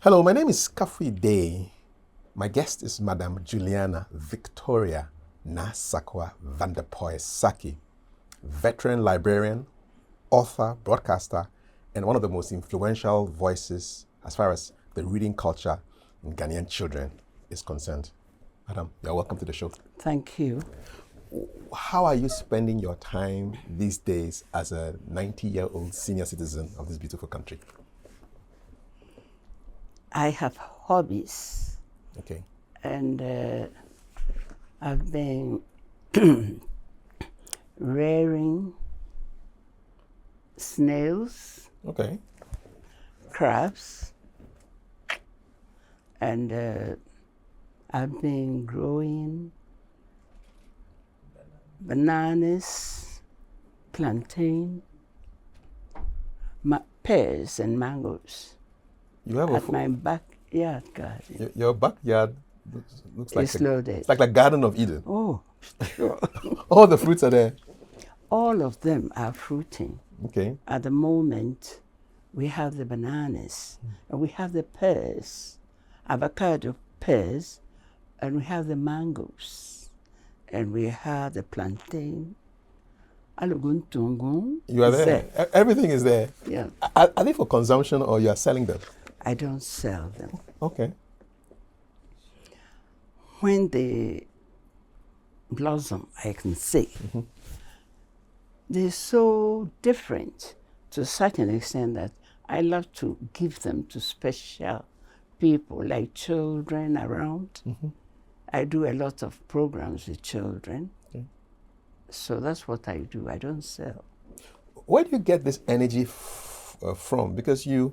Hello, my name is Kafui Day. My guest is Madame Juliana Victoria Nasakwa Vanderpoy Sackey, veteran librarian, author, broadcaster, and one of the most influential voices as far as the reading culture in Ghanaian children is concerned. Madam, you're welcome to the show. Thank you. How are you spending your time these days as a 90-year-old senior citizen of this beautiful country? I have hobbies. Okay. And I've been rearing snails, Okay. crabs, and I've been growing bananas, plantain, pears and mangoes You have at my backyard garden. Your backyard looks like It's loaded. It's like the Garden of Eden. Oh, sure. All the fruits are there. All of them are fruiting. Okay. At the moment, we have the bananas, and we have the pears, avocado pears, and we have the mangoes, and we have the plantain. You are there. Everything is there. Yeah. Are they for consumption or you are selling them? I don't sell them. Okay. When they blossom, I can see, they're so different to such an extent that I love to give them to special people, like children around. I do a lot of programs with children. Okay. So that's what I do. I don't sell. Where do you get this energy from? Because you're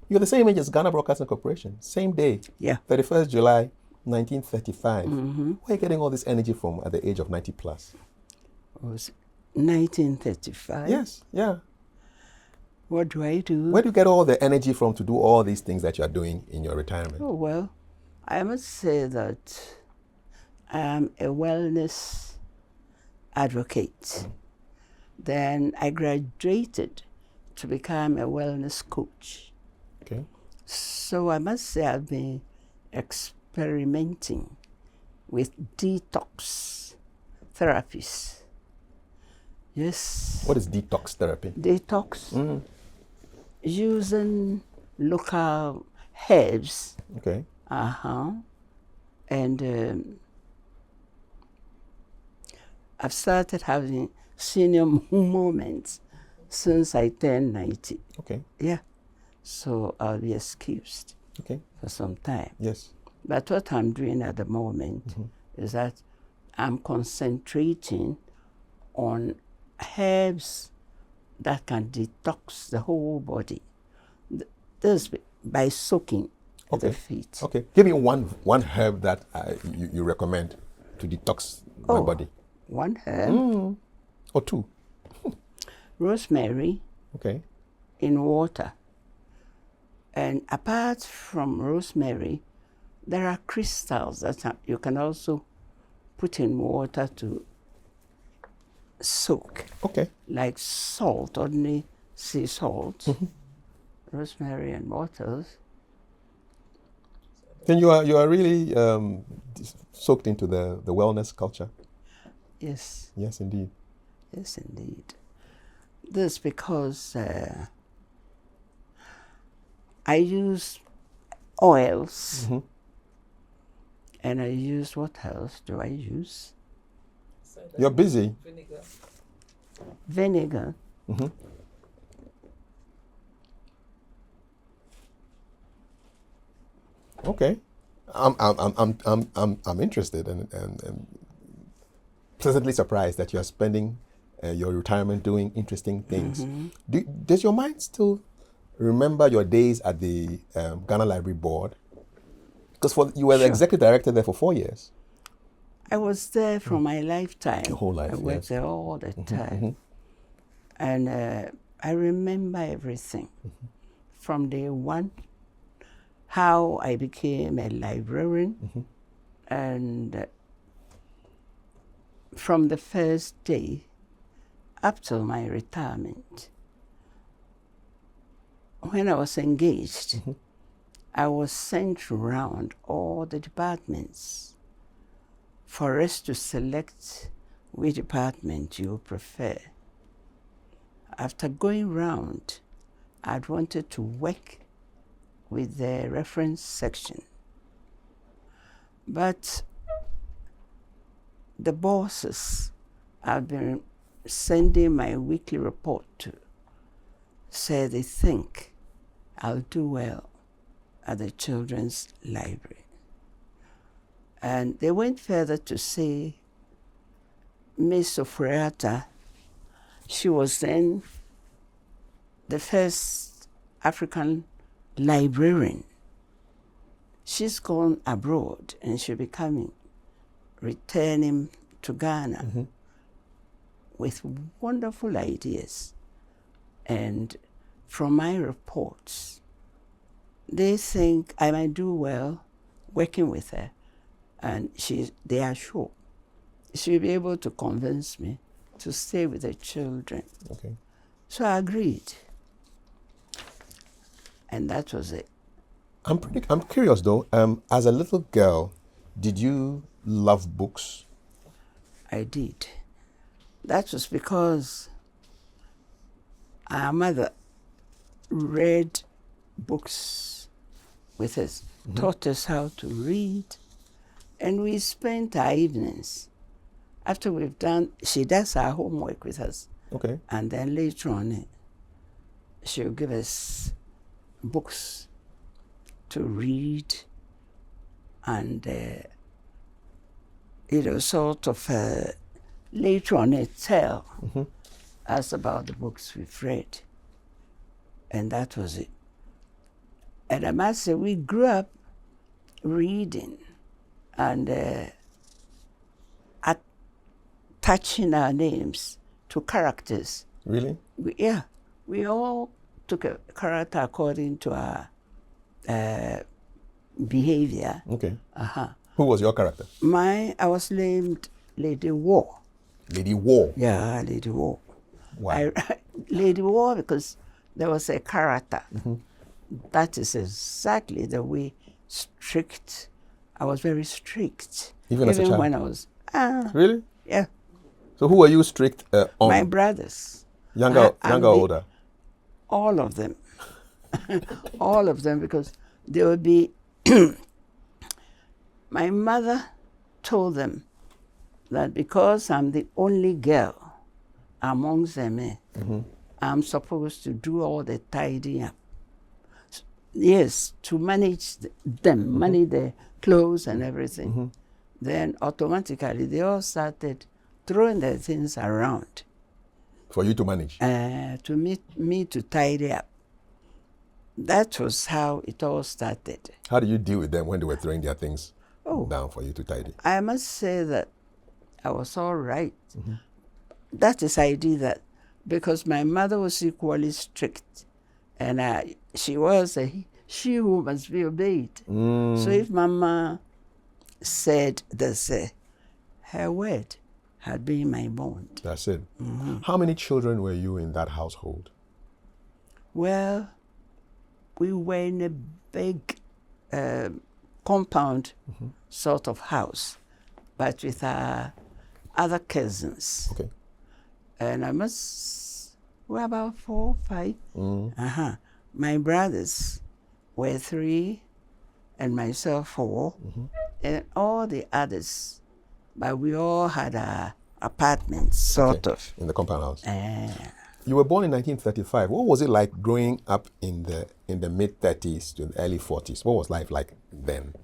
the same age as Ghana Broadcasting Corporation, same day, Yeah. 31st July, 1935. Where are you getting all this energy from at the age of 90 plus? It was 1935. Yes, yeah. What do I do? Where do you get all the energy from to do all these things that you're doing in your retirement? Oh, well, I must say that I am a wellness advocate. Then I graduated to become a wellness coach. Okay. So I must say I've been experimenting with detox therapies. Yes. What is detox therapy? Detox, using local herbs. Okay. And I've started having senior moments since I turned 90. Okay. Yeah. So I'll be excused Okay. for some time. Yes. But what I'm doing at the moment is that I'm concentrating on herbs that can detox the whole body. This by soaking the feet. Okay. Give me one herb that you recommend to detox my body. One herb. Or two. Rosemary. Okay. In water. And apart from rosemary, there are crystals that you can also put in water to soak. Okay. Like salt, ordinary sea salt, rosemary and waters. Then you are really soaked into the wellness culture. Yes. Yes, indeed. Yes, indeed. This because I use oils, and I use, what else do I use? You're busy. Vinegar. Okay. I'm interested and pleasantly surprised that you are spending your retirement doing interesting things. Does your mind still remember your days at the Ghana Library Board? Because you were the executive director there for 4 years. I was there for my lifetime. Your whole life, I worked there all the time. And I remember everything. From day one, how I became a librarian. And from the first day up till my retirement, when I was engaged, I was sent around all the departments for us to select which department you prefer. After going round, I'd wanted to work with the reference section. But the bosses I've been sending my weekly report to say they think I'll do well at the children's library. And they went further to say Miss Ofreata, she was then the first African librarian. She's gone abroad and she'll be coming, returning to Ghana with wonderful ideas. And from my reports, they think I might do well working with her, and they are sure she'll be able to convince me to stay with the children. Okay. So I agreed, and that was it. I'm curious though. As a little girl, did you love books? I did. That was because our mother read books with us, taught us how to read, and we spent our evenings. After we've done, she does our homework with us. Okay. And then later on, she'll give us books to read and, sort of later on tell us about the books we've read. And that was it. And I must say, we grew up reading and attaching our names to characters. Really? We all took a character according to our behavior. Okay. Who was your character? I was named Lady War. Lady War? Yeah, Lady War. Why? Lady War because there was a character. That is exactly the way strict. I was very strict. Even as a child? When I was... Really? Yeah. So who were you strict on? My brothers. Younger or older? All of them. All of them, because they would be... My mother told them that because I'm the only girl amongst them, I'm supposed to do all the tidying up. Yes, to manage them, manage their clothes and everything. Then automatically they all started throwing their things around. For you to manage? To me to tidy up. That was how it all started. How did you deal with them when they were throwing their things down for you to tidy? I must say that I was all right. That is I did that because my mother was equally strict, and she was she who must be obeyed. So if Mama said this, her word had been my bond. That's it. How many children were you in that household? Well, we were in a big compound sort of house, but with our other cousins. Okay. And we're about 4 or 5. My brothers were 3 and myself 4, and all the others, but we all had our apartments, sort of. In the compound house. You were born in 1935. What was it like growing up in the mid-30s to the early 40s? What was life like then?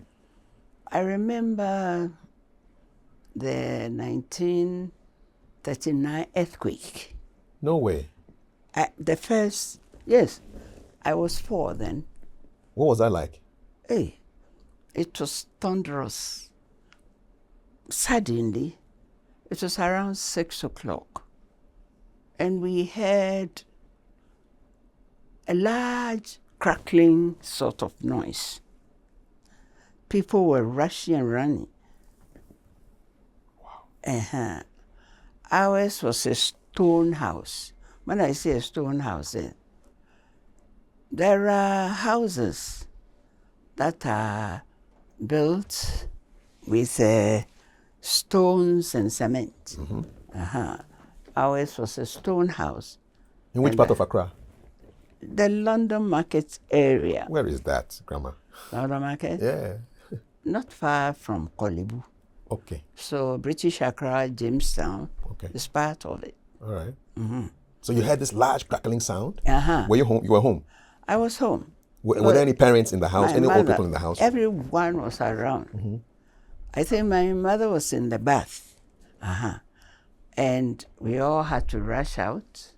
I remember the 1939 earthquake. No way. The first, yes, I was 4 then. What was that like? Hey, it was thunderous. Suddenly, it was around 6 o'clock, and we heard a large crackling sort of noise. People were rushing and running. Wow. Ours was a stone house. When I say a stone house, there are houses that are built with stones and cement. Ours was a stone house. In which part of Accra? The London Market area. Where is that, Grandma? London Market? Yeah. Not far from Kolebu. Okay. So British Accra, Jamestown is part of it. All right. So you heard this large crackling sound? Uh-huh. Were you home? You were home? I was home. Were there any parents in the house? Any old people in the house? Everyone was around. I think my mother was in the bath. And we all had to rush out.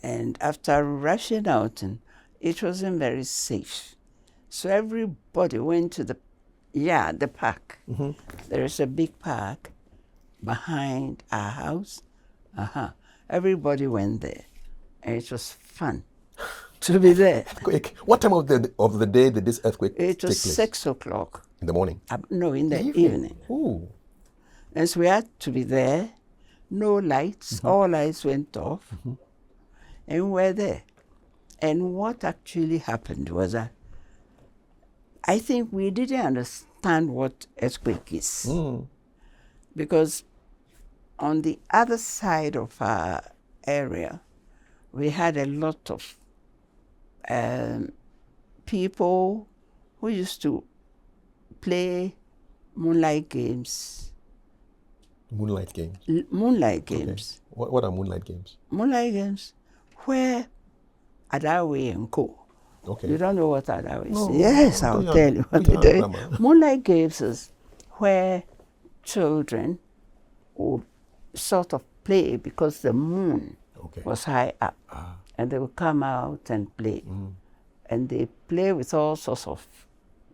And after rushing out, it wasn't very safe. So everybody went to the park. There is a big park behind our house. Everybody went there. And it was fun to be there. Earthquake. What time of the day did this earthquake take place? It was 6 o'clock. In the morning? No, in the evening. Ooh. And so we had to be there. No lights. All lights went off. And we were there. And what actually happened was that I think we didn't understand what earthquake is. Because on the other side of our area, we had a lot of people who used to play moonlight games. Moonlight games? Moonlight games. Okay. What are moonlight games? Moonlight games where Adawe and Co. Okay. You don't know what Adawe is? No, Yes, I'll tell you what it is. Moonlight games is where children would sort of play because the moon was high up. And they would come out and play. And they play with all sorts of,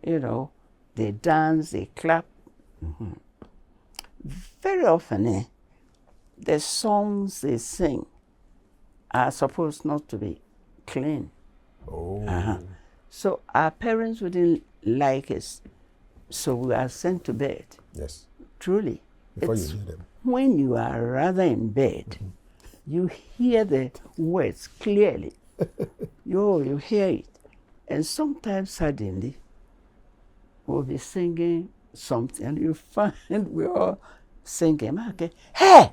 they dance, they clap. Very often, the songs they sing are supposed not to be clean. So our parents wouldn't like us. So we are sent to bed. Yes. Truly. Before you hear them. When you are rather in bed, you hear the words clearly. You hear it. And sometimes suddenly, we'll be singing something, and you find we're all singing. Okay. Hey!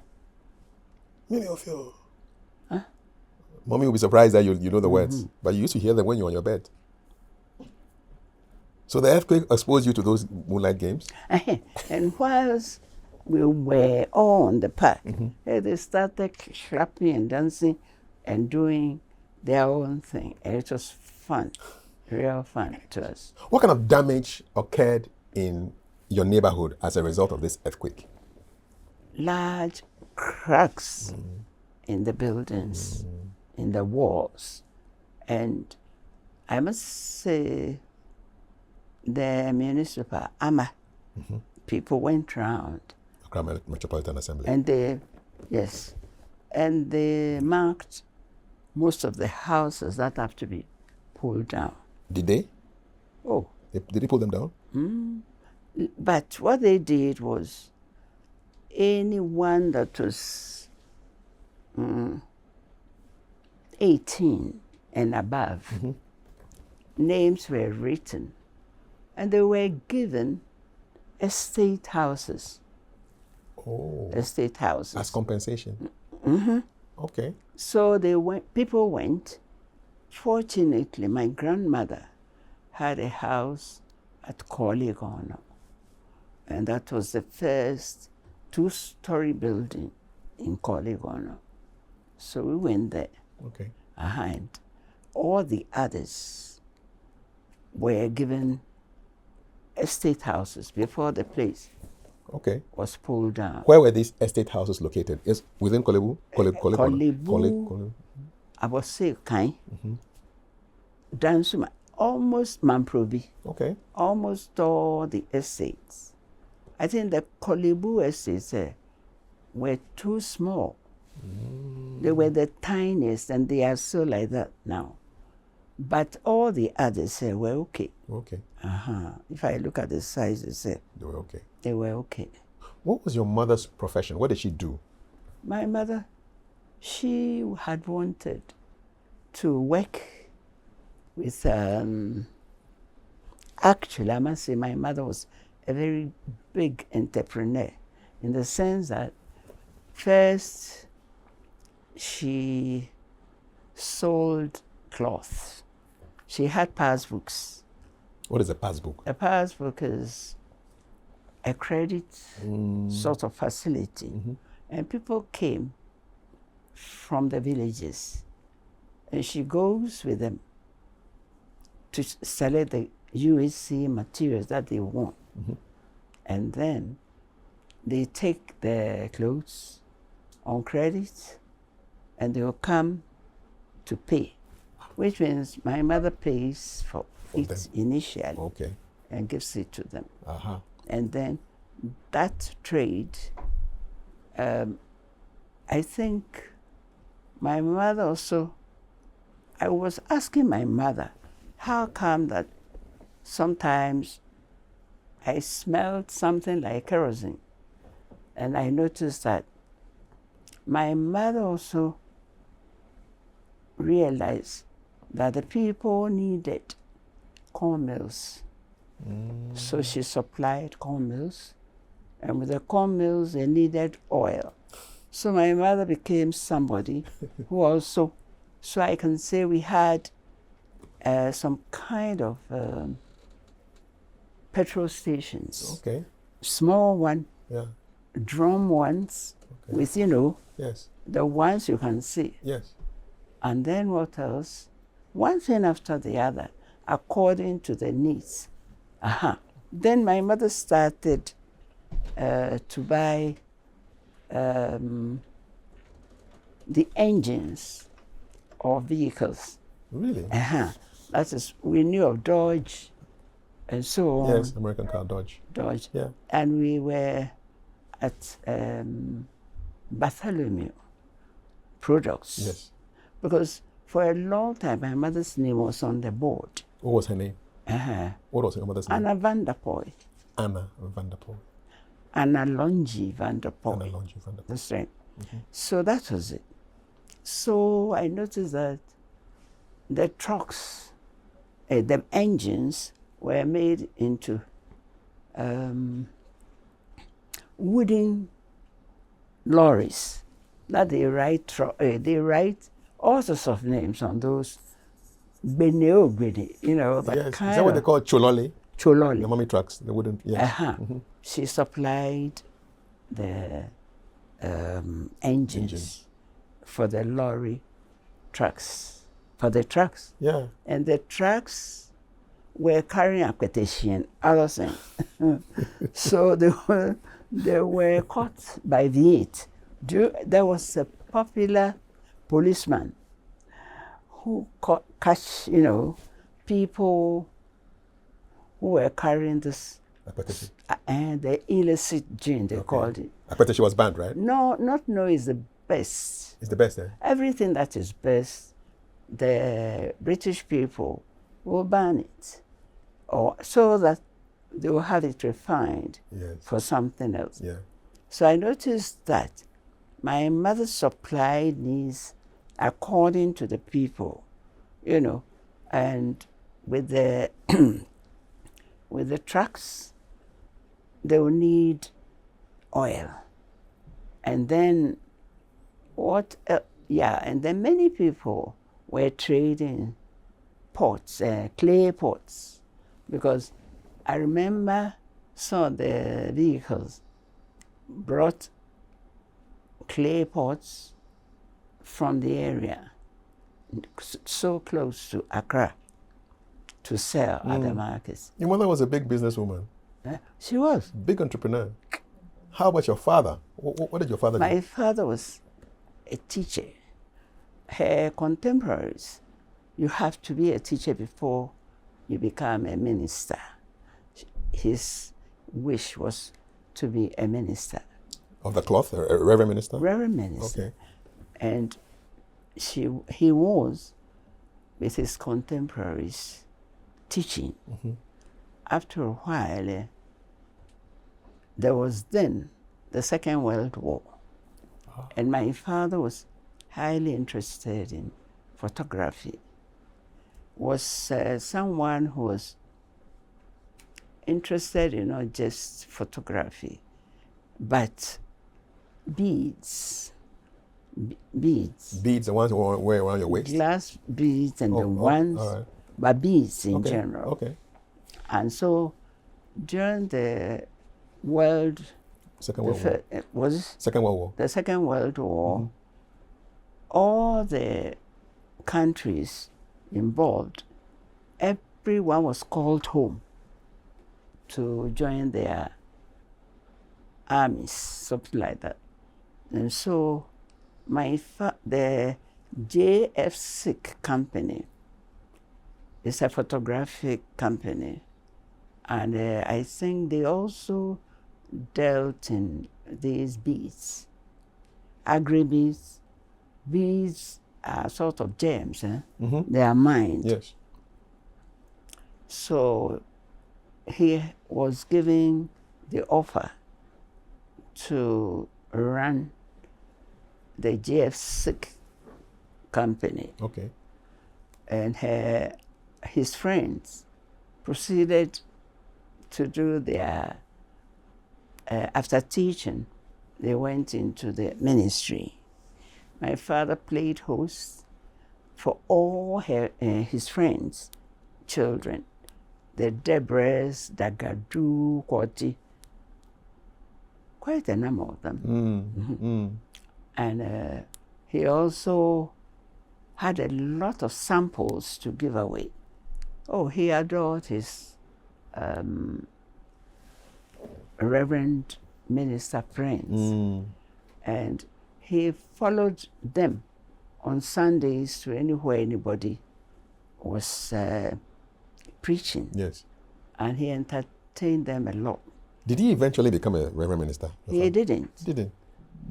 Mommy will be surprised that you know the words, but you used to hear them when you're on your bed. So the earthquake exposed you to those moonlight games? And whilst we were all on the park, they started clapping and dancing and doing their own thing. And it was fun, real fun to us. What kind of damage occurred in your neighborhood as a result of this earthquake? Large cracks in the buildings, in the walls. And I must say, the municipal people went round. Accra Metropolitan Assembly. And they marked most of the houses that have to be pulled down. Did they? Oh. Did they pull them down? But what they did was anyone that was 18 and above, names were written, and they were given estate houses. Estate houses. As compensation? Okay. So people went. Fortunately, my grandmother had a house at Kolegono, and that was the first 2-story building in Kolegono. So we went there. Okay. And all the others were given estate houses before the place was pulled down. Where were these estate houses located? Is within Kolebu? Kolebu, I was say Kai, Dansuma, almost Mamprobi. Okay. Almost all the estates. I think the Kolebu estates were too small. They were the tiniest, and they are still like that now. But all the others were okay. Okay. If I look at the sizes, they were okay. They were okay. What was your mother's profession? What did she do? My mother, she had wanted to work with Actually, I must say my mother was a very big entrepreneur in the sense that first she sold cloth. She had passbooks. What is a passbook? A passbook is a credit sort of facility. And people came from the villages. And she goes with them to select the UAC materials that they want. And then they take the clothes on credit and they will come to pay, which means my mother pays for it them. initially Okay. and gives it to them. Uh-huh. And then that trade, I think my mother also, I was asking my mother, how come that sometimes I smelled something like kerosene? And I noticed that my mother also realized that the people needed corn mills. So she supplied corn mills, and with the corn mills they needed oil. So my mother became somebody who also, so I can say we had some kind of petrol stations. Okay. Small one, Yeah. drum ones, Okay. with, you know, Yes. the ones you can see. Yes. And then what else? One thing after the other, according to the needs. Then my mother started to buy the engines of vehicles. Really? That is, we knew of Dodge and so on. Yes, American car, Dodge. Dodge. Yeah. And we were at Bartholomew Products. Yes. Because for a long time, my mother's name was on the board. What was her name? What was her mother's name? Anna van der Poel. Anna van der Poel. Anna Longi van der Poel. Anna Longi van der Poel. That's right. So that was it. So I noticed that the trucks, the engines were made into wooden lorries that they write all sorts of names on those. Bene, you know, that Yes. kind Is that what of they call cholole? chololi. The mummy trucks, the wooden. Yeah. She supplied the engines for the lorry trucks, for the trucks. Yeah. And the trucks were carrying aquatation, other things. So they were caught by the 8. There was a popular policeman who catch, you know, people who were carrying this Aquatation. and the illicit gin, they called it. Aquatation was banned, right? No, is the best. It's the best, eh? Everything that is best, the British people will ban it, or so that they will have it refined for something else. Yeah. So I noticed that my mother supplied needs according to the people, you know, and with the with the trucks, they will need oil, and then and then many people were trading pots, clay pots, because I remember some of the vehicles brought clay pots from the area so close to Accra to sell at the markets. Your mother was a big businesswoman. She was. Big entrepreneur. How about your father? What did your father do? My father was a teacher. Her contemporaries, you have to be a teacher before you become a minister. His wish was to be a minister. Of the cloth? A reverend minister? Reverend minister. Okay. And he was, with his contemporaries, teaching. After a while, there was then the Second World War. And my father was highly interested in photography. Was someone who was interested in not just photography, but beads. Beads. Beads, the ones you wear around your waist? Glass beads and the ones, all right. but beads in Okay, general. okay. And so during the World Second World War. was Second World War. the Second World War, all the countries involved, everyone was called home to join their armies, something like that. And so the JF company is a photographic company, and I think they also dealt in these beads, agri-beads. Beads are sort of gems, they are mined. Yes. So he was giving the offer to run the JF company. Okay. And his friends proceeded to do their, after teaching, they went into the ministry. My father played host for all his friends' children, the Debras, the Gadu, Kwati, quite a number of them. And he also had a lot of samples to give away. Oh, he adored his Reverend minister friends. And he followed them on Sundays to anywhere anybody was preaching. Yes. And he entertained them a lot. Did he eventually become a Reverend Minister? He didn't. Didn't?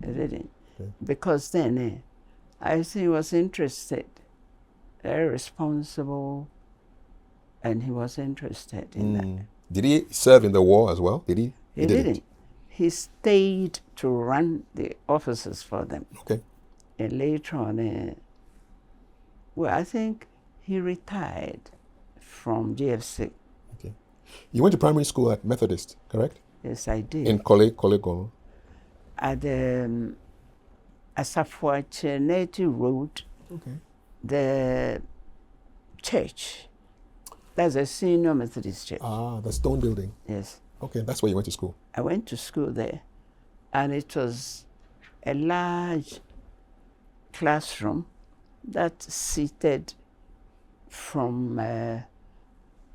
He didn't. Okay. Because then I think he was interested, very responsible, and he was interested in that. Did he serve in the war as well? Did he? He didn't. He stayed to run the offices for them. Okay. And later on, well, I think he retired from GFC. Okay. You went to primary school at Methodist, correct? Yes, I did. In Kole. At the Asafuacheneti Road, Okay. the church. That's a senior Methodist church. Ah, the stone building. Yes. Okay, that's where you went to school. I went to school there, and it was a large classroom that seated from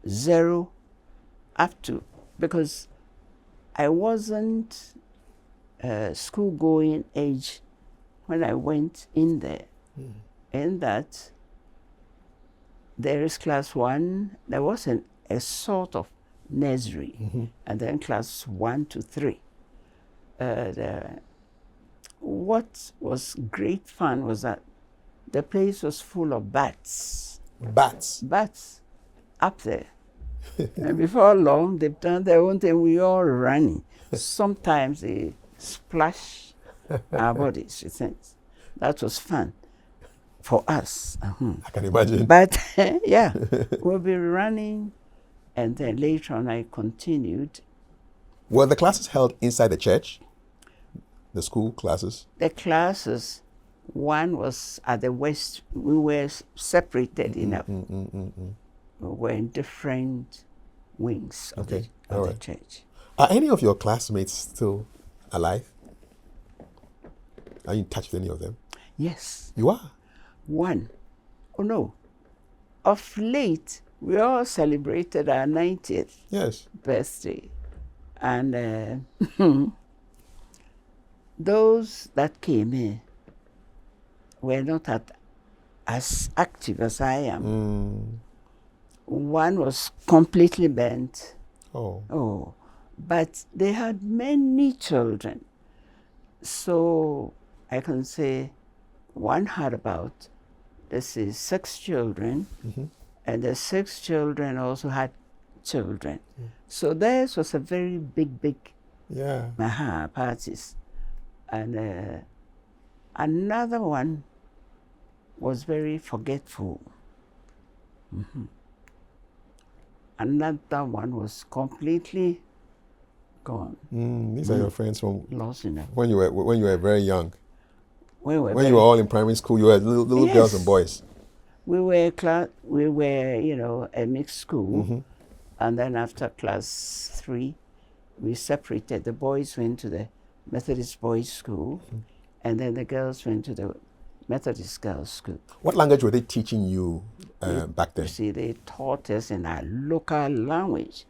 0 up to, because I wasn't school-going age when I went in there. In that, there is class 1, there was a sort of nursery, and then class 1 to 3. What was great fun was that the place was full of bats. Bats? Bats up there. And before long, they've done their own thing. We all running. Sometimes they splash our bodies, you think. That was fun for us. I can imagine. But yeah, we'll be running, and then later on I continued. Were the classes held inside the church? The school classes? The classes, one was at the west. We were separated enough. We were in different wings of, the church. Are any of your classmates still alive? Are you in touch with any of them? Yes. You are? One. Oh no. Of late, we all celebrated our 90th birthday. And those that came in were not as active as I am. One was completely bent. But they had many children. So I can say one had about, 6 children, and the 6 children also had children. So theirs was a very big parties. And another one was very forgetful. another one was completely gone. These are your friends from Lost in it. when you were very young. We were When you were all in primary school, you were little Yes. girls and boys. We were a mixed school, and then after class 3, we separated. The boys went to the Methodist boys' school, and then the girls went to the Methodist girls' school. What language were they teaching you back then? You see, they taught us in our local language,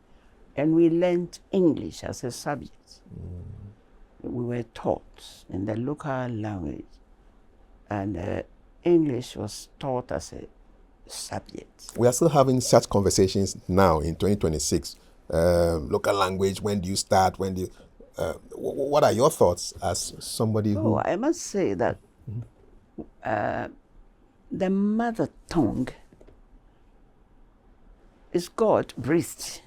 and we learned English as a subject. We were taught in the local language, and English was taught as a subject. We are still having such conversations now in 2026. Local language, when do you start? When do you, what are your thoughts as somebody who... I must say that the mother tongue is God breathed.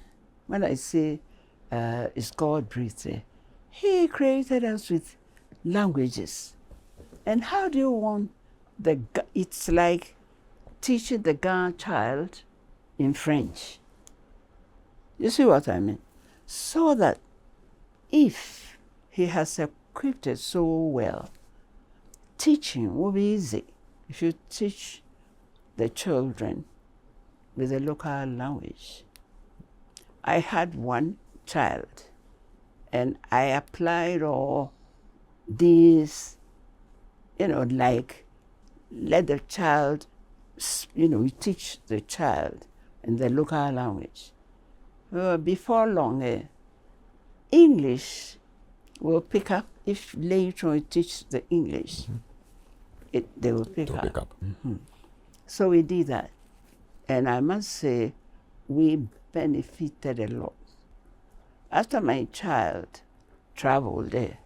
When I say is God breathed, He created us with languages. And how do you want it's like teaching the Ghanaian child in French. You see what I mean? So that if he has equipped it so well, teaching will be easy. If you teach the children with the local language. I had one child, and I applied all these, like let the child, we teach the child in the local language. Before long, English will pick up. If later we teach the English, they will pick up. So we did that. And I must say, we benefited a lot. After my child traveled there,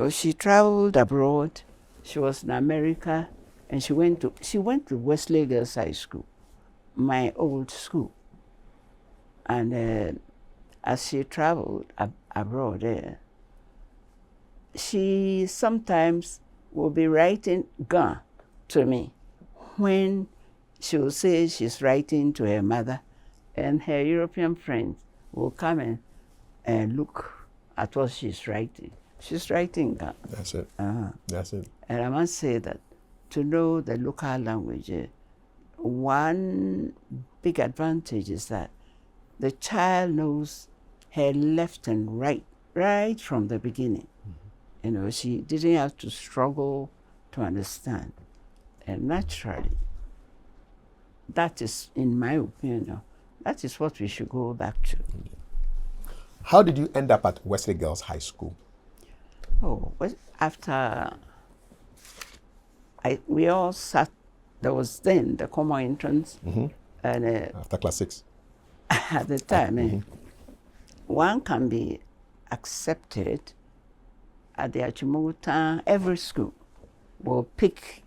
she traveled abroad. She was in America, and she went to Wesley Girls High School, my old school. And as she traveled abroad there, she sometimes will be writing Ga to me when she will say she's writing to her mother, and her European friends will come and look at what she's writing. She's writing Ga. That's it. That's it. And I must say that to know the local language, one big advantage is that the child knows her left and right from the beginning. She didn't have to struggle to understand. And naturally, that is, in my opinion, that is what we should go back to. How did you end up at Wesley Girls High School? After we all sat, there was then the common entrance, and after class 6. At the time, one can be accepted at the Achimota. Every school will pick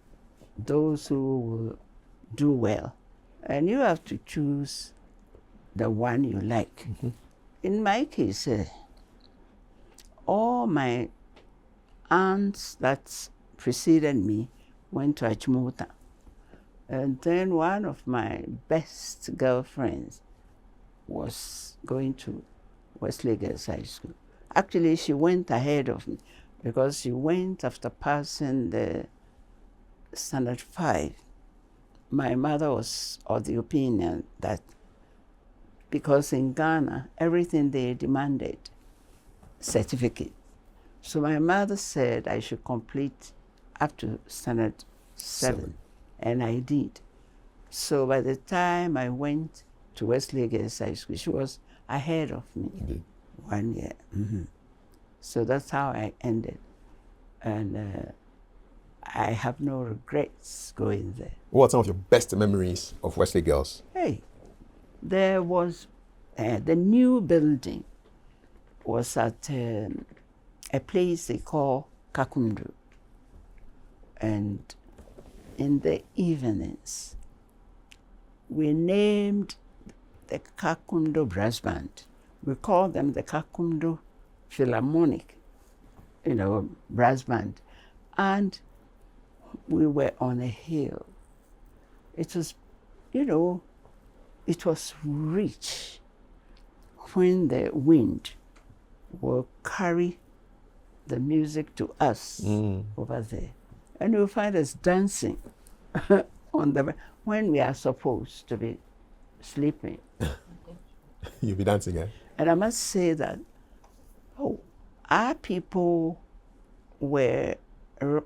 those who will do well, and you have to choose the one you like. In my case, all my aunts that preceded me went to Achimota, and then one of my best girlfriends was going to Wesley Girls High School. Actually, she went ahead of me because she went after passing the Standard 5. My mother was of the opinion that because in Ghana, everything they demanded, certificate. So my mother said I should complete up to Standard 7, and I did. So by the time I went to Wesley Girls High School, she was ahead of me. 1 year. So that's how I ended. And I have no regrets going there. What are some of your best memories of Wesley Girls? There was the new building was at a place they call Kakundu. And in the evenings, we named the Kakundo Brass Band. We call them the Kakundo Philharmonic, brass band. And we were on a hill. It was, it was rich when the wind will carry the music to us over there. And you'll find us dancing when we are supposed to be sleeping. You'll be dancing, eh? And I must say that, our people were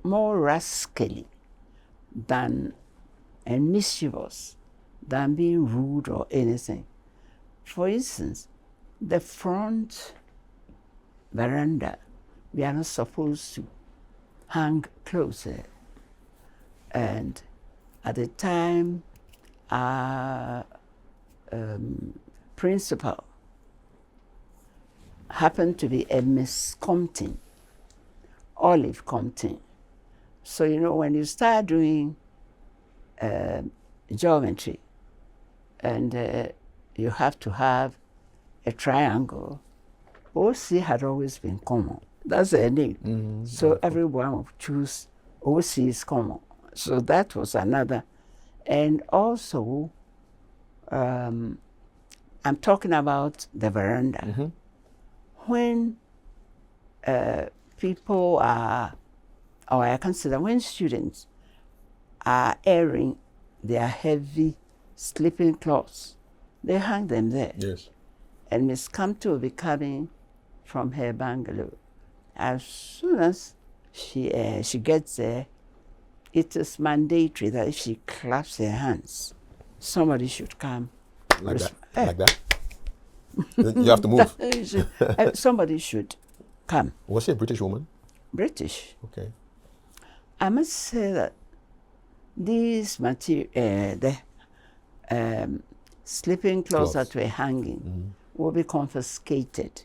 more rascally and mischievous than being rude or anything. For instance, the front veranda, we are not supposed to hang clothes there. And at the time, our principal happened to be a Miss Compton, Olive Compton. So, when you start doing geometry and you have to have a triangle, OC had always been common. That's her name. So everyone would choose OC is common. So that was another. And also, I'm talking about the veranda. When people are, or I consider when students are airing their heavy sleeping clothes, they hang them there. Yes. And Miss Campton will be coming from her bungalow. As soon as she gets there, it is mandatory that if she claps her hands, somebody should come. Like that? Like that? You have to move. Somebody should come. Was she a British woman? British. Okay. I must say that these the sleeping clothes that were hanging will be confiscated.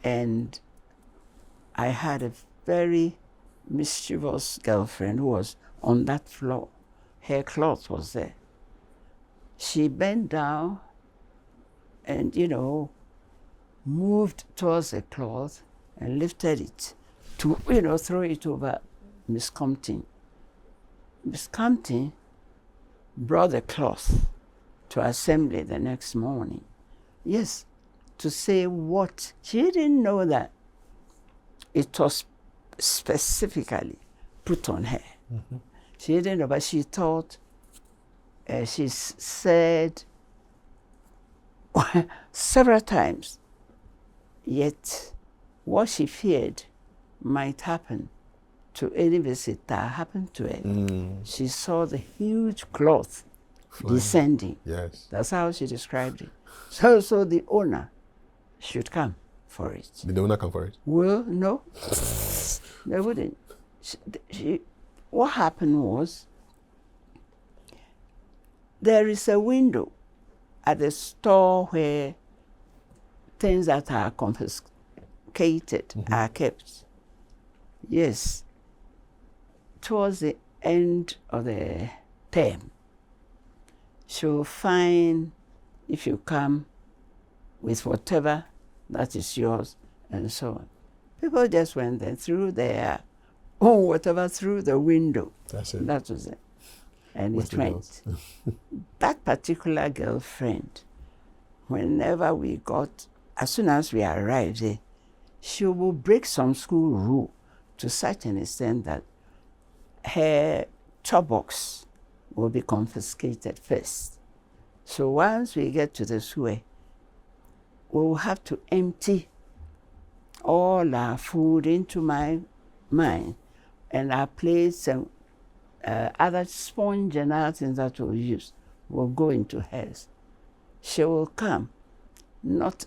And I had a very mischievous girlfriend who was on that floor. Her cloth was there. She bent down and, moved towards the cloth and lifted it to, throw it over Miss Compton. Miss Compton brought the cloth to assembly the next morning. Yes, to say what? She didn't know that it was specifically put on her. She didn't know, but she thought, she said several times, yet what she feared might happen to any visitor happened to her. She saw the huge cloth descending. Yes. That's how she described it. So the owner should come for it. Did the owner come for it? Well, no. They wouldn't. What happened was, there is a window at the store where things that are confiscated are kept. Yes. Towards the end of the term, she'll find, if you come with whatever that is yours, and so on. People just went there, threw their whatever through the window. That's it. That was it. And What's it went. That particular girlfriend, whenever we got, as soon as we arrived there, she will break some school rule to such an extent that her chop box will be confiscated first. So once we get to the sewer, we will have to empty all our food into mine, and our plates and other sponge and other things that we'll use will go into hers. She will come, not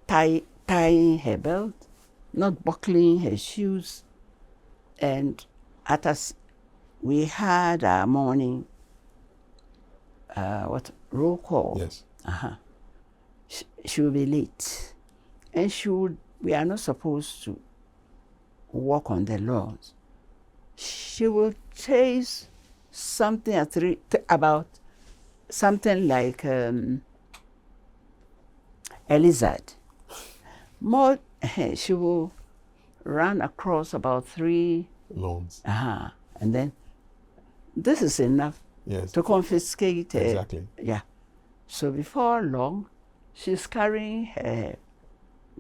tying her belt, not buckling her shoes, and at us, we had our morning, roll call. Yes. She will be late, and we are not supposed to walk on the lawns. She will chase something about something like a lizard. More, she will run across about 3 Lawns. And then this is enough Yes. to confiscate. Exactly. Yeah. So before long, she's carrying her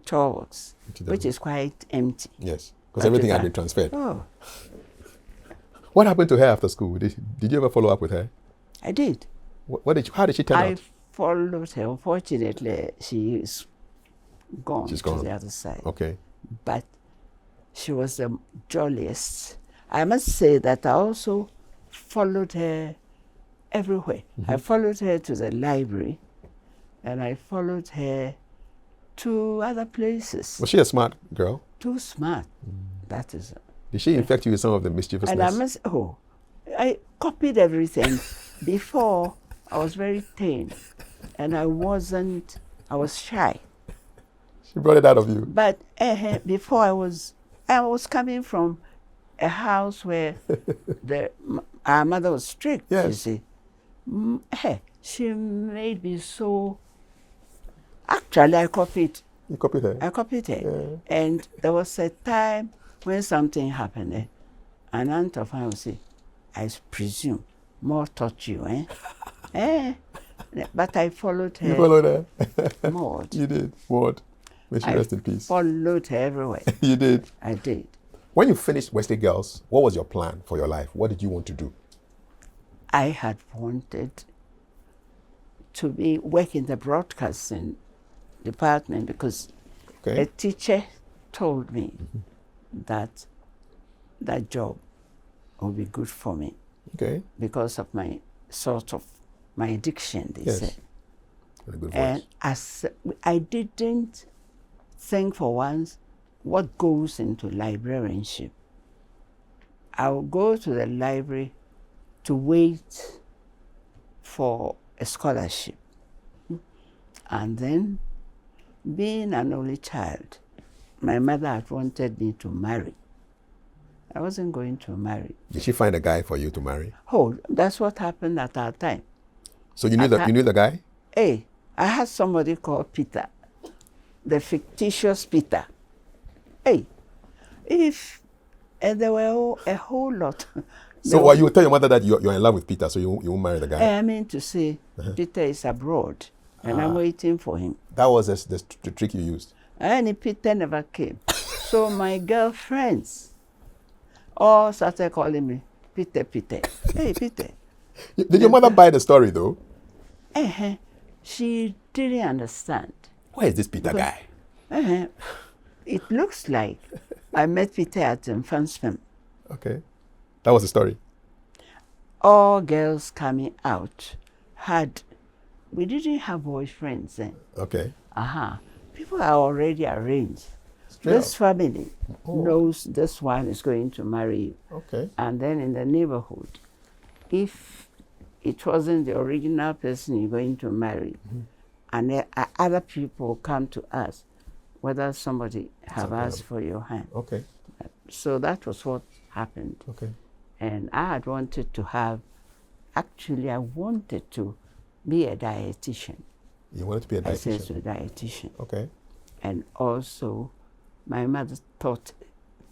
towards, which is quite empty. Yes. Because everything had been transferred. Oh, What happened to her after school? Did you ever follow up with her? I did. How did she turn I out? followed her. Unfortunately, she is gone She's to gone. the other side. Okay. But she was the jolliest. I must say that I also followed her everywhere. I followed her to the library, and I followed her to other places. Was she a smart girl? Too smart. That is. Did she infect you with some of the mischievousness? And I copied everything. Before, I was very tame, and I was shy. She brought it out of you. But before I was coming from a house where our mother was strict, Yes. you see. She made me so. Actually, I copied. You copied her. I copied her. Yeah. And there was a time when something happened. An aunt of mine would say, I presume, more taught you, But I followed her. You followed her? Maud. You did. Maud. May she rest in peace. Followed her everywhere. You did. I did. When you finished Wesley Girls, what was your plan for your life? What did you want to do? I had wanted to work in the broadcasting department because a teacher told me that job would be good for me. Okay. Because of my addiction, they said. Very good voice. And I didn't think for once what goes into librarianship. I will go to the library to wait for a scholarship. And then, being an only child, my mother had wanted me to marry. I wasn't going to marry. Did she find a guy for you to marry? Oh, that's what happened at our time. So you knew the guy? Hey, I had somebody called Peter, the fictitious Peter. Hey, and there were a whole lot. So you would tell your mother that you're in love with Peter, so you won't marry the guy? I mean to say, Peter is abroad, and I'm waiting for him. That was the trick you used? And Peter never came. So my girlfriends all started calling me Peter. Hey, Peter. Did your mother buy the story, though? She didn't understand. Where is this Peter guy? It looks like I met Peter at Fansfam. Okay. That was the story. All girls coming out we didn't have boyfriends then. Okay. People are already arranged. This family knows this one is going to marry you. Okay. And then in the neighborhood, if it wasn't the original person you're going to marry, and other people come to us, whether somebody have asked for your hand. Okay. So that was what happened. Okay. And I had wanted to I wanted to be a dietitian. You wanted to be a dietitian? I said, a dietitian. Okay. And also, my mother thought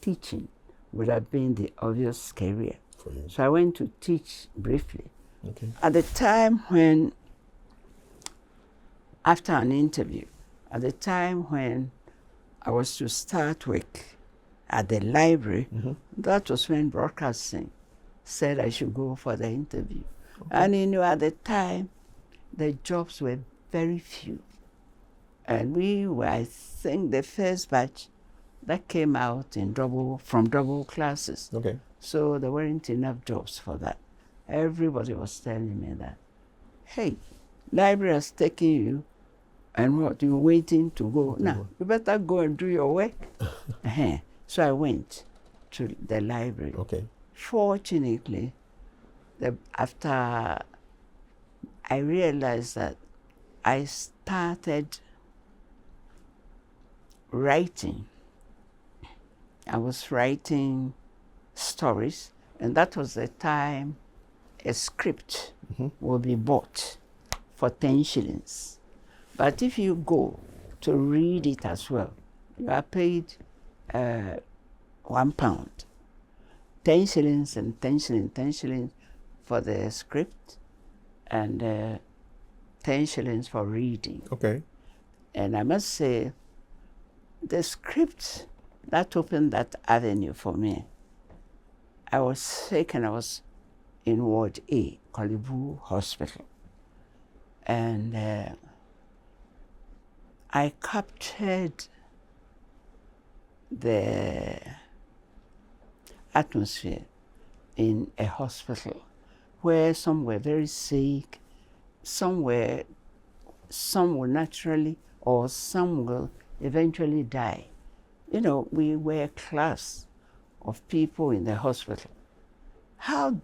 teaching would have been the obvious career. For you. So I went to teach briefly. Okay. At the time when, after an interview, at the time when I was to start work at the library, that was when broadcasting said I should go for the interview. Okay. And at the time, the jobs were very few. And we were, I think, the first batch that came out from double classes. Okay. So there weren't enough jobs for that. Everybody was telling me that, hey, library has taken you, and what, you're waiting to go. Now, you better go and do your work. So I went to the library. Okay. Fortunately, after I realized that I started writing. I was writing stories, and that was the time a script will be bought for 10 shillings. But if you go to read it as well, you are paid £1. 10 shillings and 10 shillings, 10 shillings, for the script and 10 shillings for reading. Okay. And I must say, the script that opened that avenue for me. I was sick and I was in Ward A, Kalibu Hospital. And I captured the atmosphere in a hospital where some were very sick, some will naturally, or some will eventually die. You know, we were a class of people in the hospital. How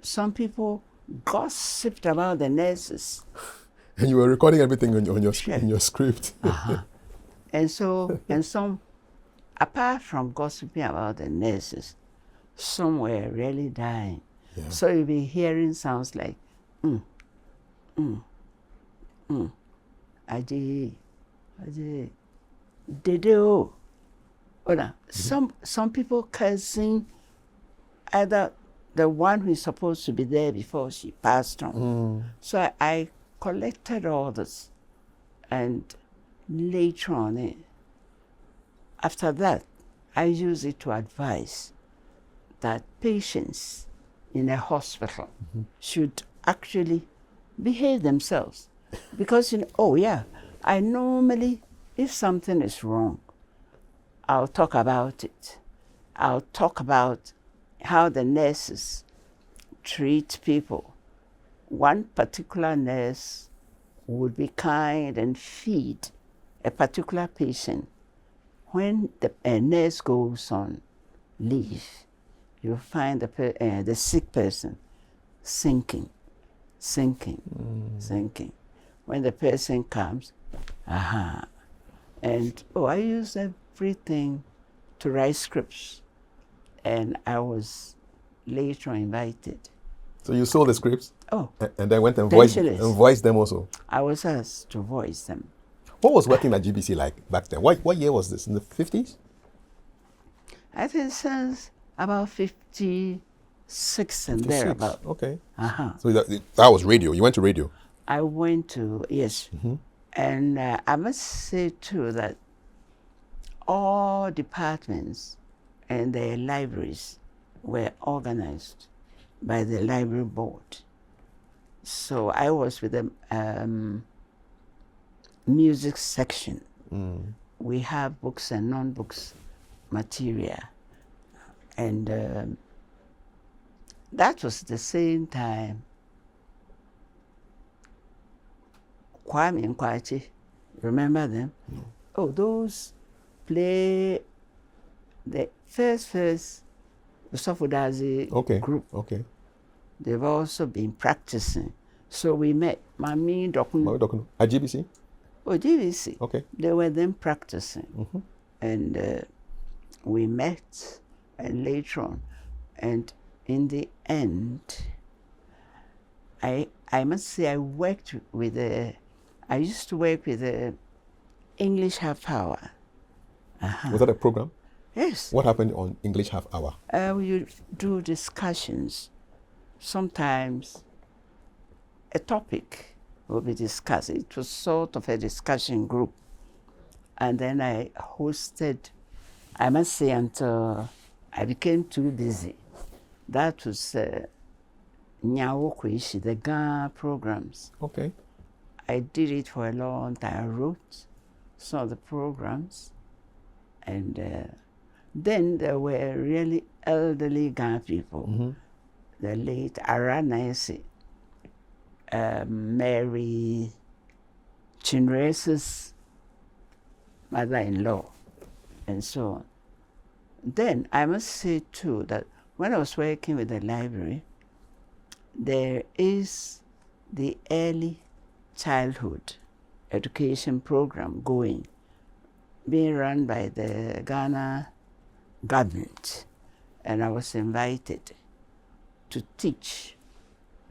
some people gossiped about the nurses. And you were recording everything on your Sure. in your script. And so, and some, apart from gossiping about the nurses, some were really dying. Yeah. So you'll be hearing sounds like, Aje, Dede. Some people cursing either the one who is supposed to be there before she passed on. So I collected all this, and later on, after that, I use it to advise that patients in a hospital should actually behave themselves. Because, I normally, if something is wrong, I'll talk about it. I'll talk about how the nurses treat people. One particular nurse would be kind and feed a particular patient. When a nurse goes on leave, you'll find the sick person sinking. When the person comes, and I use everything to write scripts. And I was later invited. So you sold the scripts? Oh. And then went and voiced them also? I was asked to voice them. What was working at GBC like back then? What year was this? In the 50s? I think since about 56 and thereabout. Okay. So that was radio. You went to radio? I went to, yes. And I must say too that all departments and their libraries were organized by the library board. So I was with the music section. We have books and non-books material. And that was the same time Kwame and Kwachi, remember them? Oh, those play the first Usofudazi group. Okay. They've also been practicing. So we met Mami Dokun. At GBC? Oh, GBC. Okay. They were then practicing. And we met, and later on. And in the end, I must say I worked with I used to work with the English Half Hour. Was that a program? Yes. What happened on English Half Hour? We do discussions. Sometimes a topic will be discussed. It was sort of a discussion group. And then I hosted, I must say, until I became too busy. That was Nyawo Kwishi, the Ghana programs. Okay. I did it for a long time. I wrote some of the programs. And then there were really elderly Ghana people. The late Aranesi, Mary Chinrese's mother-in-law, and so on. Then I must say too that when I was working with the library, there is the early childhood education program being run by the Ghana government, and I was invited to teach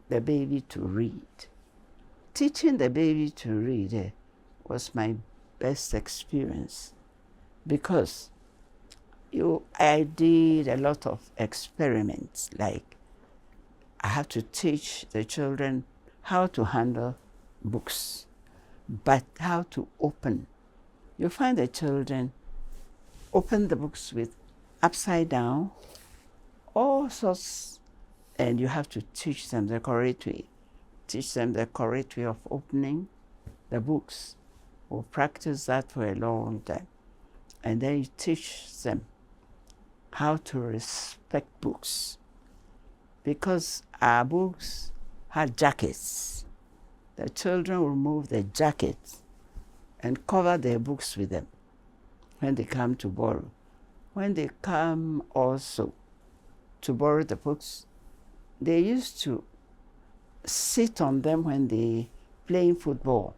the baby to read. Teaching the baby to read was my best experience because I did a lot of experiments, like I have to teach the children how to handle books, but how to open. You find the children open the books with upside down, all sorts, and you have to teach them the correct way. Teach them the correct way of opening the books. We'll practice that for a long time. And then you teach them how to respect books. Because our books had jackets. The children will remove the jackets and cover their books with them when they come to borrow. When they come also to borrow the books, they used to sit on them when they playing football.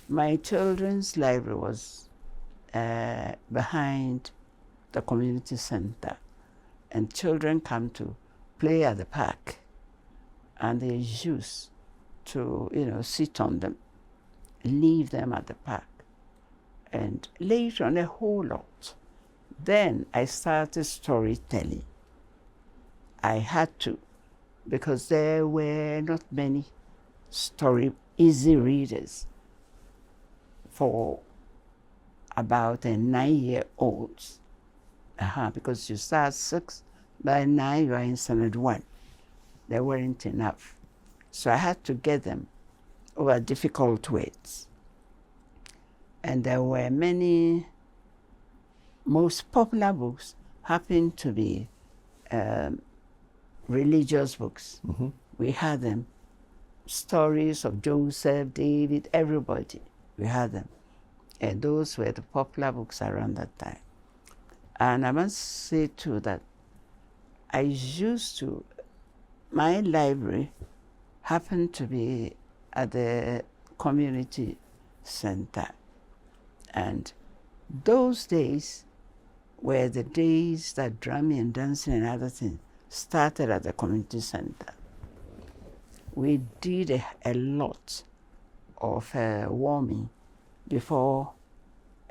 My children's library was behind the community center, and children come to play at the park, and they used to, sit on them, leave them at the park, and later on a whole lot. Then I started storytelling. I had to, because there were not many easy readers for about a 9-year-old. Because you start 6, by 9 you are in standard 1. There weren't enough. So I had to get them over difficult words. And there were many, most popular books happened to be religious books. Mm-hmm. We had them. Stories of Joseph, David, everybody. We had them. And those were the popular books around that time. And I must say too that my library happened to be at the community center. And those days were the days that drumming and dancing and other things started at the community center. We did a lot of warming before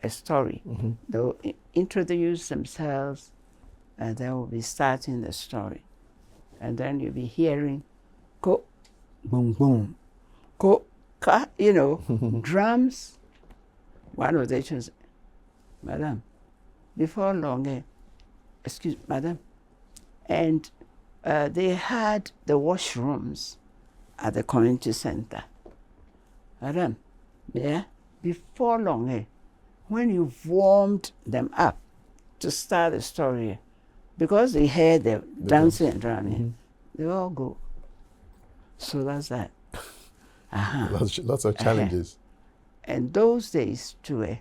a story. Mm-hmm. They'll introduce themselves, and they will be starting the story. And then you'll be hearing, go, boom, boom, go, ka, drums. One of the children, Madam, before long, excuse me, Madam. And they had the washrooms at the community center. Madam, yeah, before long, when you've warmed them up to start the story, because they heard the dancing and drumming, they all go. So that's that. Lots of challenges. And those days too,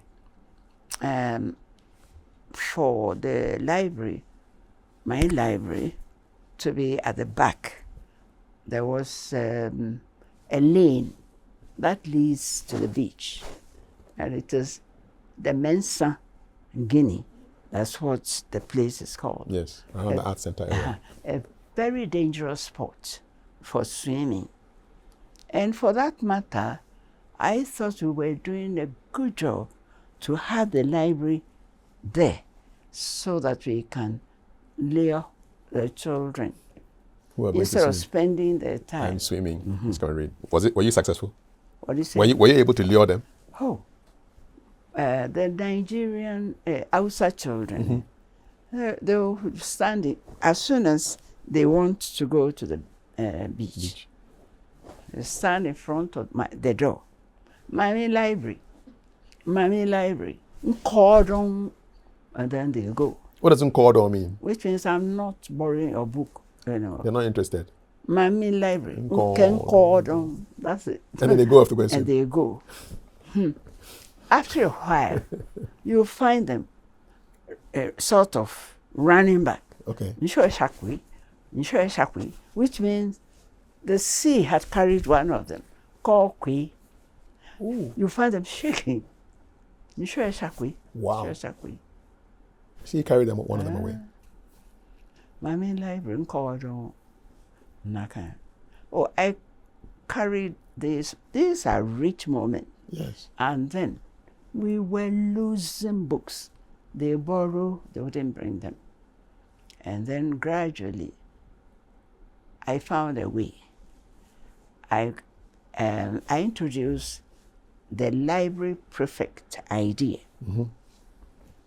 for the library, my library, to be at the back, there was a lane that leads to the beach. And it is the Mensa Guinea. That's what the place is called. Yes, around the art center area. A very dangerous spot for swimming. And for that matter, I thought we were doing a good job to have the library there so that we can lure the children instead of spending their time swimming. It's going to read. Were you successful? What do you say? Were you able to lure them? Oh, the Nigerian Hausa children, they will stand it as soon as they want to go to the beach. They stand in front of the door. Mommy library, cordon, and then they go. What does cordon mean? Which means I'm not borrowing your book anymore. They're not interested. Mommy library, cordon, that's it. And then they go off to go and swim. And they go. After a while, you'll find them sort of running back. Okay. Shakwi, which means the sea had carried one of them, called Kwi. You find them shaking. Shakwi. Wow. Shakwi. So you carried them, one of them away. Mommy library called Naka. Oh, I carried this. These are rich moments. Yes. And then we were losing books. They borrow, they wouldn't bring them. And then gradually, I found a way. I introduced the library prefect idea.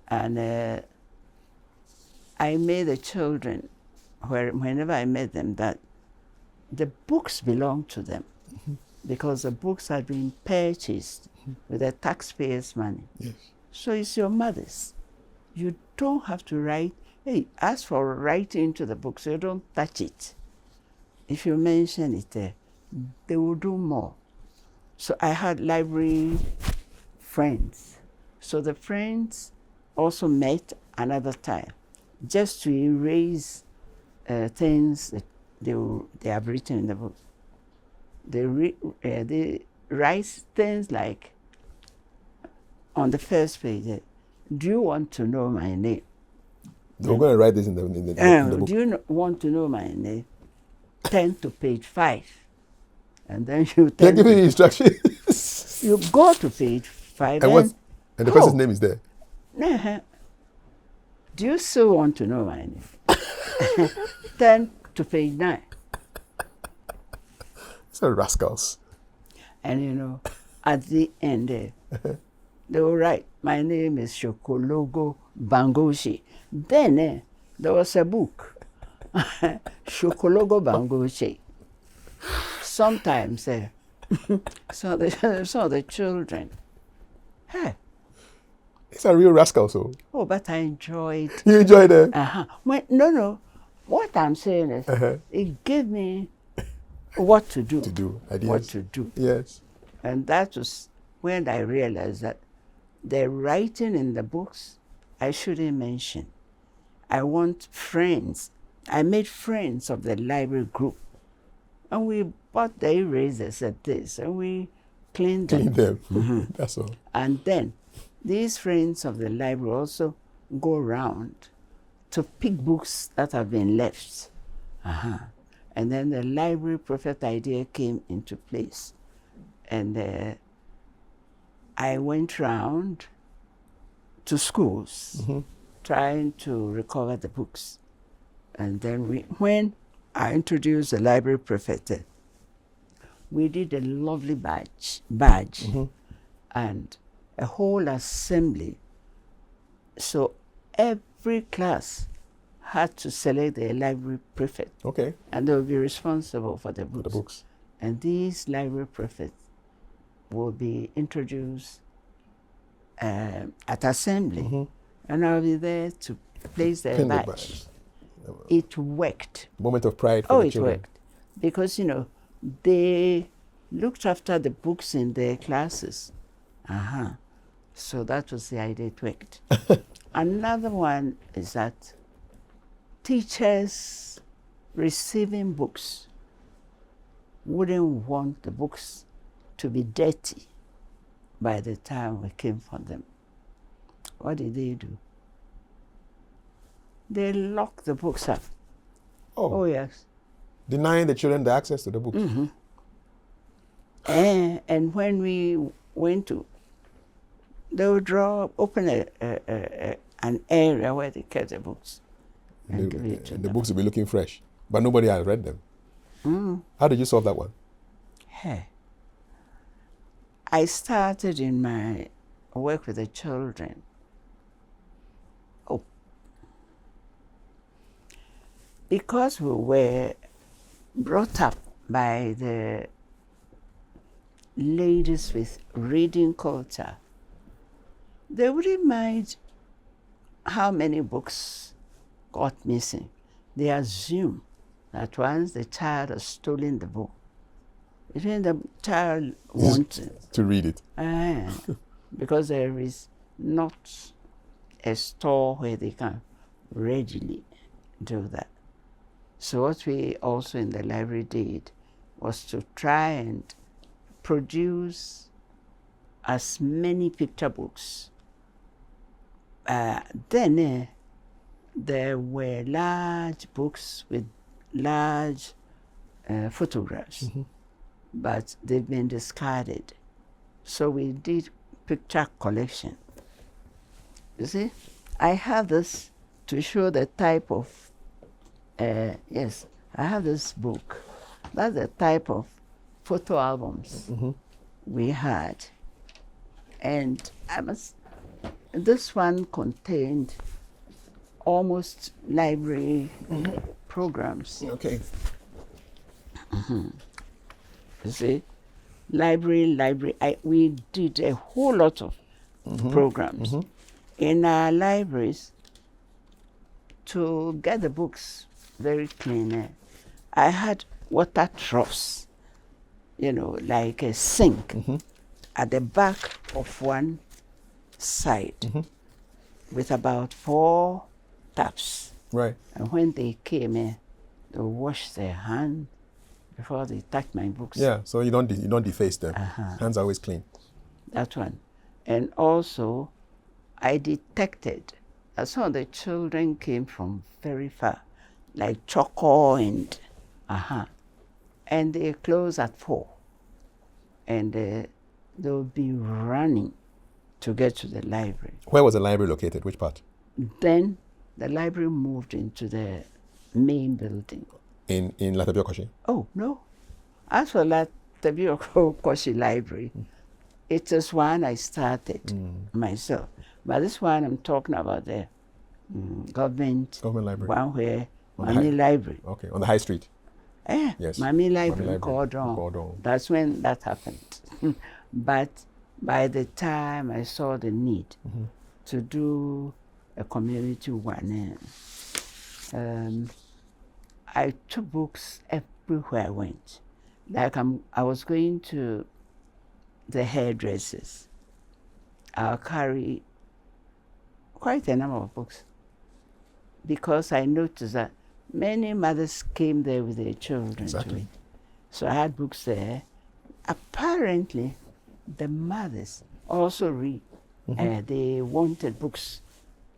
And I made the children, whenever I met them, that the books belong to them because the books had been purchased with the taxpayers' money. Yes. So it's your mother's. You don't have to write. Hey, as for writing into the books, you don't touch it. If you mention it there, they will do more. So I had library friends. So the friends also met another time just to erase things that they have written in the book. They write things like on the first page, do you want to know my name? We're going to write this in the book. Do you want to know my name? Turn to page 5. And then you They're giving you instructions. You go to page 5 and the person's name is there. Do you still want to know my name? Turn to page 9. It's a rascals. And at the end they will write, my name is Shokologo Bangoshi. Then there was a book, Shokologo Bangoshi. Sometimes so the children, hey. It's a real rascal, so. Oh, but I enjoyed. You enjoyed it? No. What I'm saying is, it gave me what to do. Ideas. What to do. Yes. And that was when I realized that the writing in the books, I shouldn't mention. I want friends. I made friends of the library group. And we bought the erasers at this, and we cleaned them. That's all. And then these friends of the library also go around to pick books that have been left. And then the library prefect idea came into place. And I went round to schools trying to recover the books. And then when I introduced the library prefect, we did a lovely badge and a whole assembly. So every class had to select their library prefect. Okay. And they will be responsible for the books. For the books. And these library prefects will be introduced at assembly. And I'll be there to place their badge. It worked. Moment of pride for the children. It worked. Because, they looked after the books in their classes. So that was the idea, it worked. Another one is that teachers receiving books wouldn't want the books to be dirty by the time we came for them. What did they do? They locked the books up. Oh yes. Denying the children the access to the books. And when we went to, they would open an area where they kept the books. And the books will be looking fresh, but nobody has read them. How did you solve that one? Hey, I started in my work with the children. Because we were brought up by the ladies with reading culture, they wouldn't mind how many books got missing. They assume that once the child has stolen the book, even the child wants to read it. Because there is not a store where they can readily do that. So what we also in the library did was to try and produce as many picture books. Then there were large books with large photographs, but they've been discarded. So we did picture collection. You see, I have this to show the type of I have this book. That's the type of photo albums we had. And this one contained almost library programs. Okay. You see, library. We did a whole lot of programs in our libraries to get the books very clean. I had water troughs, like a sink at the back of one side with about 4 taps. Right. And when they came in, they washed their hands before they touched my books. Yeah, so you don't deface them. Hands are always clean. That one. And also, I detected that some of the children came from very far, like Choco and they close at 4. And they'll be running to get to the library. Where was the library located? Which part? Then the library moved into the main building. In Latabiokoshi? Oh, no. As for Latabiokoshi Library, it is one I started myself. But this one I'm talking about the government library. One where Mami Library. Okay, on the high street. Yes. Mami Library, Cordon. That's when that happened. But by the time I saw the need to do a community one, I took books everywhere I went. Like I was going to the hairdressers. I'll carry quite a number of books because I noticed that many mothers came there with their children to read. So I had books there. Apparently, the mothers also read. They wanted books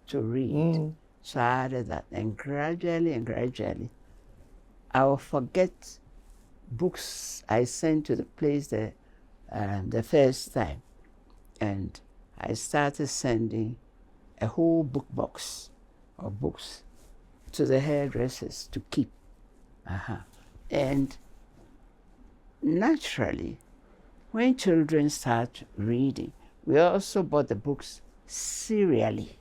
to read. So I added that. And gradually, I will forget books I sent to the place the first time. And I started sending a whole book box of books to the hairdressers to keep. And naturally, when children start reading, we also bought the books serially.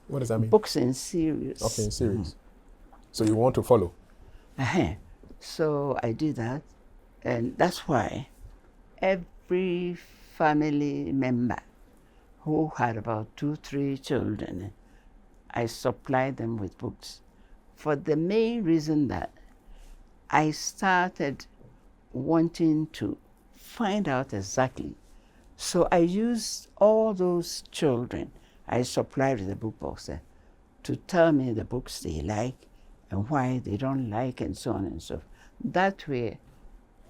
What does that mean? Books in series. Okay, in series. So you want to follow? So I did that, and that's why every family member who had about 2-3 children, I supplied them with books for the main reason that I started wanting to find out exactly. So I used all those children I supplied with the book box to tell me the books they like and why they don't like and so on and so forth. That way,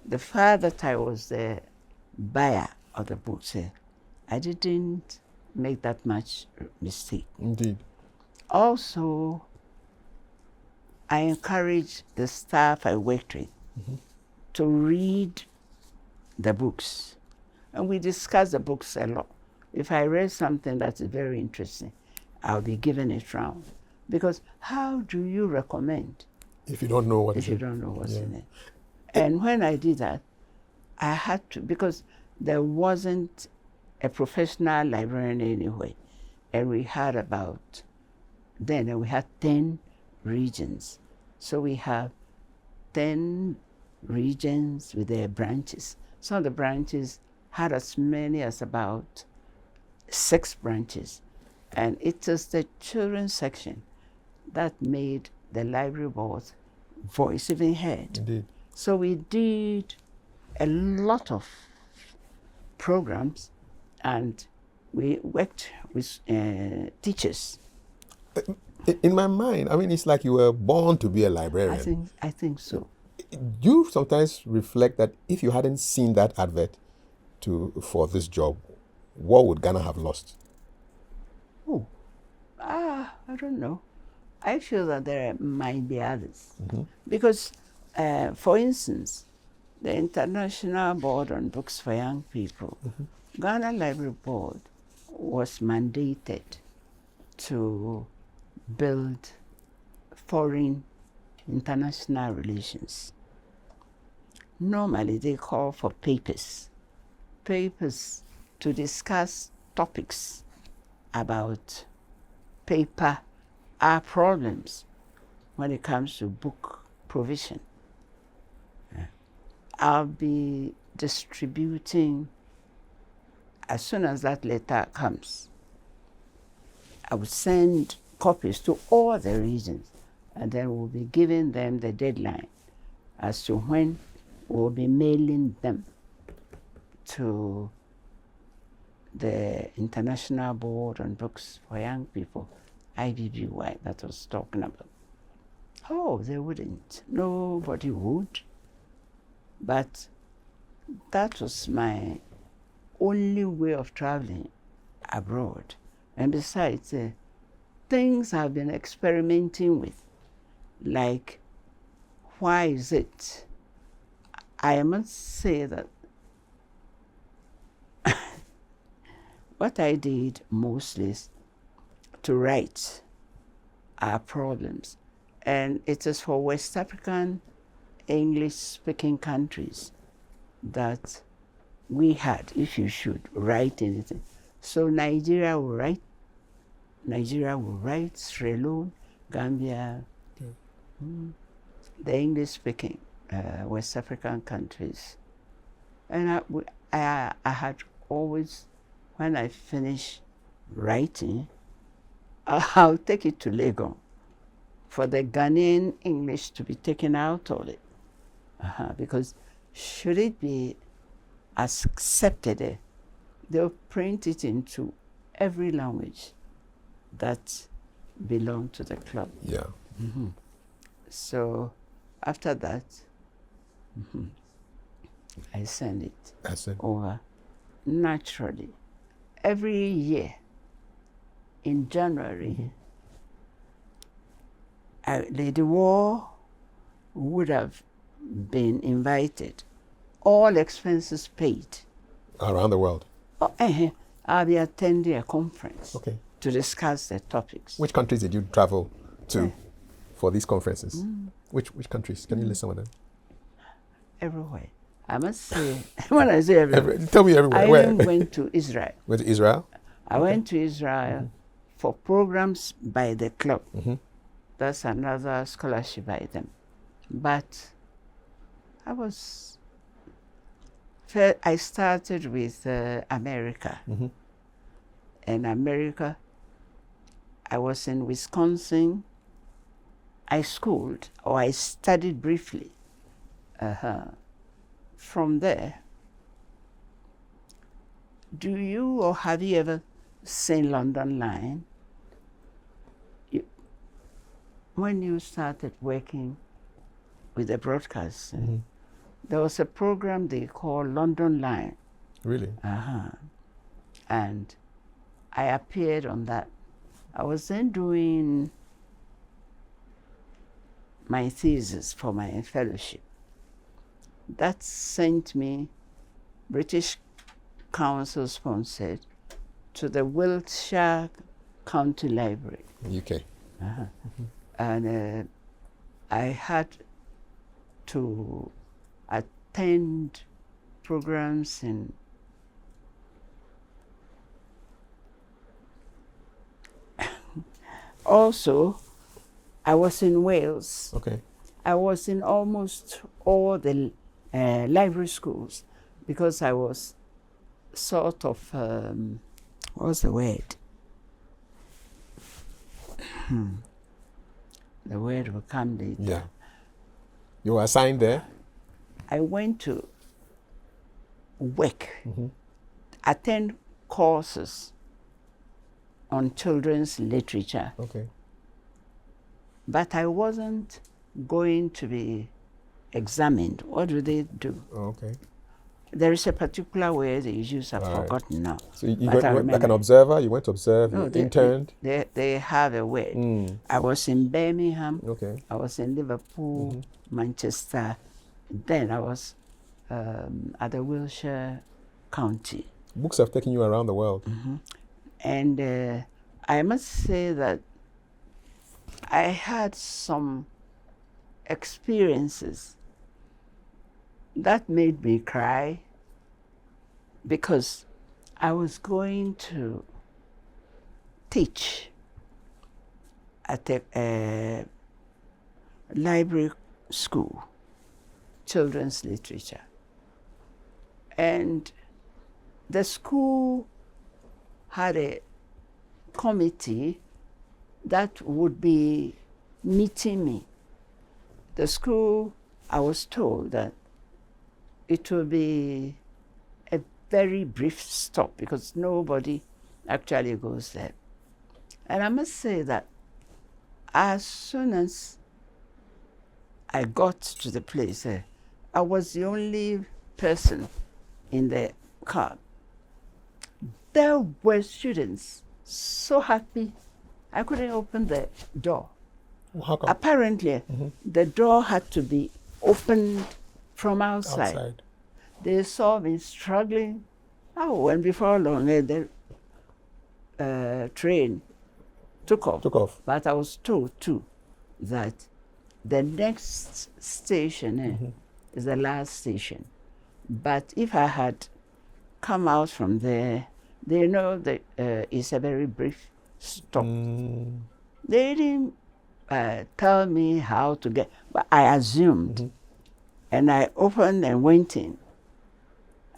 the fact that I was the buyer of the books, I didn't make that much mistake. Indeed. Also, I encourage the staff I worked with to read the books. And we discuss the books a lot. If I read something that's very interesting, I'll be giving it round. Because how do you recommend if you don't know what if you don't know what's in it? And when I did that, I had to, because there wasn't a professional librarian anyway. And we had we had 10 regions. So we have 10 regions with their branches. Some of the branches had as many as about 6 branches. And it is the children's section that made the library board's voice even heard. Indeed. So we did a lot of programs, and we worked with teachers. In my mind, I mean, it's like you were born to be a librarian. I think so. You sometimes reflect that if you hadn't seen that advert for this job, what would Ghana have lost? I don't know. I feel that there might be others. Because, for instance, the International Board on Books for Young People, Ghana Library Board was mandated to build foreign international relations. Normally they call for papers to discuss topics about our problems when it comes to book provision. I'll be distributing, as soon as that letter comes, I will send copies to all the regions, and then we'll be giving them the deadline as to when we'll be mailing them to the International Board on Books for Young People, IBBY, that was talking about. Oh, they wouldn't. Nobody would. But that was my only way of traveling abroad. And besides, things I've been experimenting with, like, why is it? I must say that what I did mostly is to write our problems. And it is for West African English-speaking countries that we had, if you should write anything. So Nigeria will write, Sierra Leone, Gambia, the English-speaking West African countries. And I had always, when I finish writing, I'll take it to Lagos for the Ghanaian English to be taken out of it. Because should it be accepted, they'll print it into every language that belong to the club. Yeah. So after that, I send it over naturally. Every year in January, Lady War would have been invited, all expenses paid. Around the world? I'll be attending a conference to discuss the topics. Which countries did you travel to for these conferences? Which countries? Can you list some of them? Everywhere. I must say, when I say everywhere, tell me everywhere. I even went to Israel. Went to Israel? I went to Israel for programs by the club. That's another scholarship by them. But I started with America. In America, I was in Wisconsin. I studied briefly. From there, have you ever seen London Line? When you started working with the broadcasting, there was a program they call London Line. Really? And I appeared on that. I was then doing my thesis for my fellowship. That sent me, British Council sponsored, to the Wiltshire County Library. UK. And I had to attend programs in also, I was in Wales. I was in almost all the library schools because I was sort of, what's the word? The word will come later. Yeah. You were assigned there? I went to work, attend courses on children's literature. But I wasn't going to be examined. What do they do? There is a particular word they use, I've forgotten now. So you went like an observer? You went to observe, you interned? They have a word. I was in Birmingham, I was in Liverpool, Manchester. Then I was at the Wiltshire County. Books have taken you around the world. And I must say that I had some experiences that made me cry, because I was going to teach at a library school, children's literature. And the school had a committee that would be meeting me. The school, I was told that it will be a very brief stop because nobody actually goes there. And I must say that as soon as I got to the place, I was the only person in the car. There were students so happy. I couldn't open the door. How come? Apparently, the door had to be opened from outside. They saw me struggling. Oh, and before long, the train took off. But I was told, too, that the next station is the last station. But if I had come out from there, they know that it's a very brief stop. They didn't tell me how to get, but I assumed. And I opened and went in.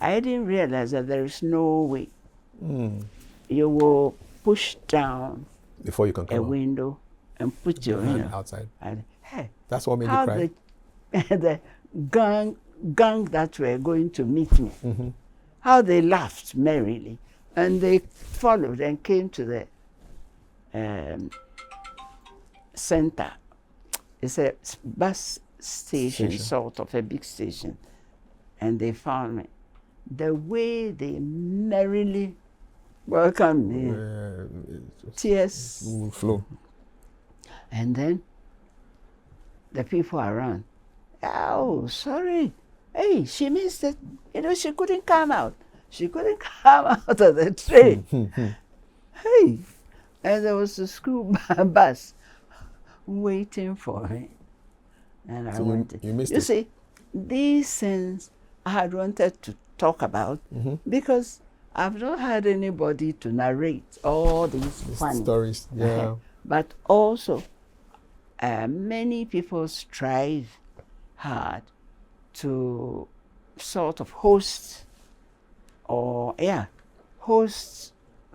I didn't realize that there is no way. You will push down before you can come a out. Window and put your hand outside. And, hey, that's what made you cry? The gang that were going to meet me, how they laughed merrily. And they followed and came to the center. It's a bus station, sort of a big station. And they found me. The way they merrily welcomed me, tears flow. And then the people around, oh, sorry. Hey, she missed it. She couldn't come out. She couldn't come out of the train. Hey, and there was a school bus waiting for me. And I went. You missed it. You it. see, these things I had wanted to talk about because I've not had anybody to narrate all these funny stories. Yeah. But also, many people strive hard to sort of host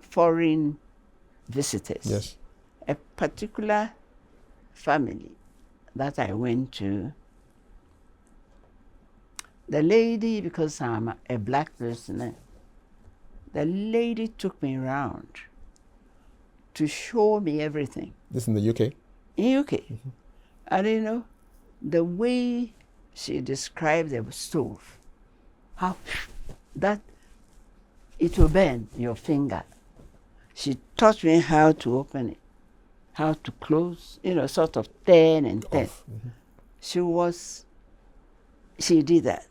foreign visitors. Yes. A particular family that I went to, the lady, because I'm a black person, the lady took me around to show me everything. This in the UK? In UK. And the way she described the stove, how that it will burn your finger. She taught me how to open it, how to close, sort of turn and turn. She did that.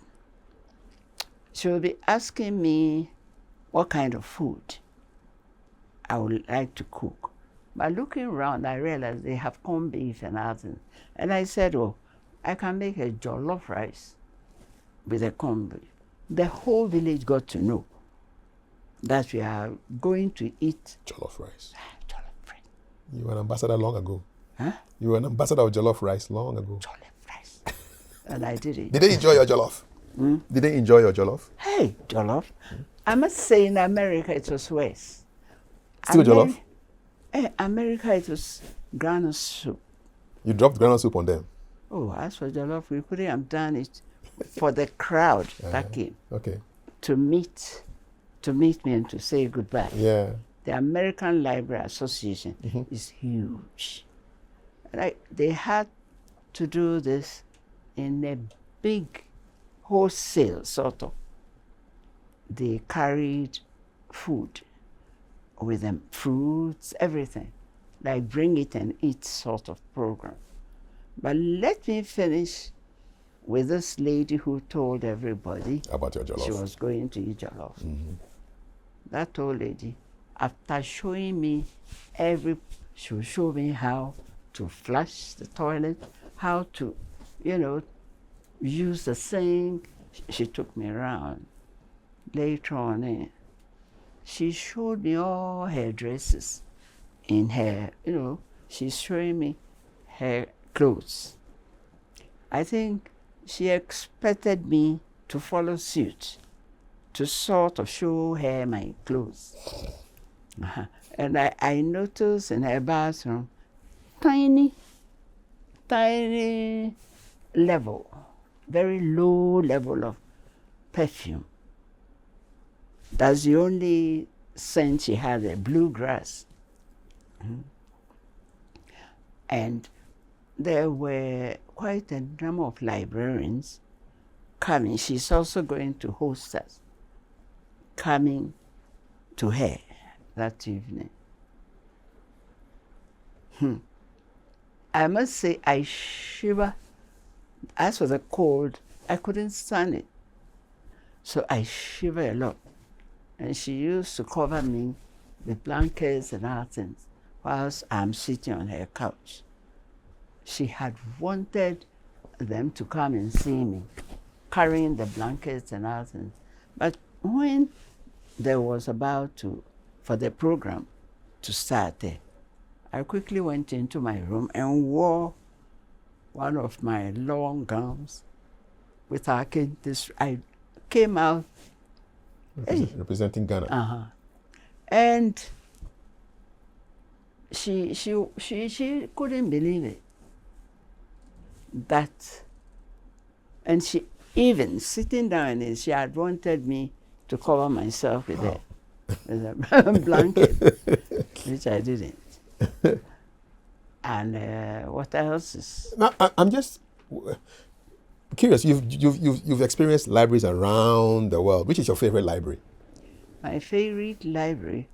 She will be asking me what kind of food I would like to cook. But looking around, I realized they have corned beef and others. And I said, oh, I can make a jollof rice with a corned beef. The whole village got to know that we are going to eat jollof rice. Jollof rice. You were an ambassador long ago. Huh? You were an ambassador of jollof rice long ago. Jollof rice. And I did it. Did they enjoy your jollof? Did they enjoy your jollof? Hey, jollof. I must say in America it was worse. Still jollof? America it was granite soup. You dropped granite soup on them? Oh, as for jollof, we couldn't have done it for the crowd that came to meet me and to say goodbye. Yeah. The American Library Association is huge. And they had to do this in a big wholesale sort of. They carried food with them, fruits, everything, like bring it and eat sort of program. But let me finish with this lady who told everybody about your jollof. She was going to eat jollof. That old lady, after showing me she would show me how to flush the toilet, how to use the same. She took me around. Later on, she showed me all her dresses in her, she's showing me her clothes. I think she expected me to follow suit, to sort of show her my clothes. And I noticed in her bathroom, tiny level, very low level of perfume. That's the only scent she had, a bluegrass. And there were quite a number of librarians coming. She's also going to host us, coming to her that evening. I must say, I shiver. As for the cold, I couldn't stand it. So I shiver a lot. And she used to cover me with blankets and other things whilst I'm sitting on her couch. She had wanted them to come and see me, carrying the blankets and other things. But when there was for the program to start there, I quickly went into my room and wore one of my long gowns with I came out representing Ghana. And she couldn't believe it. And she even sitting down, and she had wanted me to cover myself with a blanket, which I didn't. And what else is? Now, I'm just curious. You've experienced libraries around the world. Which is your favorite library? My favorite library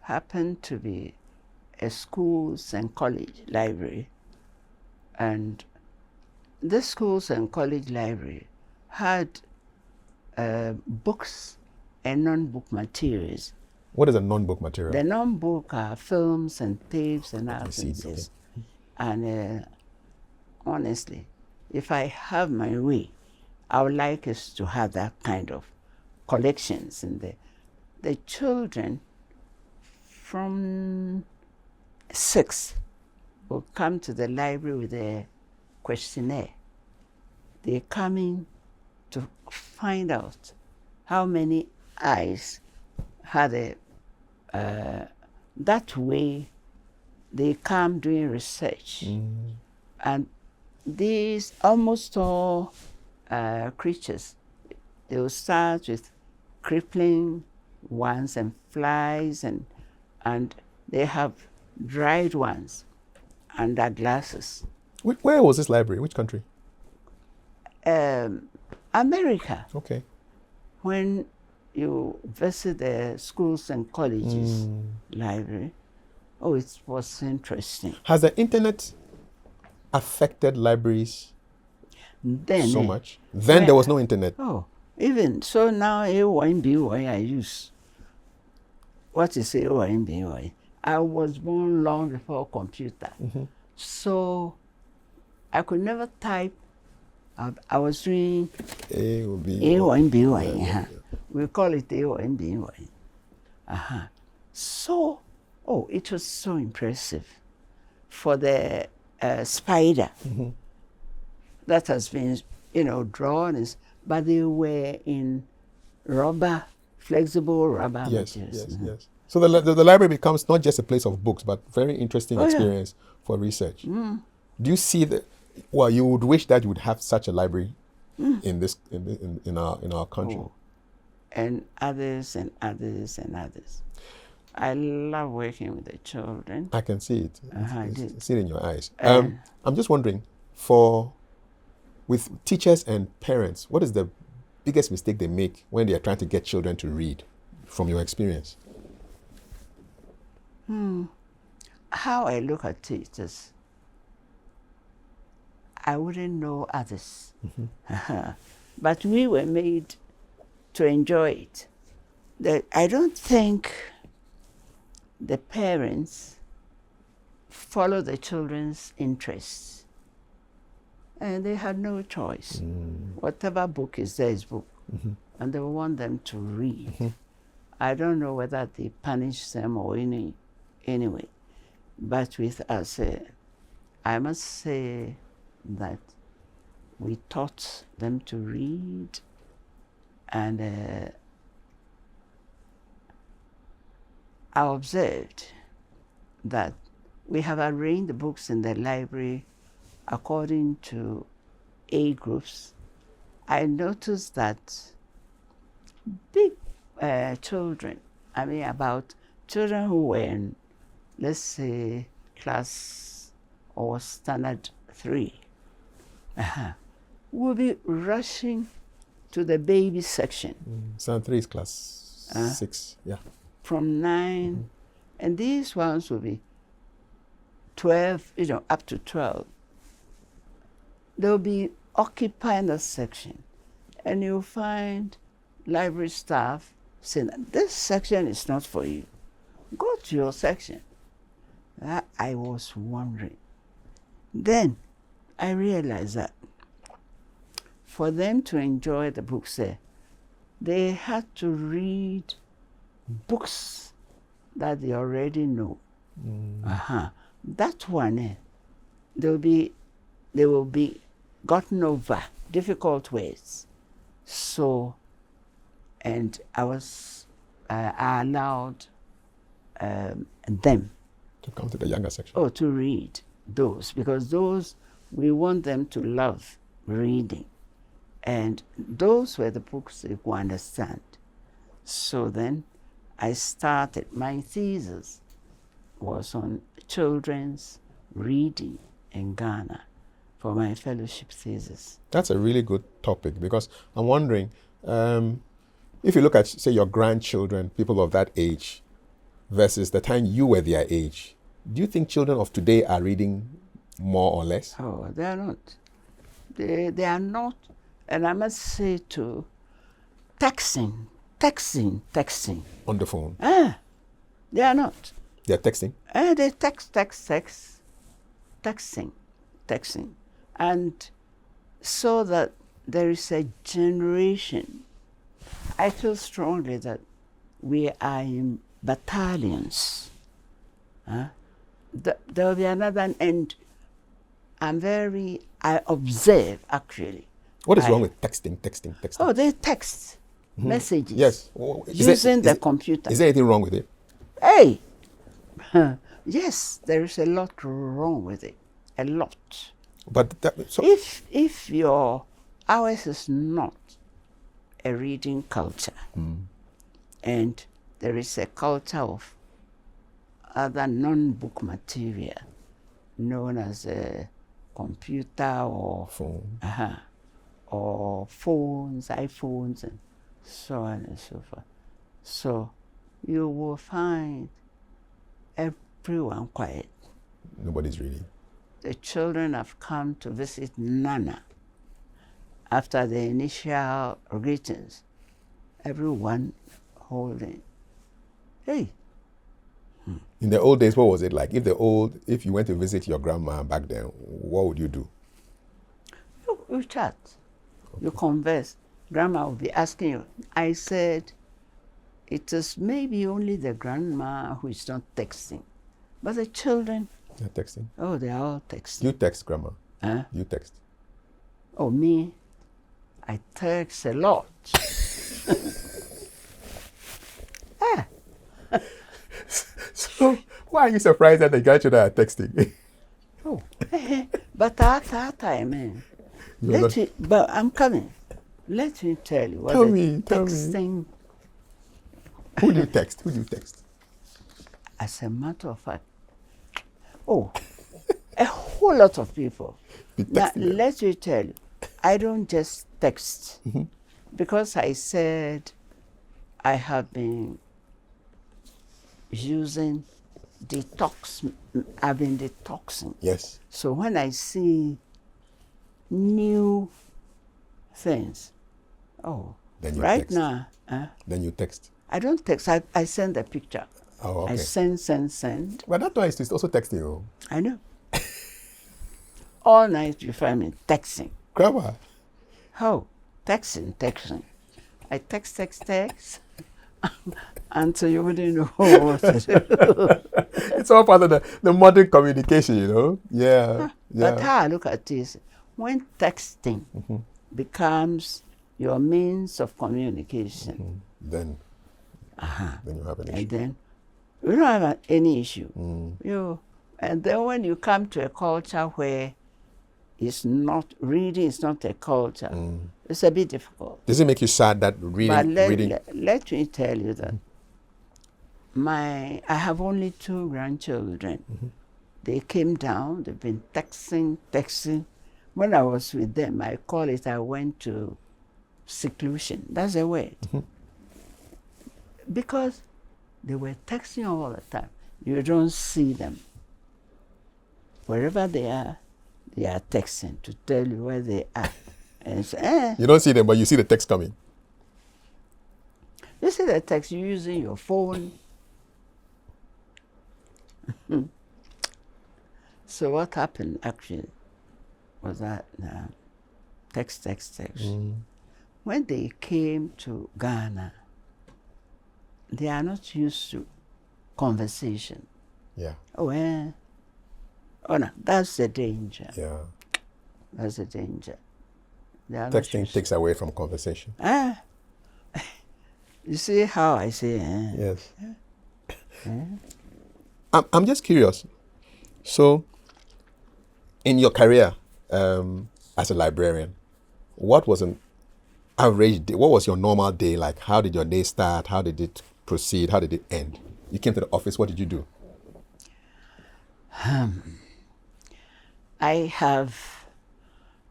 happened to be a schools and college library, and this schools and college library had books and non-book materials. What is a non-book material? The non-book are films and tapes and other things. Okay. And honestly, if I have my way, I would like us to have that kind of collections in there. The children from 6 will come to the library with a questionnaire. They're coming to find out how many eyes had that way they come doing research. And these almost all creatures, they will start with crippling ones and flies, and they have dried ones under glasses. Where was this library? Which country? America. Okay. When you visit the schools and colleges library, it was interesting. Has the internet affected libraries Then so much? Then there was no internet. Even so now A1BY I use. What is A1BY? I was born long before computer. So I could never type. I was doing A1BY. We call it A1BY. So, it was so impressive for the spider that has been, drawn, but they were in rubber, flexible rubber materials. Yes. So the library becomes not just a place of books, but very interesting experience for research. Do you see you would wish that you would have such a library in our country? And others and others and others. I love working with the children. I can see it. I see it in your eyes. I'm just wondering, with teachers and parents, what is the biggest mistake they make when they are trying to get children to read, from your experience? How I look at teachers, I wouldn't know others. But we were made to enjoy it. I don't think the parents follow the children's interests. And they had no choice. Whatever book is there is book. And they want them to read. I don't know whether they punish them or anyway. But with us, I must say that we taught them to read, and I observed that we have arranged the books in the library according to age groups. I noticed that big children, about children who were in, let's say, class or standard 3, will be rushing to the baby section. Standard 3 is class 6, yeah. From 9, and these ones will be 12, up to 12. They'll be occupying the section, and you'll find library staff saying, this section is not for you. Go to your section. I was wondering. Then I realized that for them to enjoy the books there, they had to read books that they already know. That one, they will be gotten over difficult words. So, and I allowed them to come to the younger section. Oh, to read those, because those, we want them to love reading. And those were the books they could understand. So then I started, my thesis was on children's reading in Ghana for my fellowship thesis. That's a really good topic, because I'm wondering, if you look at, say, your grandchildren, people of that age, versus the time you were their age, do you think children of today are reading more or less? Oh, they are not. They are not. And I must say too, texting. On the phone? They are not. They're texting? They texting. And so that there is a generation. I feel strongly that we are in battalions. There will be another, and I observe actually. What is wrong with texting? Oh, they text messages. Yes. Using the computer. Is there anything wrong with it? Hey! Yes, there is a lot wrong with it. A lot. But if ours is not a reading culture, and there is a culture of other non-book material known as a computer or phone, or phones, iPhones, and so on and so forth. So you will find everyone quiet. Nobody's reading. The children have come to visit Nana. After the initial greetings, everyone holding. Hey. In the old days, what was it like? If you went to visit your grandma back then, what would you do? You chat. Okay. You converse. Grandma will be asking you. I said, it is maybe only the grandma who is not texting. But the children. They're texting? Oh, they are all texting. You text, Grandma? You text? Oh, me? I text a lot. So, why are you surprised that the grandchildren are texting? Oh, but at that time, but I'm coming. Let me tell you what tell me. Who do you text? As a matter of fact, a whole lot of people. Now, let me tell you, I don't just text because I said I have been using detox. I've been detoxing. Yes. So when I see new things, then you right text. now. Then you text. I don't text. I send a picture. Oh, okay. I send. But that one is also texting. I know. all night you find me texting. Grandma. Oh, texting. I text until you wouldn't know what to do. It's all part of the modern communication, you know? Yeah. But how I look at this, when texting becomes your means of communication, Then you have an issue. and then we don't have any issue. And then when you come to a culture where reading is not a culture, it's a bit difficult. Does it make you sad that reading? Let me tell you that I have only 2 grandchildren. They came down, they've been texting. When I was with them, I went to seclusion. That's the word. Because they were texting all the time. You don't see them. Wherever they are texting to tell you where they are. And say, You don't see them, but you see the text coming. You see the text, you're using your phone. So what happened actually was that text. When they came to Ghana, they are not used to conversation. Yeah. Oh no, that's the danger. Yeah. That's the danger. Texting takes away from conversation. You see how I say, Yes. I'm just curious. So, in your career as a librarian, what was an average day? What was your normal day like? How did your day start? How did it proceed? How did it end? You came to the office. What did you do? I have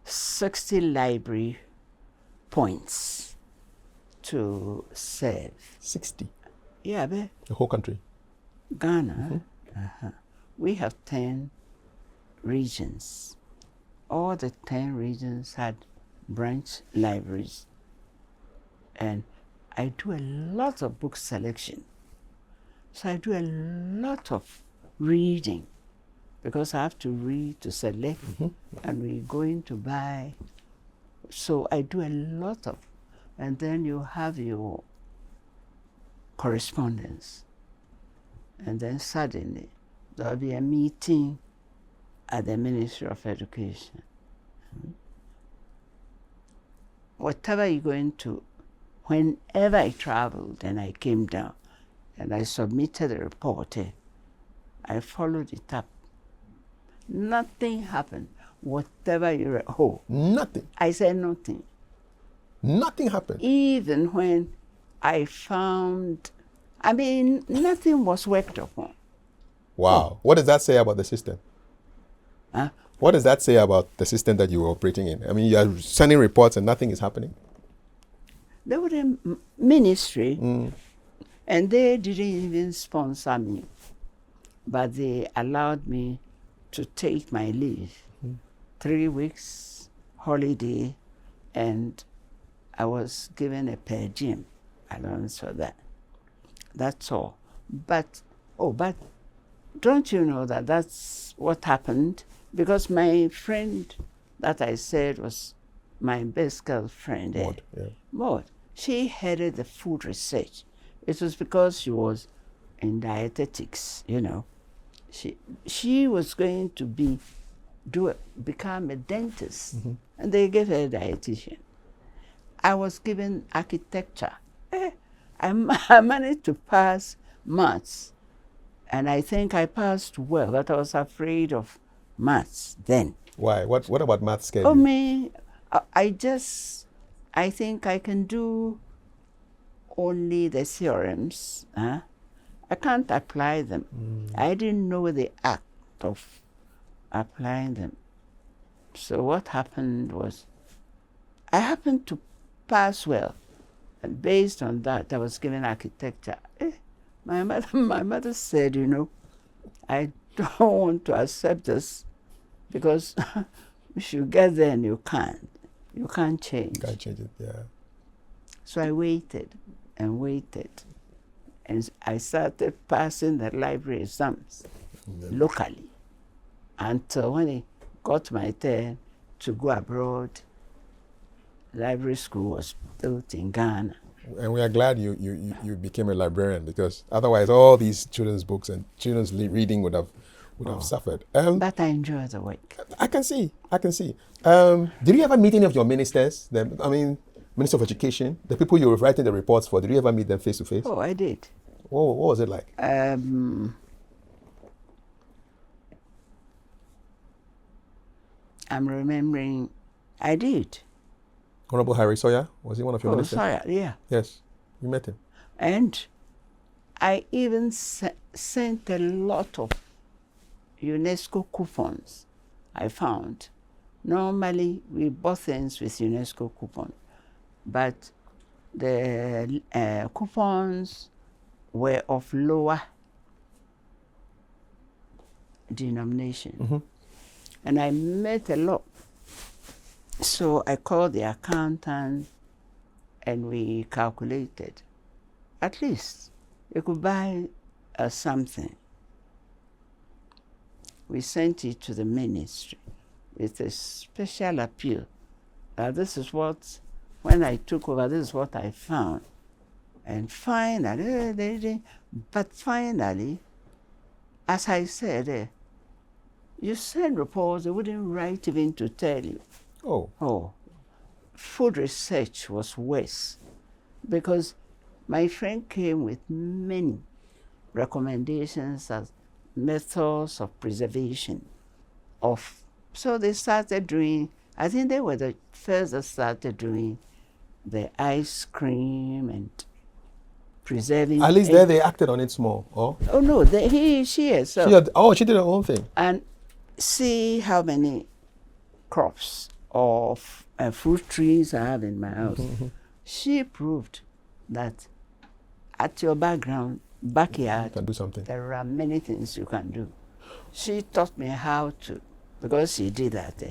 60 library points to serve. 60. Yeah, but The whole country. Ghana, we have 10 regions. All the 10 regions had branch libraries. And I do a lot of book selection. So I do a lot of reading because I have to read to select and we're going to buy. So I do a lot of, and then you have your correspondence. And then suddenly there'll be a meeting at the Ministry of Education. Whatever you're going to, whenever I traveled and I came down and I submitted a report, I followed it up. Nothing happened. Whatever you Nothing. I said nothing. Nothing happened. Even when I found, nothing was worked upon. Wow. What does that say about the system? Huh? What does that say about the system that you were operating in? I mean, you are sending reports and nothing is happening. They were in ministry and they didn't even sponsor me, but they allowed me to take my leave. 3 weeks holiday, and I was given a per diem allowance for that. That's all. But don't you know that that's what happened? Because my friend that I said was my best girlfriend, Maud, she headed the food research. It was because she was in dietetics, you know. She was going to become a dentist, and they gave her a dietitian. I was given architecture. I managed to pass maths, and I think I passed well, but I was afraid of maths then. Why? What about math scared Oh, you? me, I think I can do only the theorems. I can't apply them. I didn't know the act of applying them. So what happened was, I happened to pass well, and based on that, I was given architecture. My mother said, you know, I don't want to accept this because if you get there and you can't change. Can't change it, yeah. So I waited and waited, and I started passing the library exams locally until when they got my turn to go abroad, library school was built in Ghana. And we are glad you became a librarian, because otherwise all these children's books and children's reading would have suffered. But I enjoy the work. I can see. Did you ever meet any of your ministers? Minister of Education, the people you were writing the reports for, did you ever meet them face to face? Oh, I did. What was it like? I'm remembering, I did. Honorable Harry Sawyer, was he one of your ministers? Sawyer, yeah. Yes, you met him. And I even sent a lot of UNESCO coupons I found. Normally, we bought things with UNESCO coupon, but the coupons were of lower denomination. And I met a lot. So I called the accountant and we calculated. At least you could buy something. We sent it to the ministry with a special appeal. This is what, when I took over, this is what I found. And finally, as I said, you send reports, they wouldn't write even to tell you. Oh, food research was worse, because my friend came with many recommendations as methods of preservation of. So they started doing, I think they were the first that started doing the ice cream and preserving. At least there they acted on it small. Oh no, she herself. She did her own thing. And see how many crops of fruit trees I have in my house. She proved that at your backyard, you can do something. There are many things you can do. She taught me how to, because she did that.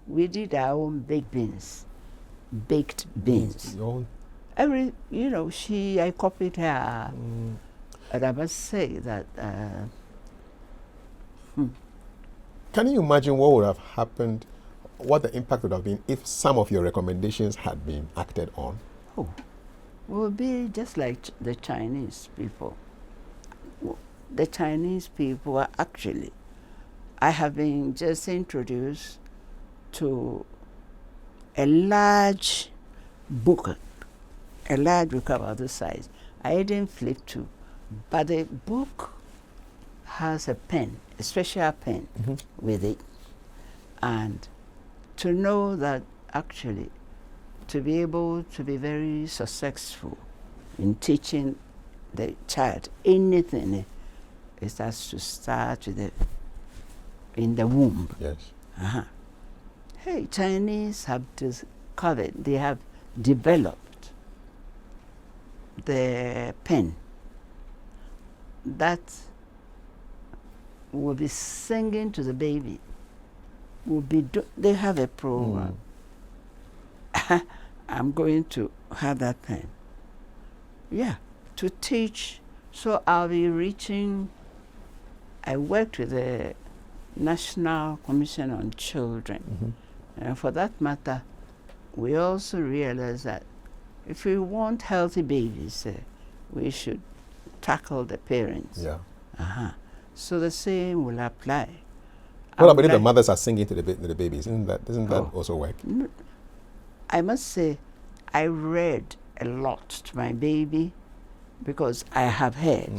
We did our own baked beans. Your own. I copied her. And I must say that. Can you imagine what would have happened, what the impact would have been if some of your recommendations had been acted on? Oh, we would be just like the Chinese people. The Chinese people are actually, I have been just introduced to a large book about this size. I didn't flip to, but the book has a pen, a special pen with it. And to know that actually, to be able to be very successful in teaching the child anything, it has to start with in the womb. Yes. Hey, Chinese have discovered, they have developed the pen that will be singing to the baby. They have a program. I'm going to have that pen. Yeah, to teach. So I'll be reaching. I worked with the National Commission on Children. And for that matter, we also realized that if we want healthy babies, we should tackle the parents. Yeah. So the same will apply. What about if the mothers are singing to the babies? Doesn't that also work? I must say, I read a lot to my baby because I have heard.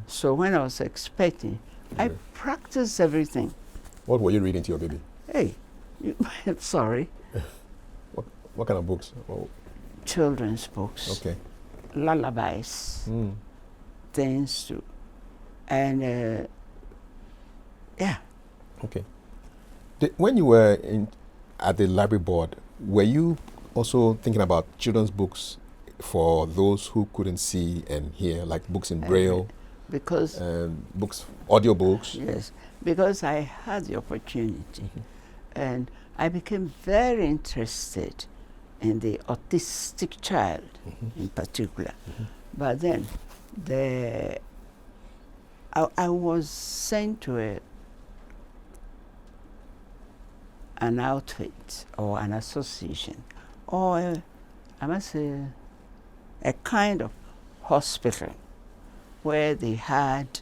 So when I was expecting, I practiced everything. What were you reading to your baby? Hey, sorry. What kind of books? Children's books. Okay. Lullabies. Things to, and yeah. Okay. When you were at the library board, were you also thinking about children's books for those who couldn't see and hear, like books in Braille? Because books, audio books? Yes, because I had the opportunity, and I became very interested in the autistic child in particular. But then I was sent to an outfit or an association or I must say a kind of hospital where they had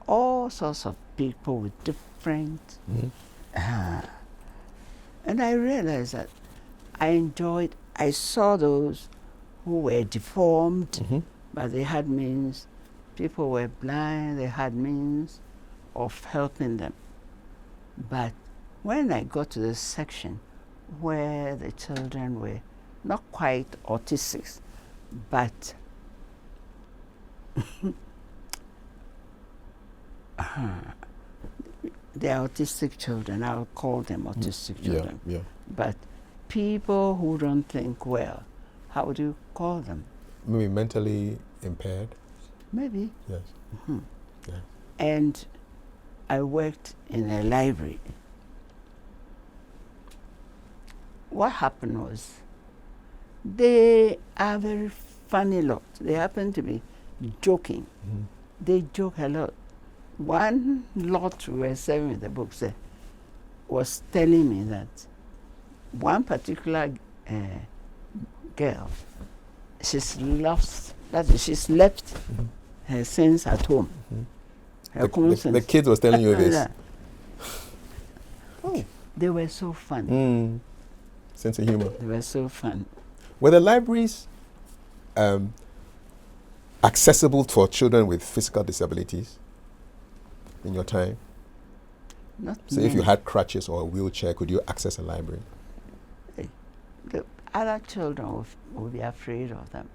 all sorts of people with different and I realized that I saw those who were deformed, but they had means. People were blind, they had means of helping them. But when I got to the section where the children were not quite autistic, but they're autistic children, I'll call them autistic children. Yeah. But people who don't think well, how would you call them? Maybe mentally impaired? Maybe. Yes. Yeah. And I worked in a library. What happened was, they are very funny lot. They happen to be joking. They joke a lot. One lot we were serving with the books was telling me that one particular girl, she's left her sins at home. The kids was telling you this. Oh, they were so funny. Sense of humor. They were so fun. Were the libraries accessible for children with physical disabilities in your time? Not So many. if you had crutches or a wheelchair, could you access a library? The other children would be afraid of them.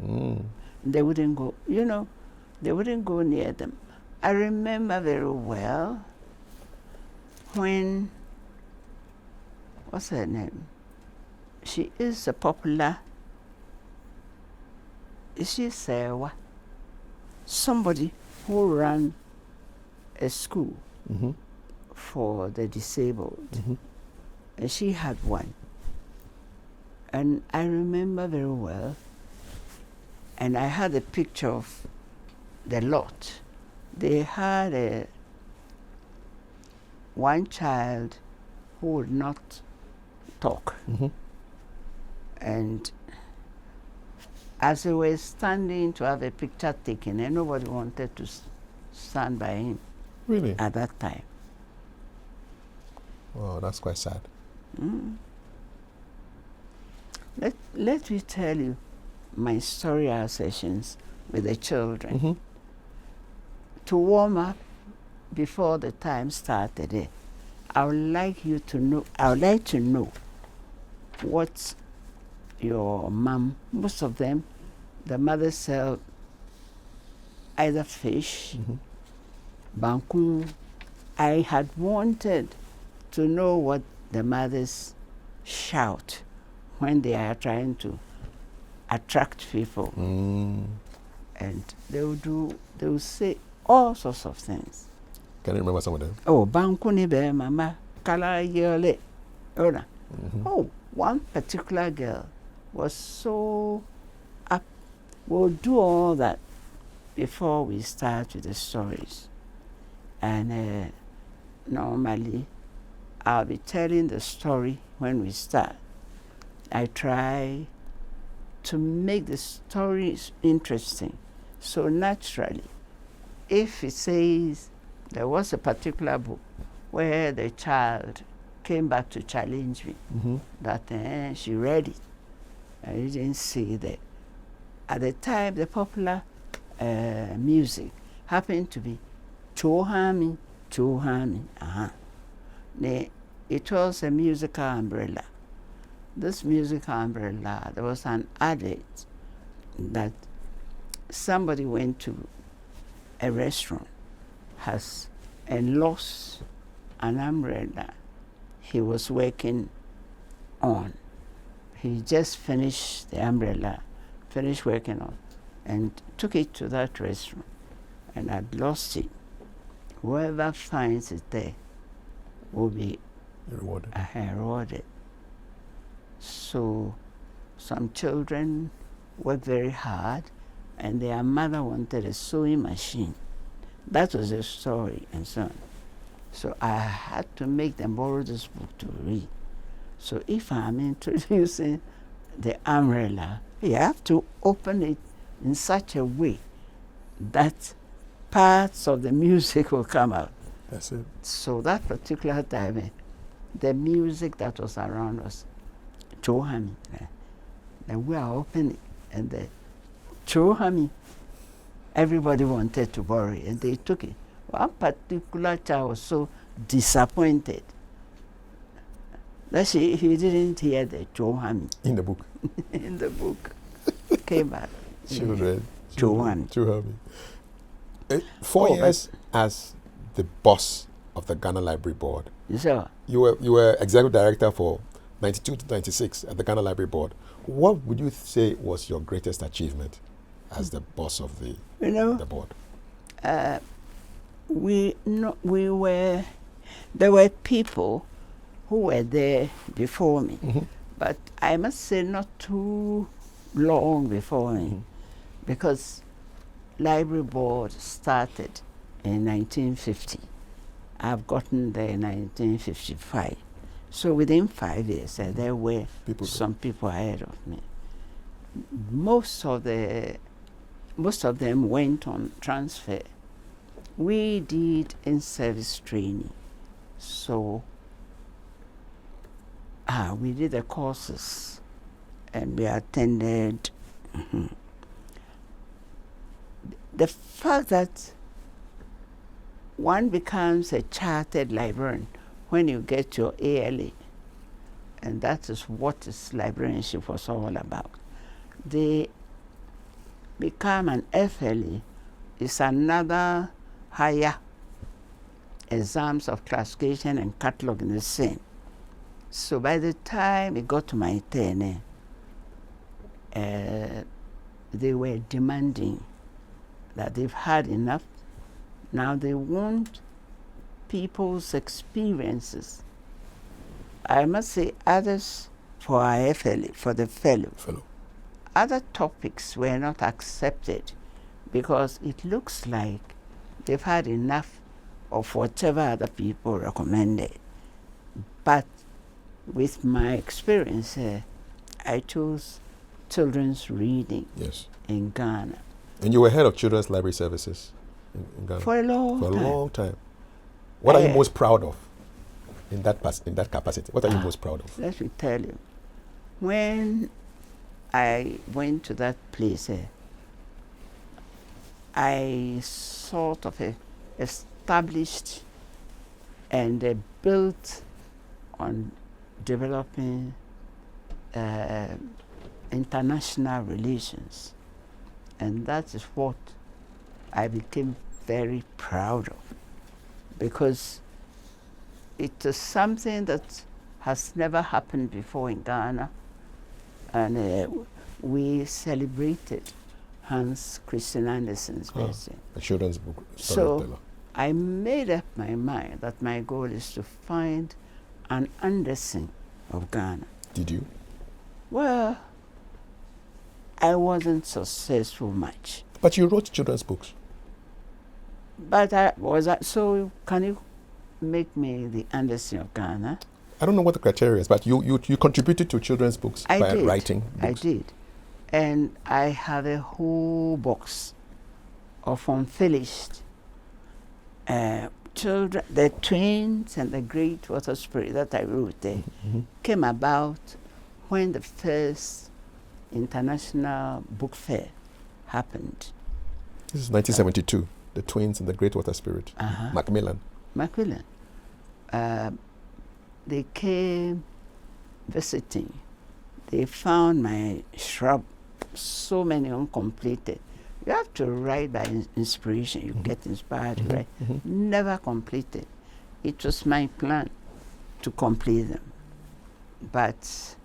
Mm. They wouldn't go, they wouldn't go near them. I remember very well when, what's her name? She is a popular, is she Sewa? Somebody who ran a school for the disabled. And she had one. And I remember very well, and I had a picture of the lot. They had one child who would not talk. And as they were standing to have a picture taken, and nobody wanted to stand by him Really? at that time. Oh, that's quite sad. Let me tell you my story hour sessions with the children. To warm up before the time started, I would like to know what your mom, most of them, the mother sell either fish, banku. I had wanted to know what the mothers shout when they are trying to attract people. And they will say all sorts of things. Can you remember some of them? Oh, banku ni be mama, kala yole. Oh, one particular girl was so up. We'll do all that before we start with the stories. And normally, I'll be telling the story when we start. I try to make the stories interesting. So naturally, if it says there was a particular book where the child came back to challenge me, that she read it, I didn't see that. At the time, the popular music happened to be Chohami. It was a musical umbrella. This musical umbrella, there was an adage that somebody went to a restaurant and lost an umbrella he was working on. He just finished the umbrella, finished working on, and took it to that restaurant and had lost it. Whoever finds it there will be rewarded. So some children work very hard, and their mother wanted a sewing machine. That was the story, and so on. So I had to make them borrow this book to read. So if I'm introducing the umbrella, you have to open it in such a way that parts of the music will come out. That's it. So that particular time, the music that was around was Chohami. And we are opening, and the Chohami, everybody wanted to borrow it, and they took it. One particular child was so disappointed that he didn't hear the Chohami In the book. in the book. Came back. Children. Chohami. Chohami. 4 years as the boss of the Ghana Library Board. So, You were executive director for 92 to 96 at the Ghana Library Board. What would you say was your greatest achievement as the boss of the board? There were people who were there before me, but I must say not too long before me, because Library Board started in 1950. I've gotten there in 1955. So within 5 years, there were some people ahead of me. Most of them went on transfer. We did in-service training. So we did the courses and we attended. The fact that one becomes a chartered librarian when you get your ALA, and that is what librarianship was all about. They become an FLA, is another higher exams of classification and cataloging the same. So by the time it got to my turn, they were demanding that they've had enough. Now they want people's experiences. I must say others for our FLA, for the fellow. Other topics were not accepted because it looks like they've had enough of whatever other people recommended. But with my experience, I chose children's reading in Ghana. And you were head of Children's Library Services in Ghana? For a long time. What are you most proud of in that capacity? What are you most proud of? Let me tell you. When I went to that place, I sort of established and built on developing international relations. And that is what I became very proud of, because it is something that has never happened before in Ghana. And we celebrated Hans Christian Andersen's birthday. A children's book. So I made up my mind that my goal is to find an Andersen of Ghana. Did you? Well, I wasn't successful much. But you wrote children's books. But so can you make me the Andersen of Ghana? I don't know what the criteria is, but you contributed to children's books by writing books. I did. And I have a whole box of unfinished children. The Twins and the Great Water Spirit that I wrote there came about when the first international book fair happened. This is 1972. The Twins and the Great Water Spirit. Macmillan. They came visiting. They found my shrub, so many uncompleted. You have to write by inspiration. You get inspired to write. Never completed. It was my plan to complete them. But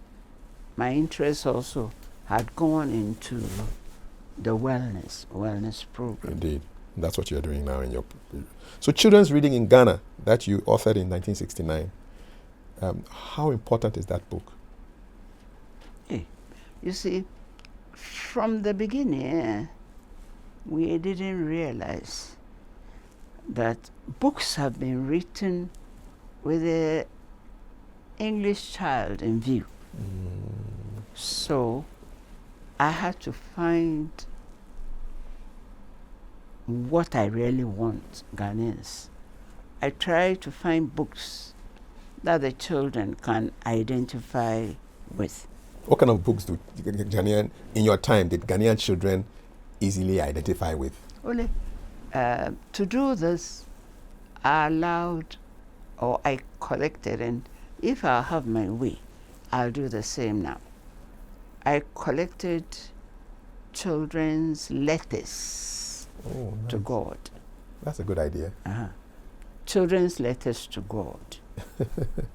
my interest also had gone into the wellness program. Indeed. That's what you're doing now in your... So children's reading in Ghana that you authored in 1969, how important is that book? You see, from the beginning, we didn't realize that books have been written with the English child in view. So I had to find what I really want, Ghanaians. I try to find books that the children can identify with. What kind of books do Ghanaian, in your time, did Ghanaian children easily identify with? Only to do this, I allowed, or I collected, and if I have my way, I'll do the same now. I collected children's letters to God. That's a good idea. Children's letters to God.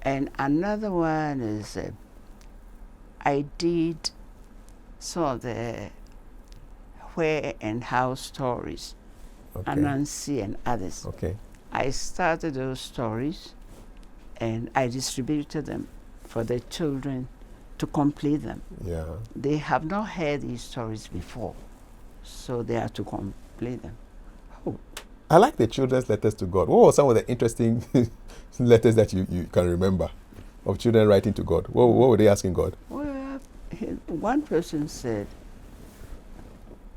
And another one is I did some of the where and how stories, Anansi and others. Okay. I started those stories and I distributed them for the children to complete them. Yeah. They have not heard these stories before, so they have to complete them. I like the children's letters to God. What were some of the interesting letters that you can remember of children writing to God? What were they asking God? Well, one person said,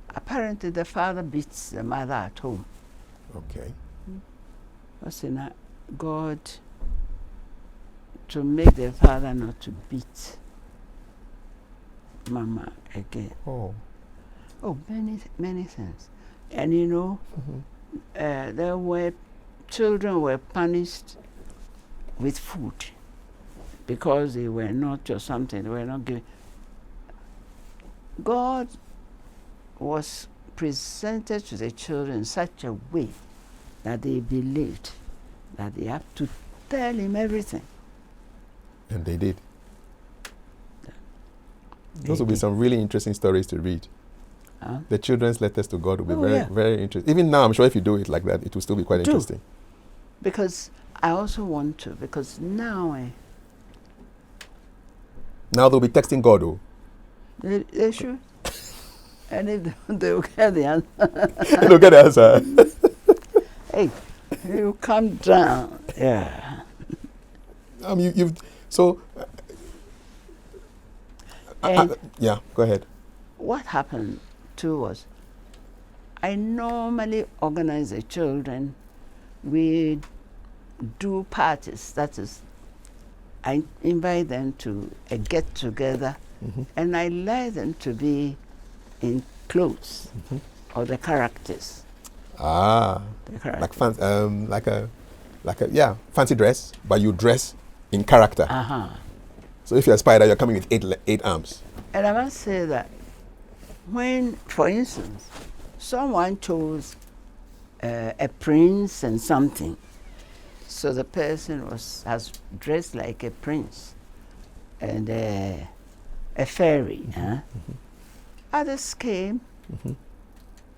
apparently the father beats the mother at home. Okay. I said, God, to make the father not to beat mama again. Oh, many things. And you know, there were children were punished with food because they were not or something, they were not given. God was presented to the children in such a way that they believed that they have to tell him everything. And they did. Those will be some really interesting stories to read. The children's letters to God will be very interesting. Even now, I'm sure if you do it like that, it will still be quite interesting. Because I also want to, because now they'll be texting God, oh. They should. And if they'll get the answer. They'll get the answer. Hey, you come down. Yeah. Yeah, go ahead. What happened too was, I normally organize the children. We do parties. That is, I invite them to a get together, and I like them to be in clothes or the characters. Like fancy dress, but you dress in character. So if you're a spider, you're coming with eight arms. And I must say that when, for instance, someone chose a prince and something, so the person has dressed like a prince and a fairy. Others came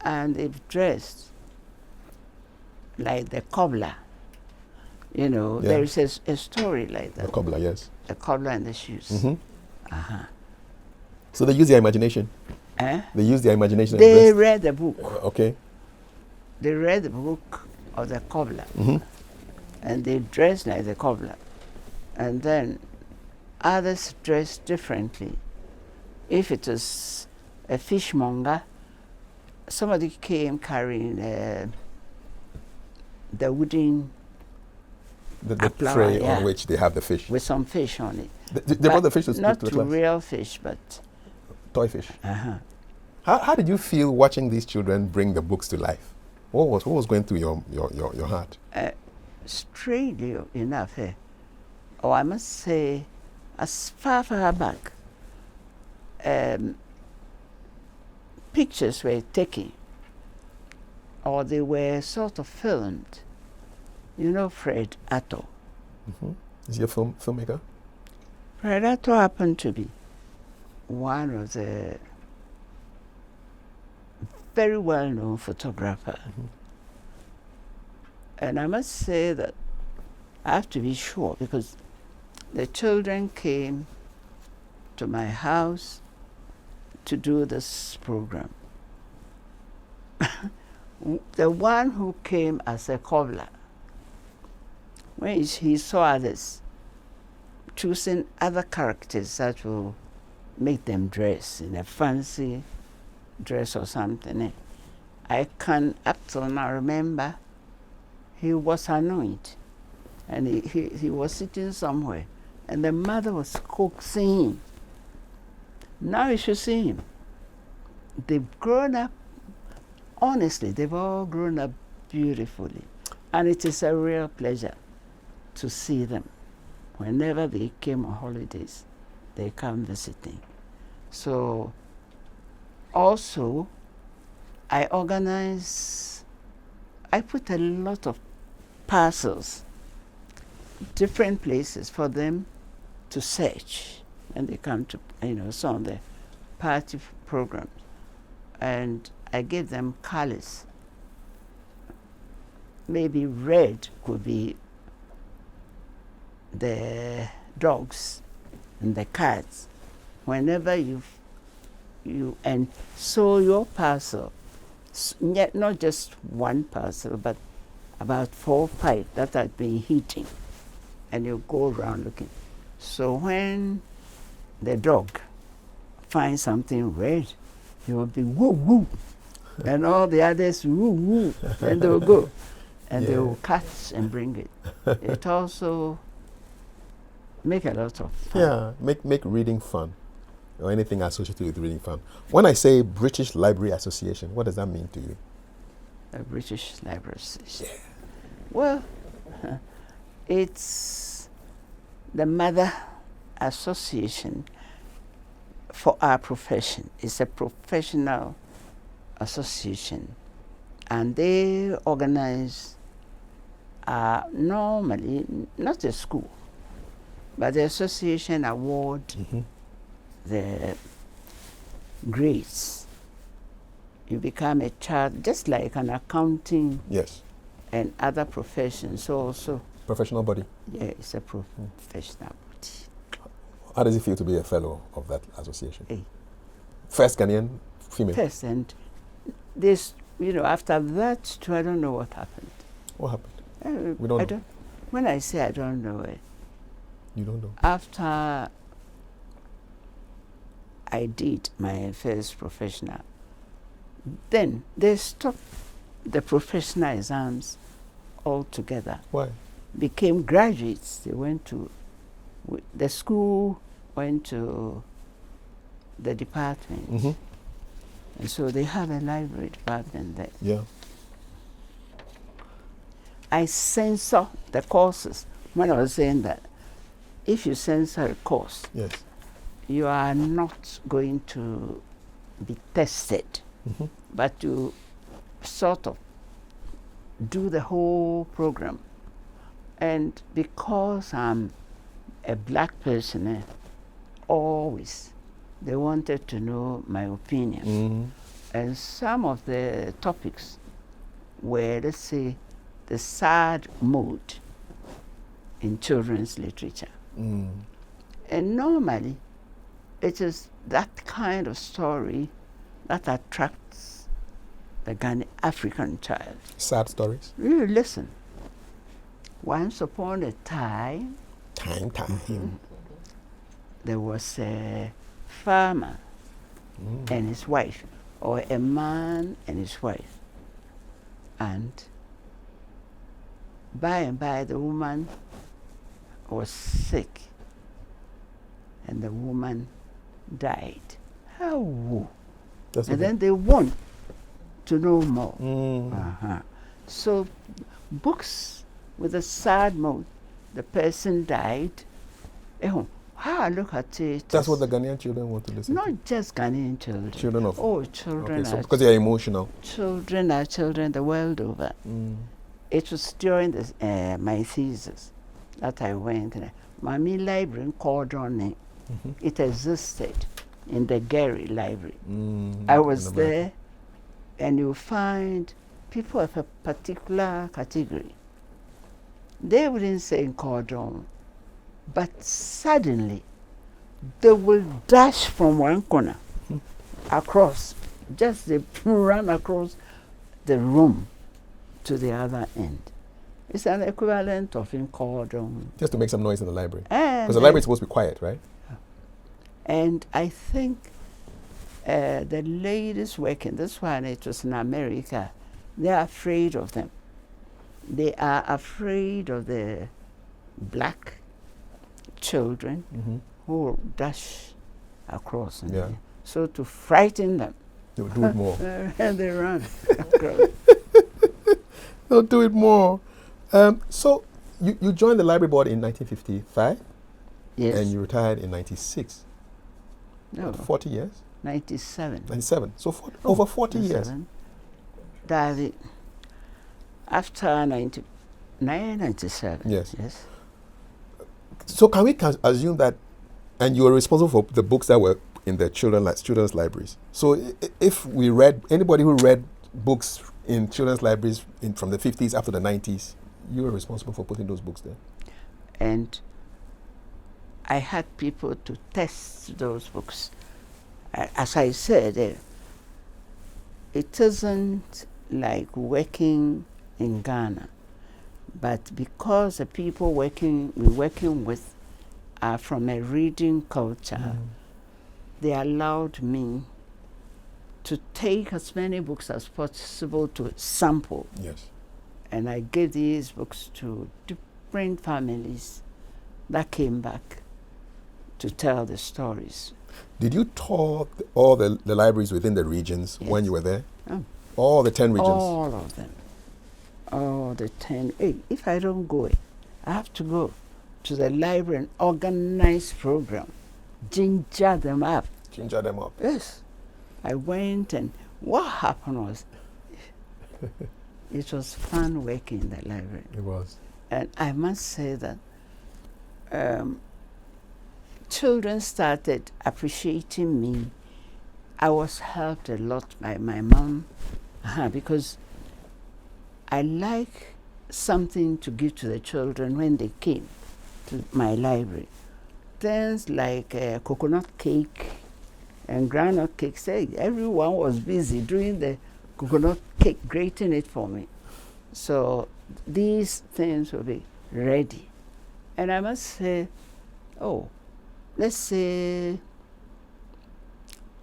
and they've dressed like the cobbler. You know, there is a story like that. The cobbler, yes. The cobbler and the shoes. So they use their imagination. They use their imagination. They read the book. Okay. They read the book of the cobbler. And they dressed like the cobbler. And then others dressed differently. If it was a fishmonger, somebody came carrying the wooden the tray on which they have the fish. With some fish on it. They brought the fish to the not class? Real fish, but toy fish. How did you feel watching these children bring the books to life? What was going through your heart? Strangely enough, I must say, as far back, pictures were taken, or they were sort of filmed. You know Fred Atto. Is he a filmmaker? Fred Atto happened to be one of the very well-known photographer. And I must say that I have to be sure, because the children came to my house to do this program. The one who came as a cobbler, when he saw others choosing other characters that will make them dress in a fancy dress or something, I can up till now remember he was annoyed, and he was sitting somewhere, and the mother was coaxing him. Now you should see him. They've grown up, honestly, they've all grown up beautifully. And it is a real pleasure to see them. Whenever they came on holidays, they come visiting. So also, I put a lot of parcels, different places for them to search when they come to, some of the party programs. And I give them colors. Maybe red could be the dogs and the cats. Whenever you and so your parcel, yet not just one parcel, but about 4 or 5 that I've been heating, and you go around looking. So when the dog finds something red, he will be woo woo, and all the others woo woo, and they will go, and they will catch and bring it. It also make a lot of fun. Yeah, make reading fun, or anything associated with reading fun. When I say British Library Association, what does that mean to you? The British Library Association. Yeah. Well, it's the mother association for our profession. It's a professional association, and they organize normally not a school, but the association award the grades. You become a child, just like an accounting. Yes. And other professions also. Professional body. Yeah, it's a professional body. How does it feel to be a fellow of that association? Hey. First Ghanaian female. First, and this, after that too, I don't know what happened. What happened? We don't know. When I say I don't know it. You don't know? After I did my first professional, then they stopped the professional exams altogether. Why? Became graduates. They went to the school, went to the department, and so they have a library department there. Yeah. I censor the courses. When I was saying that, if you censor a course, yes, you are not going to be tested, but you sort of do the whole program. And because I'm a black person, always they wanted to know my opinion. And some of the topics were, let's say, the sad mood in children's literature. And normally, it is that kind of story that attracts the Ghanaian African child. Sad stories? Really listen. Once upon a time, there was a farmer and his wife, or a man and his wife. And by and by, the woman was sick, and the woman died. How? And then they want to know more. So books with a sad mood, the person died. Look at it. That's what the Ghanaian children want to listen to? Not just Ghanaian children. Children of... children okay, so because they are emotional. Children are children the world over. It was during my thesis that I went. Mami Library called on it. It existed in the Gary Library. I was there, and you find people of a particular category. They wouldn't say in cordon, but suddenly they will dash from one corner across. Just they run across the room to the other end. It's an equivalent of in cordon. Just to make some noise in the library. And Because the library is supposed to be quiet, right? And I think the ladies working, this one, it was in America, they are afraid of them. They are afraid of the black children who dash across. Yeah. So to frighten them, They will do it more. and they run across. They'll do it more. So you joined the library board in 1955, Yes. and you retired in 96. No, 40 years? 97. 97. So over 40 years. 97. David, after 97. Yes. Yes. So can we assume that, and you were responsible for the books that were in the children's libraries. So if we read, anybody who read books in children's libraries from the 50s after the 90s, you were responsible for putting those books there. And I had people to test those books. As I said, it isn't like working in Ghana, but because the people we're working with are from a reading culture, they allowed me to take as many books as possible to sample. Yes. And I gave these books to different families that came back to tell the stories. Did you tour all the libraries within the regions when you were there? Oh. All the 10 regions? All of them. All the 10. Hey, if I don't go, I have to go to the library and organize program. Ginger them up. Ginger them up. Yes. I went, and what happened was, it was fun working in the library. It was. And I must say that children started appreciating me. I was helped a lot by my mom, because I like something to give to the children when they came to my library. Things like coconut cake and groundnut cake. Say, everyone was busy doing the coconut cake, grating it for me. So these things will be ready. And I must say, let's say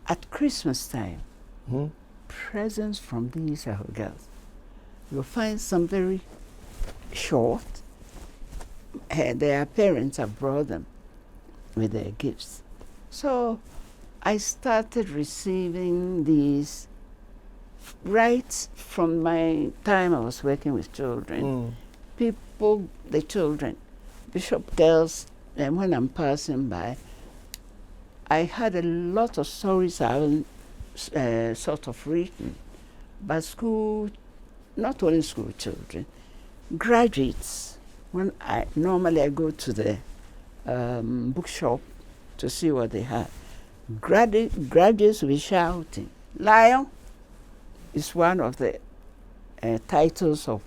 at Christmas time, presents from these girls. You'll find some very short. Their parents have brought them with their gifts. So I started receiving these right from my time I was working with children. People, the children, bishop girls, and when I'm passing by, I had a lot of stories I haven't sort of written. But school, not only school children, graduates. When I go to the bookshop to see what they have. Graduates will be shouting. Lion is one of the titles of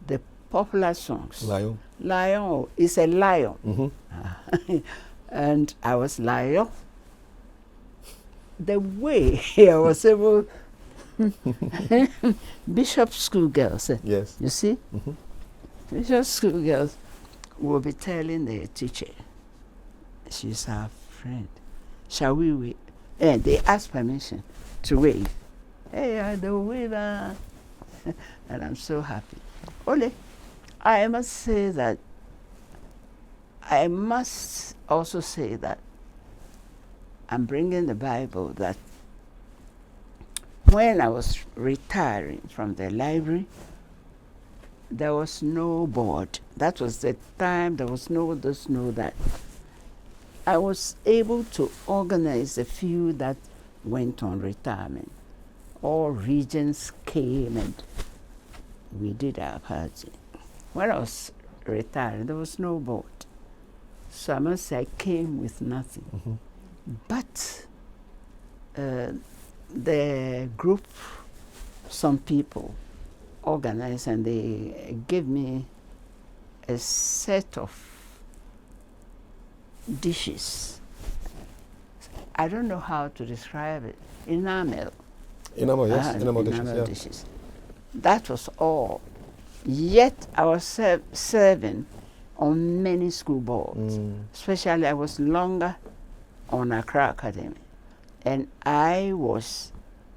the popular songs. Lion. Lion is a lion. And I was lion. The way I was able, Bishop schoolgirls. Yes. You see? Bishop schoolgirls will be telling the teacher, she's our friend. Shall we wave? And they ask permission to wave. Hey, the waver. And I'm so happy. Ole, I must say that, I must also say that I'm bringing the Bible that when I was retiring from the library, there was no board. That was the time there was no this, no that. I was able to organize a few that went on retirement. All regions came and we did our party. When I was retiring, there was no board. So I must say I came with nothing. But the group, some people organized and they gave me a set of dishes. I don't know how to describe it. Enamel. Enamel, yes. Enamel dishes, enamel yeah. dishes. That was all. Yet I was serving on many school boards. Especially I was longer on Accra Academy. And I was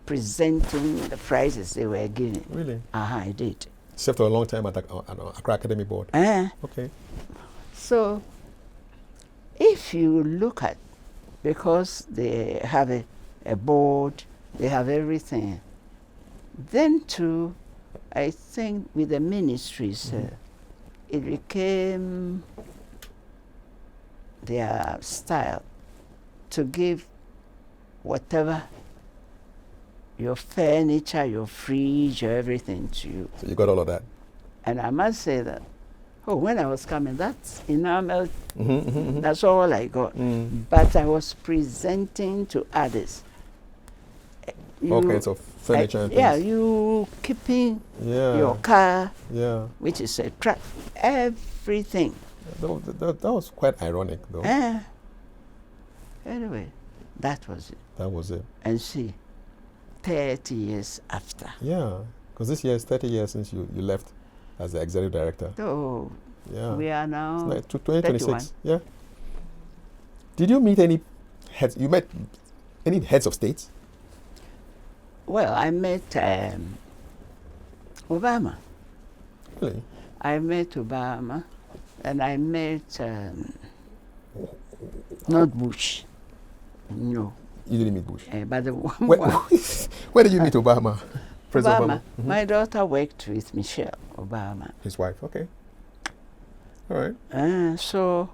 presenting the prizes they were giving. Really? I did. Served for a long time at the Accra Academy board. Okay. So if you look at, because they have a board, they have everything, then too, I think with the ministries, it became their style to give whatever, your furniture, your fridge, your everything to you. So you got all of that? And I must say that, when I was coming, that's enamel, that's all I got. But I was presenting to others. All kinds of furniture and things. Yeah, you keeping your car, which is a truck, everything. That was quite ironic, though. Anyway, that was it. That was it. And see, 30 years after. Yeah, because this year is 30 years since you left as the executive director. Oh, yeah. We are now like 2026. 31. Yeah. Did you meet any heads? You met any heads of states? Well, I met Obama. Really? I met Obama, and I met not Bush. No. You didn't meet Bush? But the one where did you meet Obama? President Obama. My daughter worked with Michelle Obama. His wife, okay. All right. So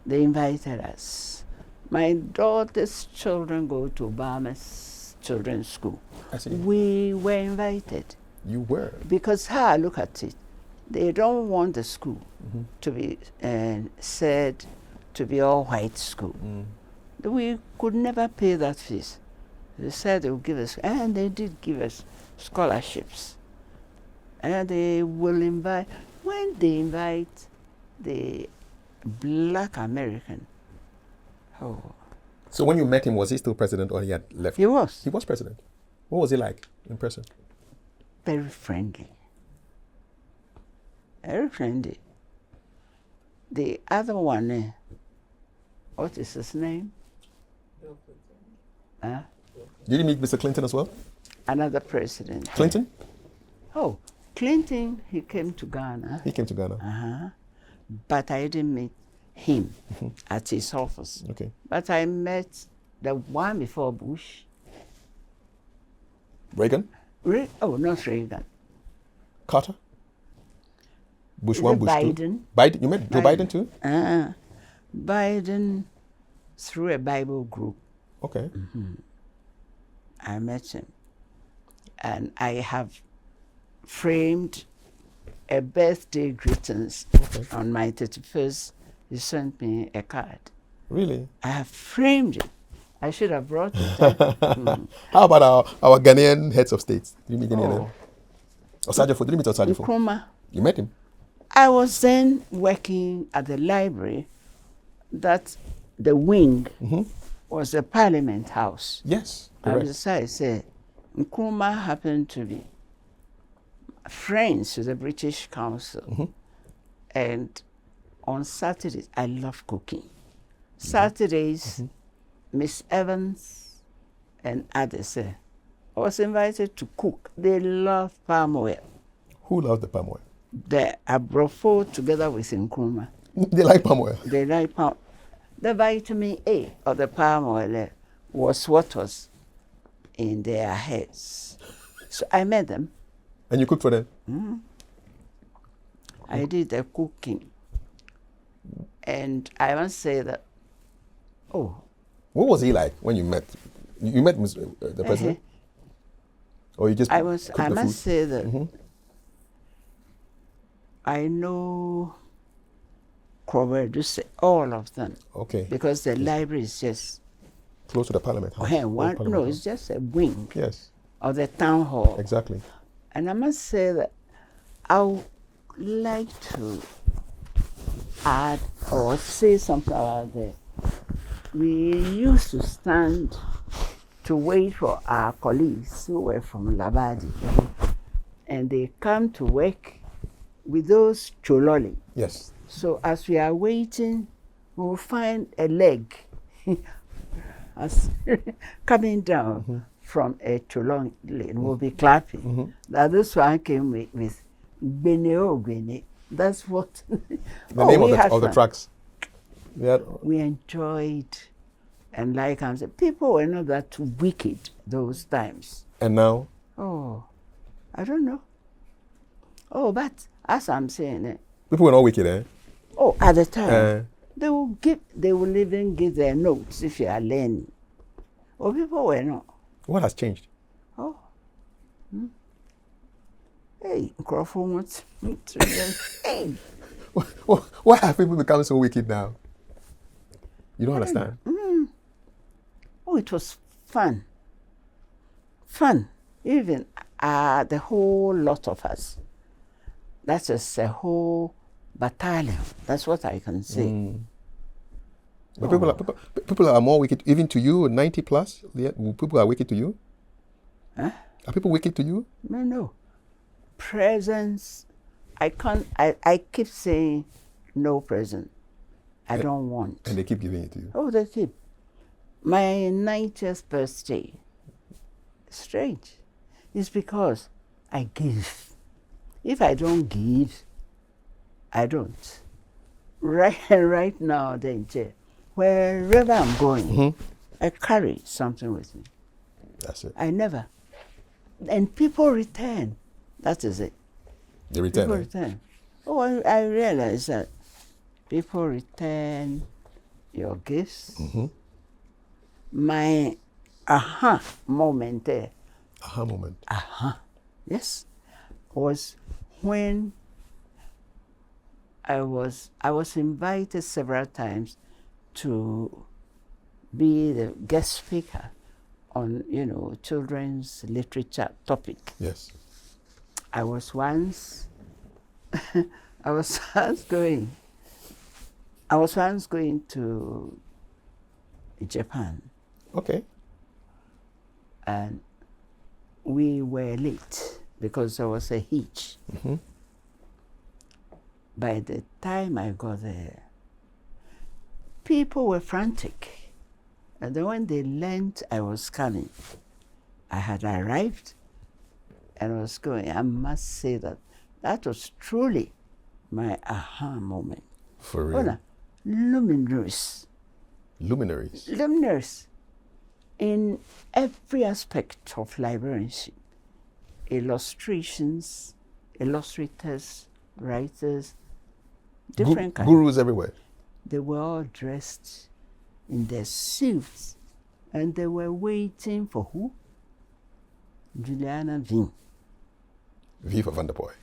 they invited us. My daughter's children go to Obama's children's school. I see. We were invited. You were? Because look at it. They don't want the school to be said to be all white school. We could never pay that fees. They said they would give us, and they did give us scholarships. And they will invite, when they invite the Black American. So when you met him, was he still president or he had left? He was. He was president. What was he like in person? Very friendly. Very friendly. The other one, what is his name? Did you meet Mr. Clinton as well? Another president. Clinton? Clinton, he came to Ghana. He came to Ghana. But I didn't meet him at his office. Okay. But I met the one before Bush. Reagan? Not Reagan. Carter? Bush 1, Bush 2? Biden. Biden? You met Joe Biden too? Biden through a Bible group. Okay. I met him. And I have framed a birthday greetings on my 31st. He sent me a card. Really? I have framed it. I should have brought it. How about our Ghanaian heads of states? Did you meet any of them? Osajifo, did you meet Osajifo? Nkrumah. You met him? I was then working at the library that the wing was the Parliament House. Yes, I correct. decided, say, Nkrumah happened to be friends with the British Council. And on Saturdays, I love cooking. Saturdays, Miss Evans and others, I was invited to cook. They love palm oil. Who loves the palm oil? The Abrofo together with Nkrumah. They like palm oil. They like palm. The vitamin A of the palm oil was what was in their heads. So I met them. And you cooked for them? I did the cooking. And I must say that, what was he like when you met? You met the president? Or you just I cooked the must food? say that I know all of them. Okay. Because the library is just Close to the Parliament House. It's just a wing Yes. of the town hall. Exactly. And I must say that I would like to add or say something about that. We used to stand to wait for our colleagues who were from Labadi. and they come to work with those chololi. Yes. So as we are waiting, we'll find a leg as coming down from a chololi. We'll be clapping. Now this one came with Gbene. That's what The name of the tracks. We enjoyed, and like I'm saying, people were not that wicked those times. And now? Oh, I don't know. Oh, but as I'm saying, people were not wicked, eh? Oh, at the time, they will even give their notes if you are learning. Oh, people were not. What has changed? Oh. Hey, Crawford, hey. Why have people become so wicked now? You don't understand? Oh, it was fun. Fun. Even the whole lot of us. That's just a whole battalion. That's what I can say. But people are more wicked, even to you, 90 plus? People are wicked to you? Huh? Are people wicked to you? No. Presents. I keep saying no present. I don't want. And they keep giving it to you? Oh, they keep. My 90th birthday, strange. It's because I give. If I don't give, I don't. Right now, wherever I'm going, I carry something with me. That's it. I never. And people return. That is it. They return. People return. Oh, I realize that people return your gifts. My aha moment there. Aha moment. Yes. Was when I was invited several times to be the guest speaker on, children's literature topic. Yes. I was once going to Japan. Okay. And we were late because there was a hitch. By the time I got there, people were frantic. And then when they learned I was coming, I had arrived and I was going. I must say that was truly my aha moment. For real? Luminaries. Luminaries? Luminaries in every aspect of librarianship. Illustrations, illustrators, writers, different kinds. Gurus everywhere. They were all dressed in their suits and they were waiting for who? Juliana V. V for Vanderpoy.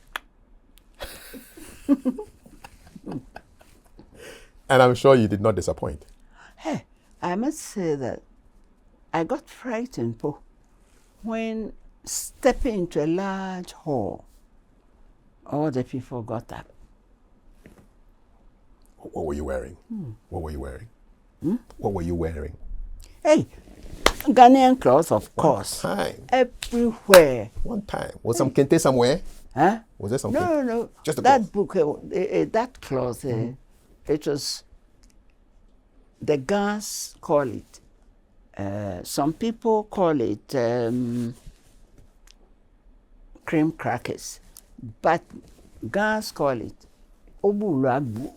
And I'm sure you did not disappoint. Hey, I must say that I got frightened when stepping into a large hall, all the people got up. What were you wearing? What were you wearing? What were you wearing? Hey, Ghanaian clothes, of course. One time. Everywhere. One time. Was some kente somewhere? Huh? Was there something? No. Just a that cloth. book, that cloth, it was, the Ghans call it, some people call it cream crackers, but Ghans call it obulu agbu.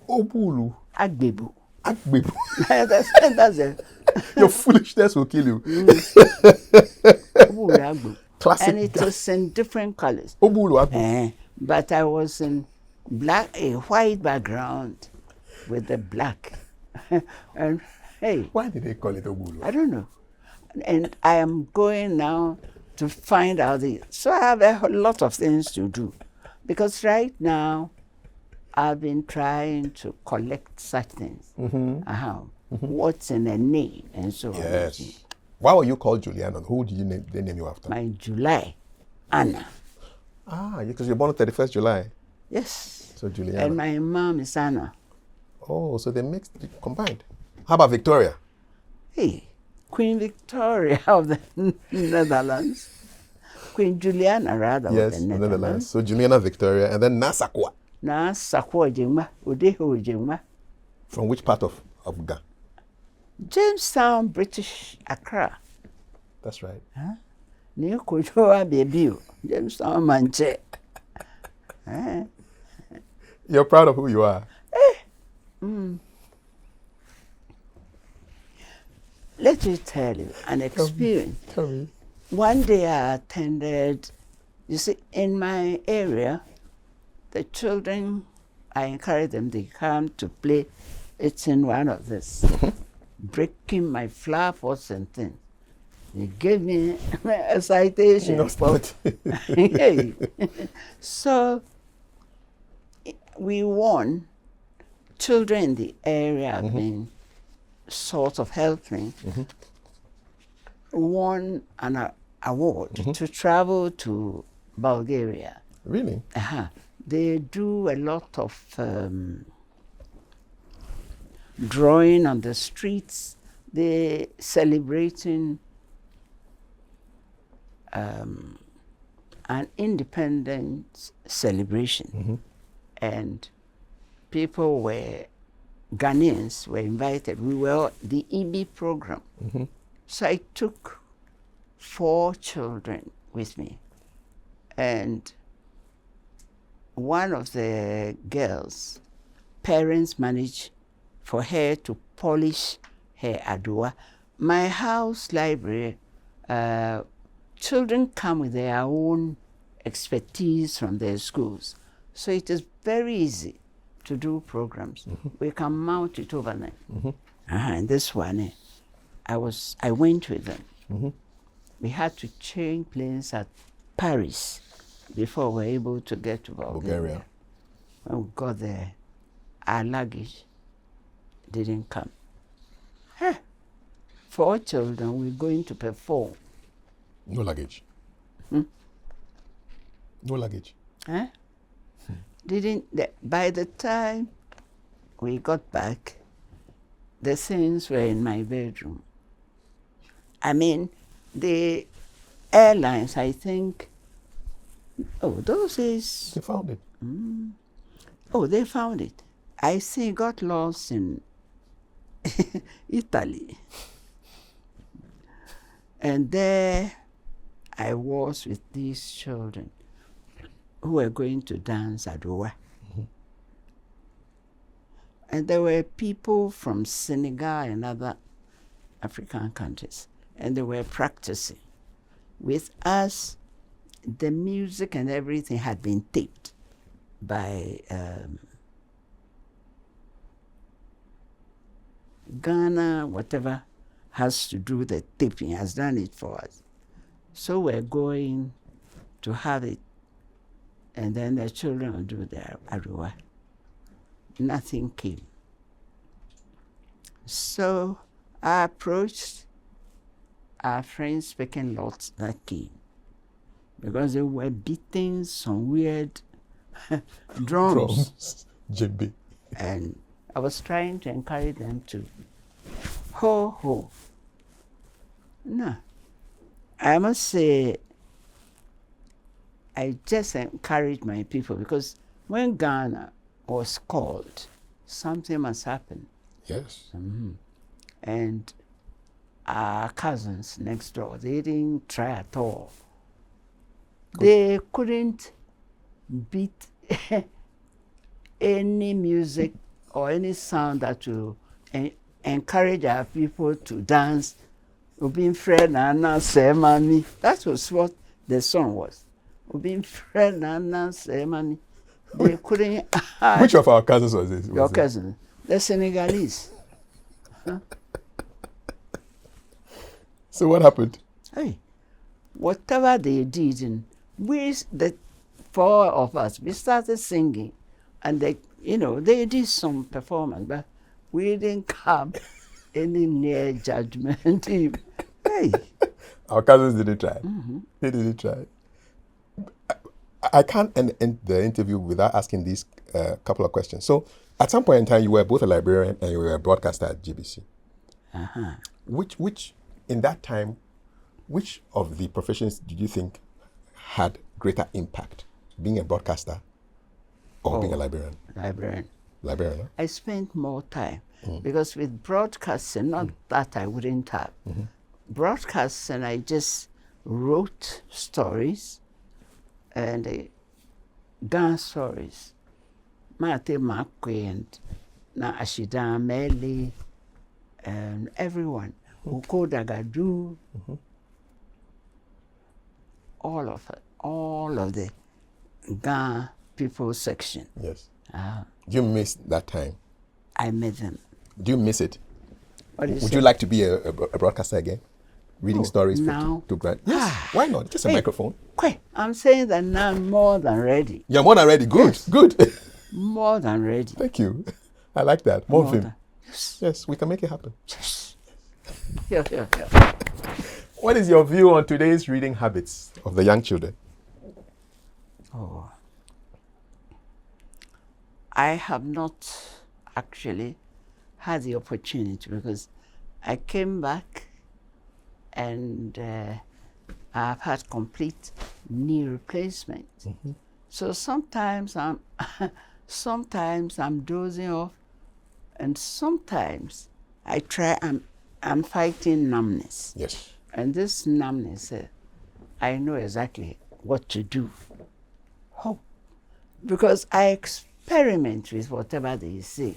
Obulu. Agbebu. Agbebu. That's it. Your foolishness will kill you. Obulu agbu. Classic. And it was in different colors. Obulu agbu. But I was in a white background with the black. And hey. Why did they call it Obulu? I don't know. And I am going now to find out so I have a lot of things to do. Because right now, I've been trying to collect such things. What's in a name and so on. Yes. Why were you called Juliana? Who did they name you after? My July, Anna. Because you're born on 31st July. Yes. So Juliana. And my mom is Anna. Oh, so they combined. How about Victoria? Hey, Queen Victoria of the Netherlands. Queen Juliana rather Yes, of the the Netherlands. Netherlands. So Juliana Victoria, and then Nasakwa. Na Sakwa Jingma, Udeho Jingma. From which part of Ghana? Jamestown, British Accra. That's right. Ni kujoa baby. Jamestown manche. You're proud of who you are. Let me tell you an experience. Tell me. One day I attended, you see, in my area, the children, I encourage them, they come to play. It's in one of this, breaking my flower pots and things. They gave me a citation. Hey. So we won. Children in the area have been sort of helping. Won an award to travel to Bulgaria. Really? They do a lot of drawing on the streets. They're celebrating an independence celebration. And people Ghanaians were invited. We were the EB program. So I took 4 children with me. And one of the girls, parents managed for her to polish her adua. My house library, children come with their own expertise from their schools. So it is very easy to do programs. We can mount it overnight. And this one, I went with them. We had to change planes at Paris before we were able to get to Bulgaria. When we got there, our luggage didn't come. 4 children, we're going to perform. No luggage. No luggage. By the time we got back, the things were in my bedroom. I mean, the airlines, I think, those days. They found it. They found it. I think it got lost in Italy. And there I was with these children who were going to dance Adowa. And there were people from Senegal and other African countries, and they were practicing. With us, the music and everything had been taped by Ghana, whatever has to do the taping, has done it for us. So we're going to have it, and then the children will do their Aruwa. Nothing came. So I approached our friends speaking lots that came, because they were beating some weird drums. Djembe. And I was trying to encourage them to ho ho. No. I must say, I just encouraged my people, because when Ghana was called, something must happen. Yes. And our cousins next door, they didn't try at all. They couldn't beat any music or any sound that will encourage our people to dance. That was what the song was. They couldn't. Which of our cousins was this? Your cousin, the Senegalese. So what happened? Hey, whatever they did, and the 4 of us, we started singing, and they did some performance, but we didn't come any near judgment. Hey, our cousins didn't try. They didn't try. I can't end the interview without asking these couple of questions. So, at some point in time, you were both a librarian and you were a broadcaster at GBC. Which in that time, which of the professions did you think had greater impact, being a broadcaster or being a librarian? Librarian. Librarian, huh? I spent more time because with broadcasting, not that I wouldn't have. Broadcasting, I just wrote stories and Ghana stories. Mate Makwe and Na Ashida Meli and everyone. Uko Dagadu. All of the Ghana people section. Yes. Do you miss that time? I met them. Do you miss it? Would you like to be a broadcaster again? Reading stories now? to grant? Yes. Why not? Just a microphone. I'm saying that now I'm more than ready. You're more than ready. Good. Yes. Good. More than ready. Thank you. I like that. More film. Yes. Yes, we can make it happen. Yes. Yeah. What is your view on today's reading habits of the young children? Oh. I have not actually had the opportunity because I came back and I've had complete knee replacement. So sometimes I'm dozing off, and sometimes I'm fighting numbness. Yes. And this numbness, I know exactly what to do. Oh, because I experiment with whatever they say.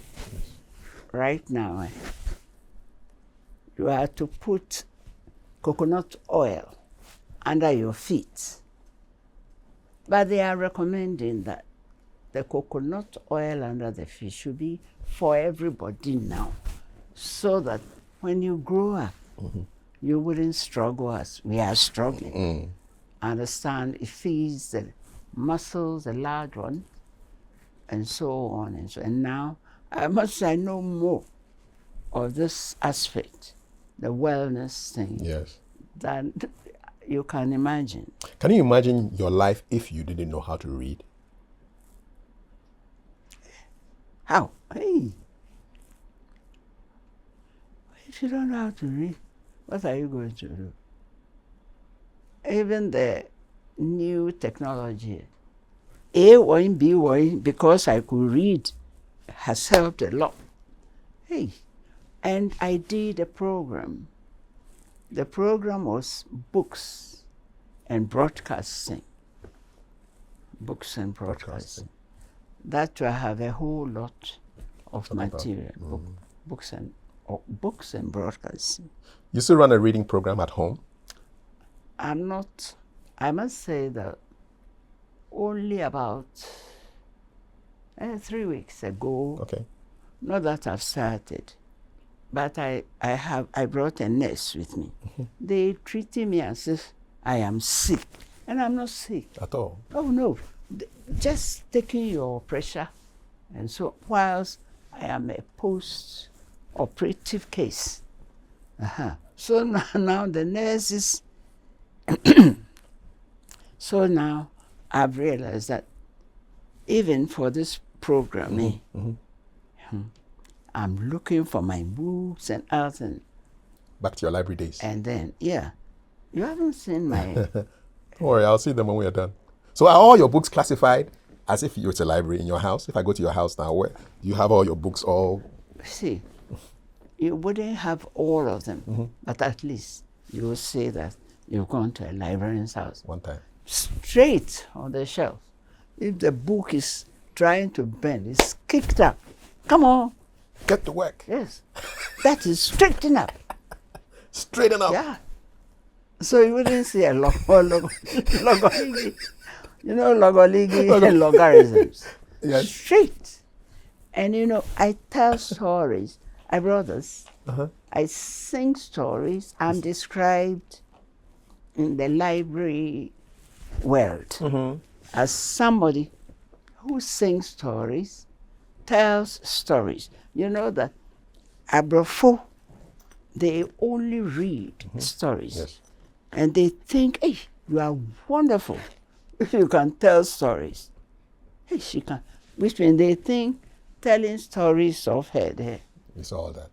Right now, you have to put coconut oil under your feet. But they are recommending that the coconut oil under the feet should be for everybody now, so that when you grow up, you wouldn't struggle as we are struggling. Understand, it feeds the muscles, the large one, and so on and so. And now, I must say, I know more of this aspect, the wellness thing, Yes. than you can imagine. Can you imagine your life if you didn't know how to read? How? Hey! If you don't know how to read, what are you going to do? Even the new technology, A1, B1, because I could read, has helped a lot. Hey! And I did a program. The program was books and broadcasting. Books and broadcasting. That I have a whole lot of material. Books and broadcasting. You still run a reading program at home? I'm not, I must say that only about 3 weeks ago, Okay. not that I've started, but I brought a nurse with me. They treated me as if I am sick, and I'm not sick. At all? Oh no, just taking your pressure, and so whilst I am a post-operative case. So now the nurses, so now I've realized that even for this program, I'm looking for my books and else, and Back to your library days. and then you haven't seen my Don't worry, I'll see them when we are done. So are all your books classified as if it's a library in your house? If I go to your house now, where you have all your books all? see, you wouldn't have all of them, but at least you will say that you've gone to a librarian's house. One time. Straight on the shelf. If the book is trying to bend, it's kicked up. Come on. Get to work. Yes. That is straighten up. Straighten up. Yeah. So you wouldn't see a logoligi. You know logoligi and logarithms. Yes. Straight. And I tell stories. I brought this. I sing stories. I'm described in the library world as somebody who sings stories, tells stories. You know that Abrafo, they only read stories. Yes. And they think, hey, you are wonderful if you can tell stories. Hey, she can. Which means they think telling stories of her there. It's all that.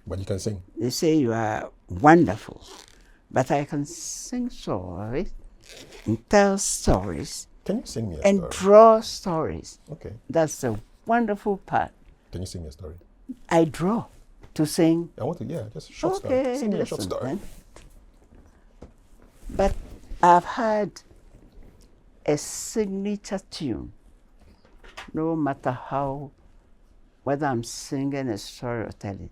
But you can sing. They say you are wonderful. But I can sing stories and tell stories Can you sing me a and story? draw stories. Okay. That's the wonderful part. Can you sing me a story? I draw to sing. I want to, just a short Okay, story. Sing me a short listen story. then. But I've had a signature tune, no matter how, whether I'm singing a story or telling.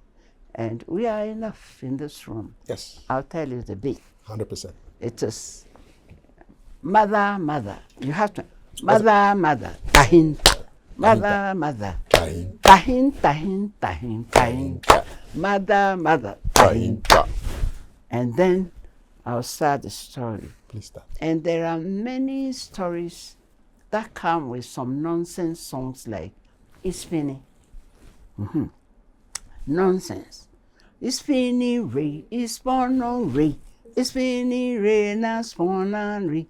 And we are enough in this room. Yes. I'll tell you the beat. 100%. It is mother, mother. You have to, mother, mother, tahin. Mother, mother, Tahin. tahin, tahin, tahin, tahin. Mother, mother, tahin. And then I'll start the story. Please start. And there are many stories that come with some nonsense songs like Ispini. Nonsense. Ispini re, ispono re, Ispini re na spona re.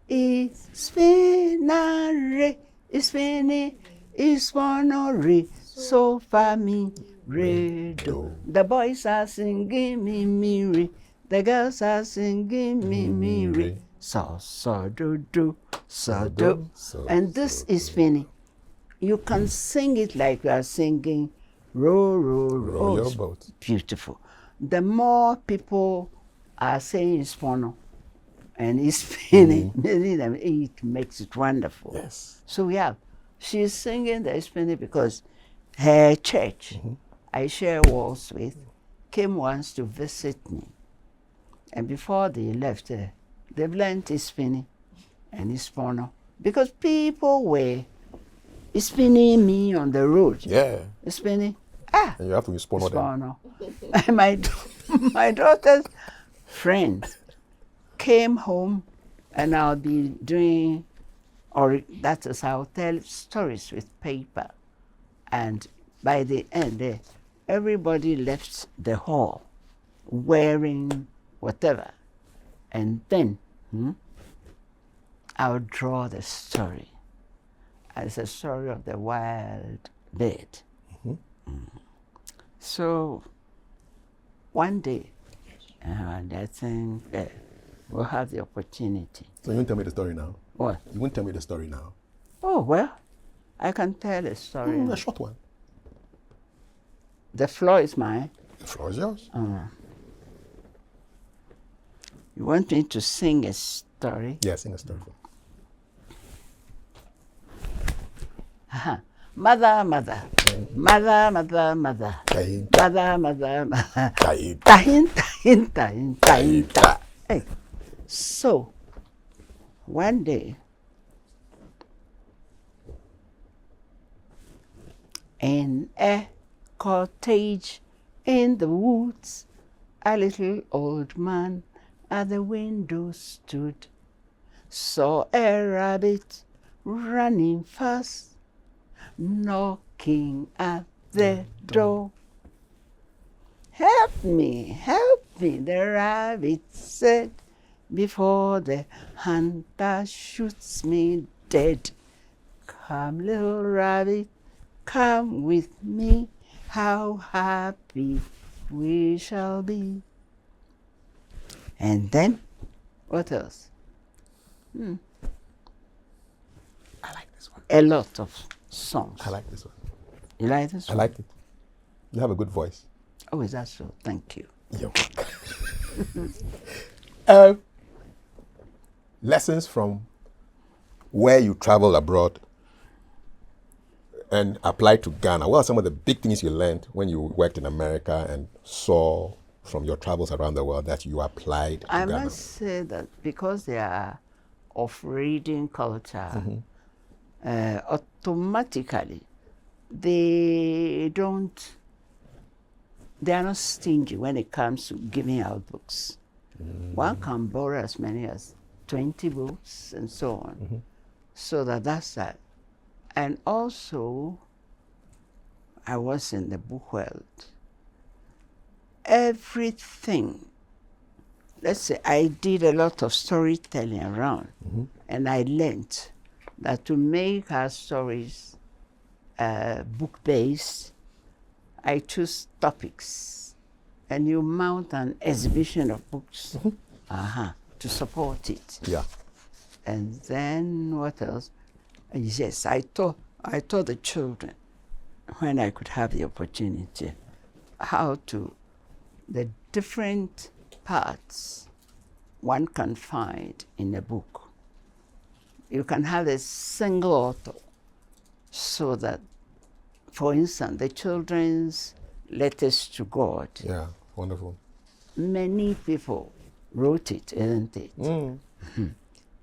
Ispina re, Ispini, ispono re, so fa mi re do. The boys are singing me re. The girls are singing me re. So do do, so do. And this is Finny. You can sing it like you are singing row, row, row. Row your boat. Beautiful. The more people are saying Ispono and it's Finny, it makes it wonderful. Yes. So she's singing the Ispini because her church, I share walls with, came once to visit me. And before they left, they've learned Ispini and Ispono because people were Ispini me on the road. Yeah. Ispini, And you have to Ispono them. Ispono. My daughter's friend came home and I'll be doing, or that is, I'll tell stories with paper. And by the end, everybody left the hall wearing whatever. And then I'll draw the story as a story of the wild bird. So one day, and I think we'll have the opportunity. So you won't tell me the story now? What? You won't tell me the story now? Oh, well, I can tell a story. A short one. The floor is mine. The floor is yours. You want me to sing a story? Yes, sing a story. Mother, mother, mother, mother, mother, Tahin. mother, mother, mother, Tahin. tahin, tahin, tahin, tahin, tahin. Hey. So, one day, in a cottage in the woods, a little old man at the window stood, saw a rabbit running fast, knocking at the door. Help me, the rabbit said, before the hunter shoots me dead. Come, little rabbit, come with me, how happy we shall be. And then, what else? I like this one. A lot of songs. I like this one. You like this one? I like it. You have a good voice. Oh, is that so? Thank you. Lessons from where you travel abroad and apply to Ghana. What are some of the big things you learned when you worked in America and saw from your travels around the world that you applied to Ghana? I must say that because they are of reading culture, automatically they are not stingy when it comes to giving out books. One can borrow as many as 20 books and so on. So that's that. And also, I was in the book world. Everything, let's say I did a lot of storytelling around, and I learned that to make our stories book-based, I choose topics, and you mount an exhibition of books to support it. Yeah. And then what else? Yes, I taught the children, when I could have the opportunity, how to, the different parts one can find in a book. You can have a single author, so that, for instance, the children's letters to God. Yeah, wonderful. Many people wrote it, isn't it?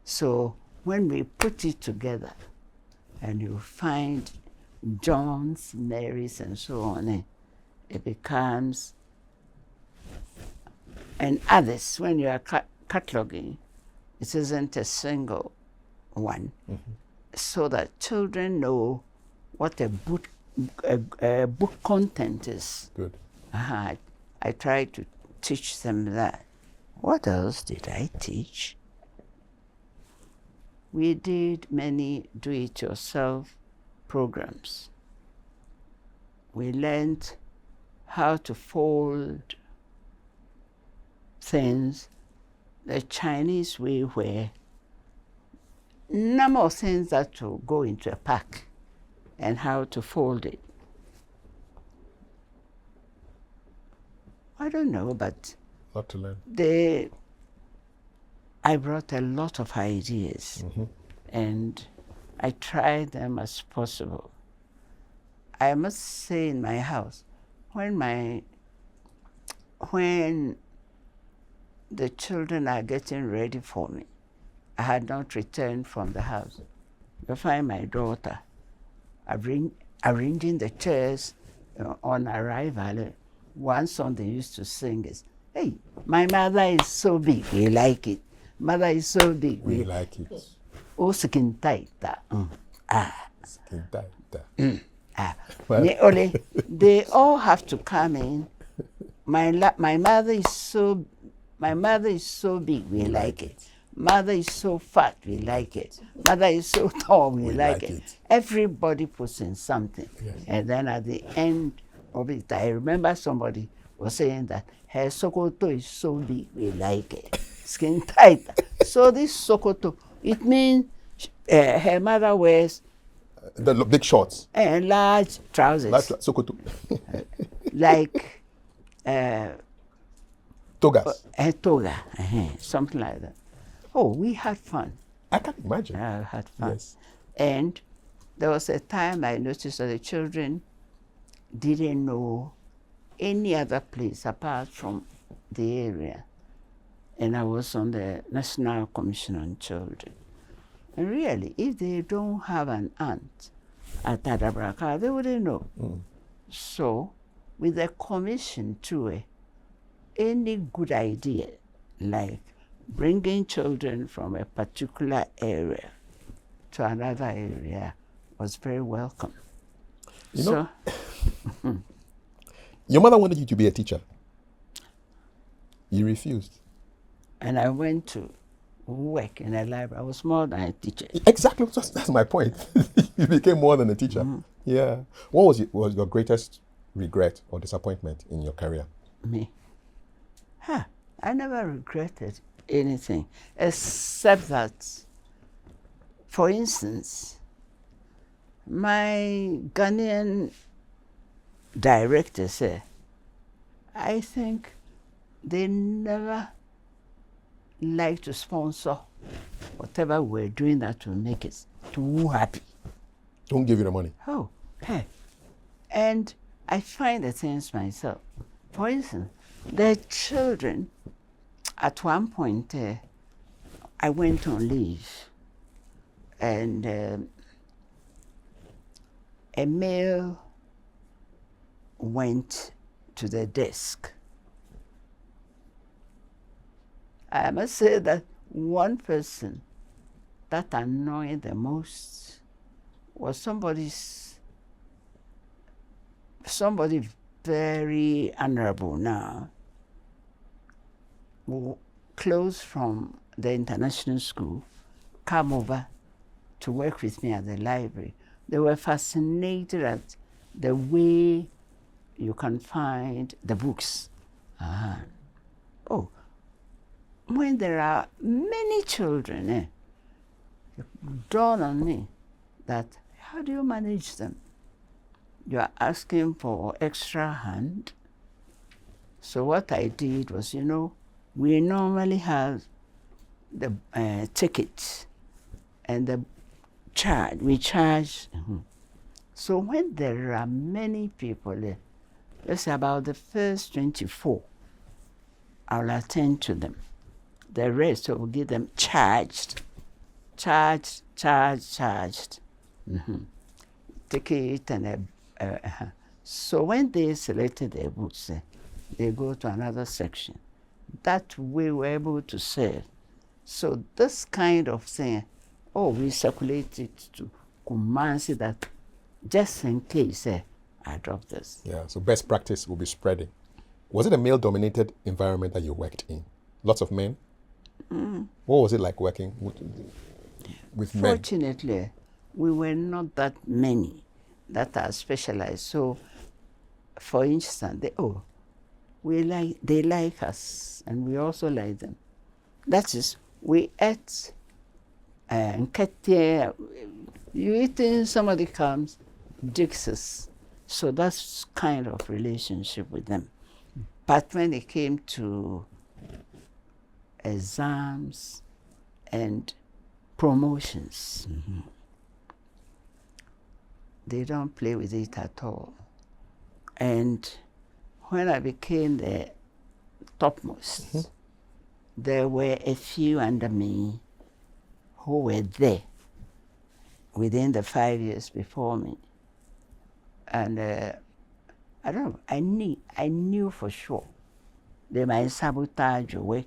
So when we put it together, and you find John's, Mary's, and so on, it becomes, and others, when you are cataloging, it isn't a single one, so that children know what a book content is. Good. I try to teach them that. What else did I teach? We did many do-it-yourself programs. We learned how to fold things the Chinese way, where number of things that will go into a pack and how to fold it. I don't know, but Lot to learn. I brought a lot of ideas, and I tried them as possible. I must say, in my house, when the children are getting ready for me, I had not returned from the house. You find my daughter arranging the chairs on arrival. One song they used to sing is, "Hey, my mother is so big, we like it. Mother is so big, We like it. Oh, skin tight. Skin tight. They all have to come in. My mother is so big, we like it. Mother is so fat, we like it. Mother is so tall, we like it. Everybody puts in something. Yes. And then at the end of it, I remember somebody was saying that her sokoto is so big, we like it. Skin tight. So this sokoto, it means her mother wears The big shorts. large trousers. Like Sokoto. Like Togas. a toga, something like that. Oh, we had fun. I can imagine. I had fun. Yes. And there was a time I noticed that the children didn't know any other place apart from the area. And I was on the National Commission on Children. And really, if they don't have an aunt at Adabraka, they wouldn't know. So, with the commission too, any good idea, like bringing children from a particular area to another area, was very welcome. You know, your mother wanted you to be a teacher. You refused. And I went to work in a library. I was more than a teacher. Exactly. That's my point. You became more than a teacher. Yeah. What was your greatest regret or disappointment in your career? Me? I never regretted anything, except that, for instance, my Ghanaian director said, I think they never like to sponsor whatever we're doing that will make us too happy. Don't give you the money. Oh, hey. And I find the things myself. For instance, the children, at one point, I went on leave, and a male went to the desk. I must say that one person that annoyed the most was somebody very honorable now, close from the international school, come over to work with me at the library. They were fascinated at the way you can find the books. Oh, when there are many children, it dawned on me that how do you manage them? You are asking for extra hand. So what I did was, we normally have the tickets and the charge. We charge. So when there are many people there, let's say about the first 24, I'll attend to them. The rest I will give them charged. Ticket and so when they selected their books, they go to another section. That way we're able to sell. So this kind of thing, we circulate it to Kumasi that just in case I drop this. Yeah, so best practice will be spreading. Was it a male-dominated environment that you worked in? Lots of men? What was it like working with men? Fortunately, we were not that many that are specialized. So, for instance, they like us, and we also like them. That is, we ate, you eating, somebody comes, digs. So that's kind of relationship with them. But when it came to exams and promotions, they don't play with it at all. And when I became the topmost, there were a few under me who were there within the 5 years before me. And I don't know, I knew for sure they might sabotage your work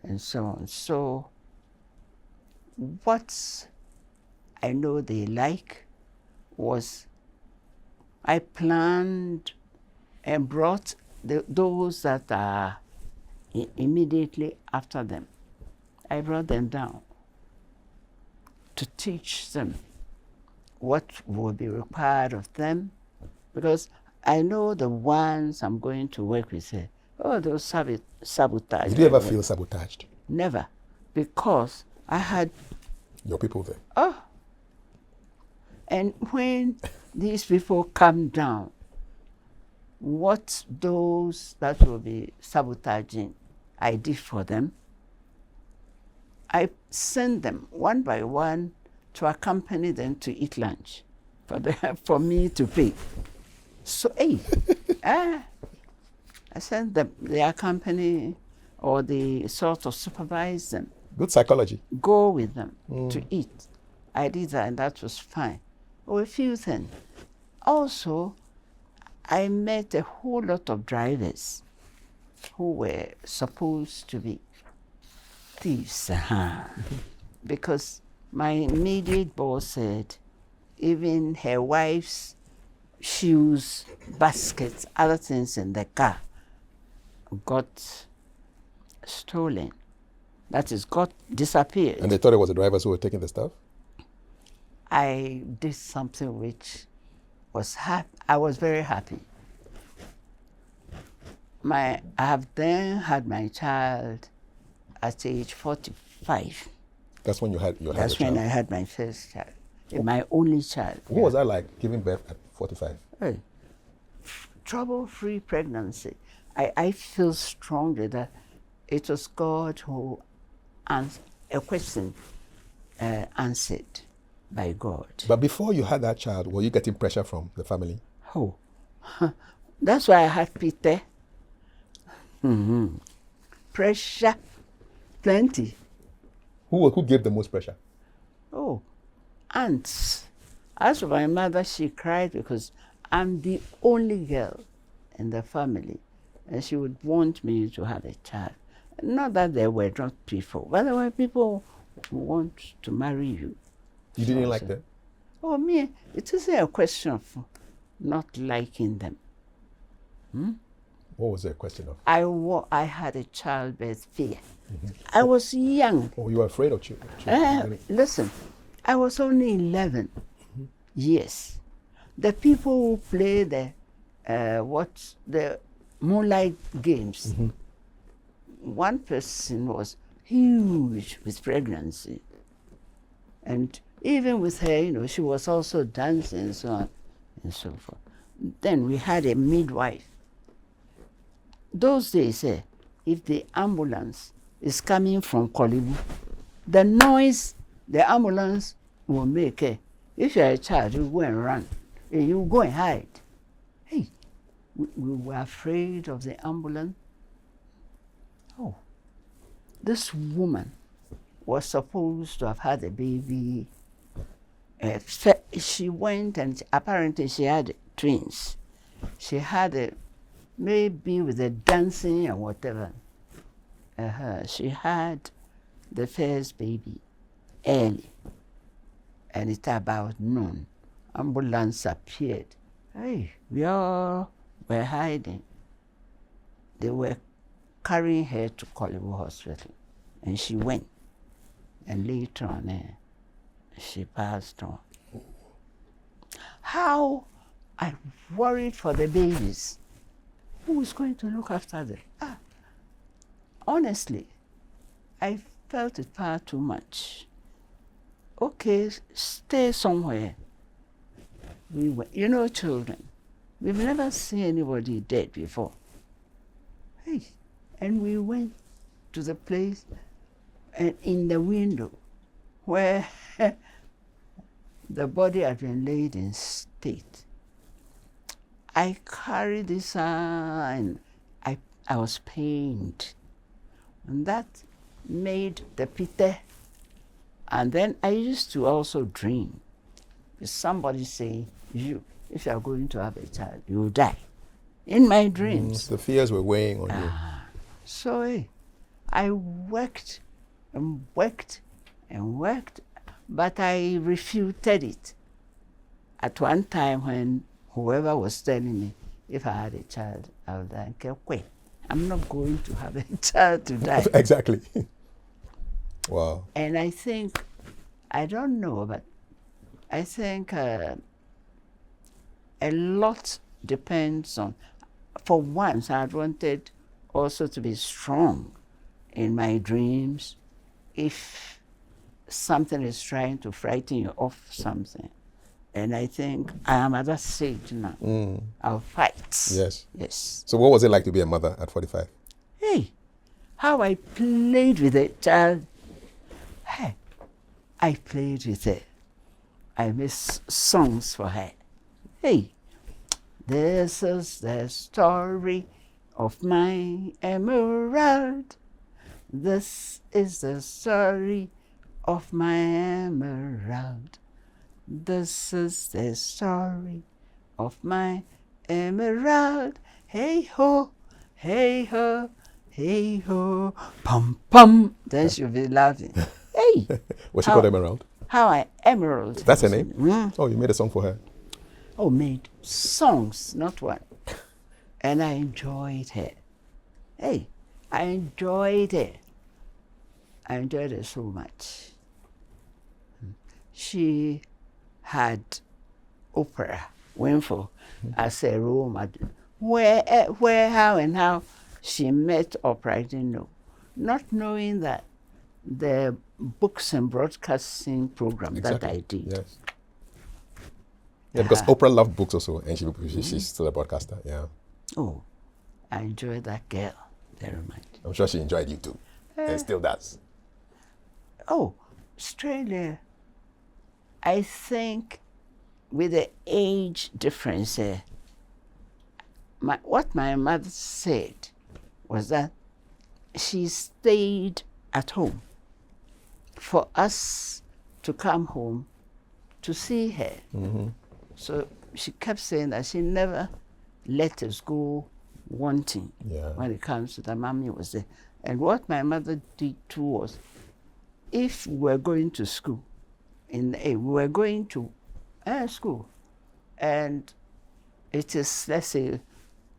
and so on. So what I know they like was I planned and brought those that are immediately after them. I brought them down to teach them what will be required of them, because I know the ones I'm going to work with they'll sabotage. Did you ever feel sabotaged? Never, because I had your people there. And when these people come down, what those that will be sabotaging I did for them, I send them one by one to accompany them to eat lunch for me to pay. So, I send them, they accompany or they sort of supervise them. Good psychology. Go with them to eat. I did that and that was fine. A few things. Also, I met a whole lot of drivers who were supposed to be thieves. Because my immediate boss said even her wife's shoes, baskets, other things in the car got stolen. That is, got disappeared. And they thought it was the drivers who were taking the stuff? I did something which was I was very happy. I have then had my child at age 45. That's when you had your That's when I had my first child, my only child. What was that like, giving birth at 45? Trouble-free pregnancy. I feel strongly that it was God who answered a question answered by God. But before you had that child, were you getting pressure from the family? Oh, that's why I had Peter. Pressure, plenty. Who gave the most pressure? Oh, aunts. As for my mother, she cried because I'm the only girl in the family, and she would want me to have a child. Not that there were not people, but there were people who want to marry you. You didn't like them? Oh, me, it isn't a question of not liking them. What was the question of? I had a childbirth fear. I was young. Oh, you were afraid of children? Listen, I was only 11 years. The people who play the moonlight games, one person was huge with pregnancy. And even with her, she was also dancing and so on and so forth. Then we had a midwife. Those days, if the ambulance is coming from Kolibu, the noise the ambulance will make, if you're a child, you go and run, you go and hide. Hey, we were afraid of the ambulance. Oh, this woman was supposed to have had a baby. She went and apparently she had twins. She had maybe with the dancing and whatever. She had the first baby early, and it's about noon. Ambulance appeared. Hey, we all were hiding. They were carrying her to Kolibu Hospital, and she went. And later on, she passed on. How I worried for the babies. Who is going to look after them? Honestly, I felt it far too much. Okay, stay somewhere. We were, children, we've never seen anybody dead before. Hey, and we went to the place, and in the window where the body had been laid in state, I carried this and I was pained. And that made the pite. And then I used to also dream. Somebody say, if you are going to have a child, you will die. In my dreams. The fears were weighing on you. So I worked and worked and worked, but I refuted it. At one time when whoever was telling me, if I had a child, I would die. Okay, I'm not going to have a child to die. Exactly. Wow. And I think, I don't know, but I think a lot depends on, for once I wanted also to be strong in my dreams. If something is trying to frighten you off something, and I think I am at that stage now. I'll fight. Yes. Yes. So what was it like to be a mother at 45? Hey, how I played with a child. Hey, I played with her. I made songs for her. Hey, this is the story of my emerald. This is the story of my emerald. This is the story of my emerald. Hey ho, hey ho, hey ho, pum pum. Then she'll be laughing. Hey. Was she called Emerald? How I emerald. That's her name? Oh, you made a song for her? Oh, made songs, not one. And I enjoyed her. Hey, I enjoyed her. I enjoyed her so much. She had Oprah Winfrey as a role model. Where, how, and how she met Oprah, I didn't know. Not knowing that the books and broadcasting program that I did. Yes. Yeah, because Oprah loved books also, and she's still a broadcaster. Yeah. Oh, I enjoyed that girl very much. I'm sure she enjoyed you too, and still does. Oh, Australia, I think with the age difference, what my mother said was that she stayed at home for us to come home to see her. So she kept saying that she never let us go wanting when it comes to the mommy was there. And what my mother did too was, if we were going to school, we were going to school, and it is, let's say,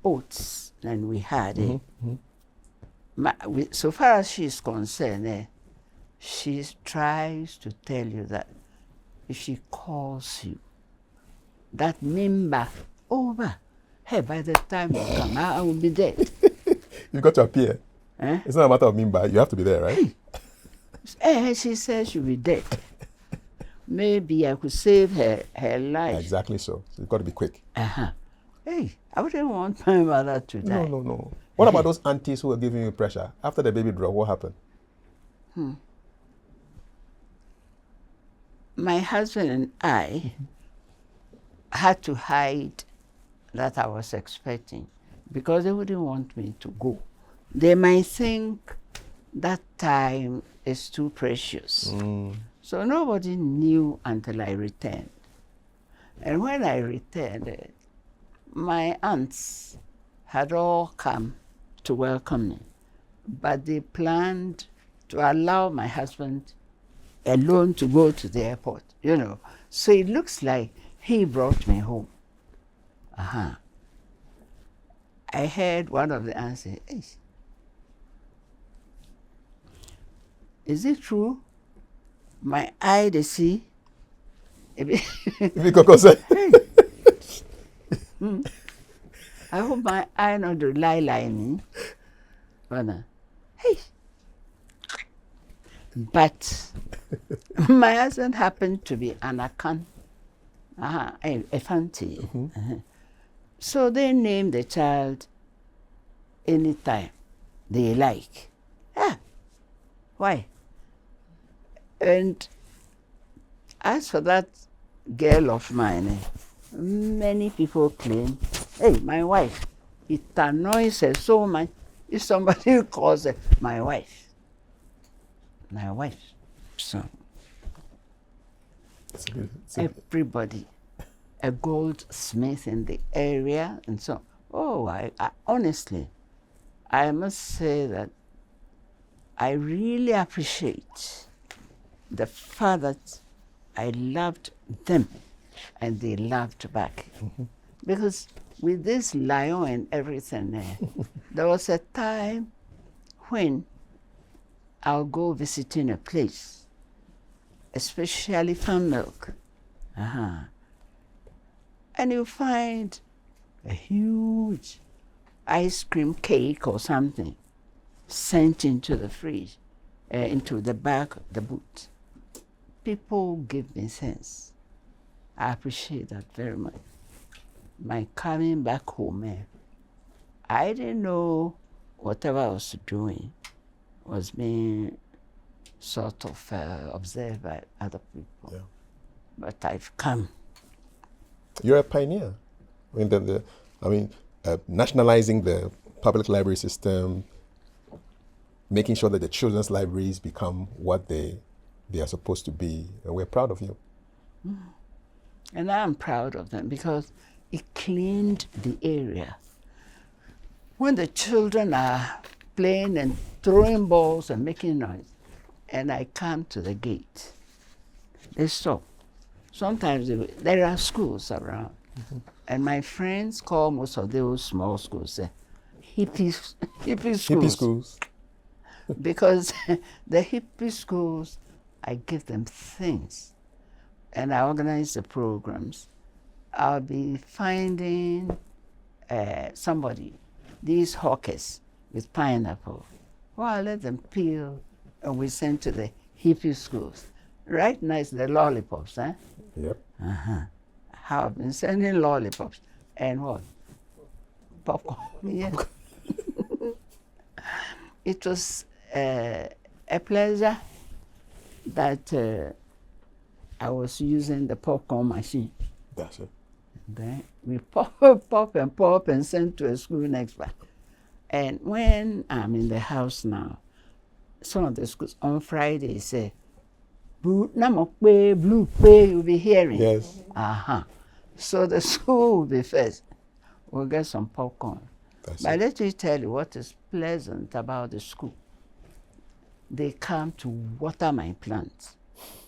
oats, and we had so far as she is concerned, she tries to tell you that if she calls you, that member over, hey, by the time you come, I will be dead. You've got to appear. It's not a matter of member, you have to be there, right? Hey, she says she'll be dead. maybe I could save her life. Exactly so. So you've got to be quick. Hey, I wouldn't want my mother to die. No. What about those aunties who are giving you pressure? After the baby drop, what happened? My husband and I had to hide that I was expecting because they wouldn't want me to go. They might think that time is too precious. So nobody knew until I returned. And when I returned, my aunts had all come to welcome me, but they planned to allow my husband alone to go to the airport, So it looks like he brought me home. I heard one of the aunts say, hey, is it true? My eye, they see. I hope my eye not to lie me. Hey. But my husband happened to be an Akan, a Fanti. So they named the child anytime they like. Why? And as for that girl of mine, many people claim, hey, my wife, it annoys her so much if somebody calls her my wife. My wife. So everybody, a goldsmith in the area and so I honestly, I must say that I really appreciate the fact that I loved them and they loved back. Because with this lion and everything, there was a time when I'll go visiting a place, especially farm milk. And you find a huge ice cream cake or something sent into the fridge, into the back of the boot. People give me sense. I appreciate that very much. My coming back home, I didn't know whatever I was doing was being sort of observed by other people. Yeah. But I've come. You're a pioneer. Nationalizing the public library system, making sure that the children's libraries become what they are supposed to be. And we're proud of you. And I'm proud of them because it cleaned the area. When the children are playing and throwing balls and making noise, and I come to the gate, they stop. Sometimes there are schools around, and my friends call most of those small schools hippie schools. Hippie schools. Because the hippie schools, I give them things, and I organize the programs. I'll be finding these hawkers with pineapple. I let them peel, and we send to the hippie schools. Right now it's the lollipops, Yep. How I've been sending lollipops and what? Popcorn. Yeah. It was a pleasure that I was using the popcorn machine. That's it. Then we pop and send to a school next back. And when I'm in the house now, some of the schools on Friday say, blue, you'll be hearing. Yes. So the school will be first. We'll get some popcorn. But let me tell you what is pleasant about the school. They come to water my plants.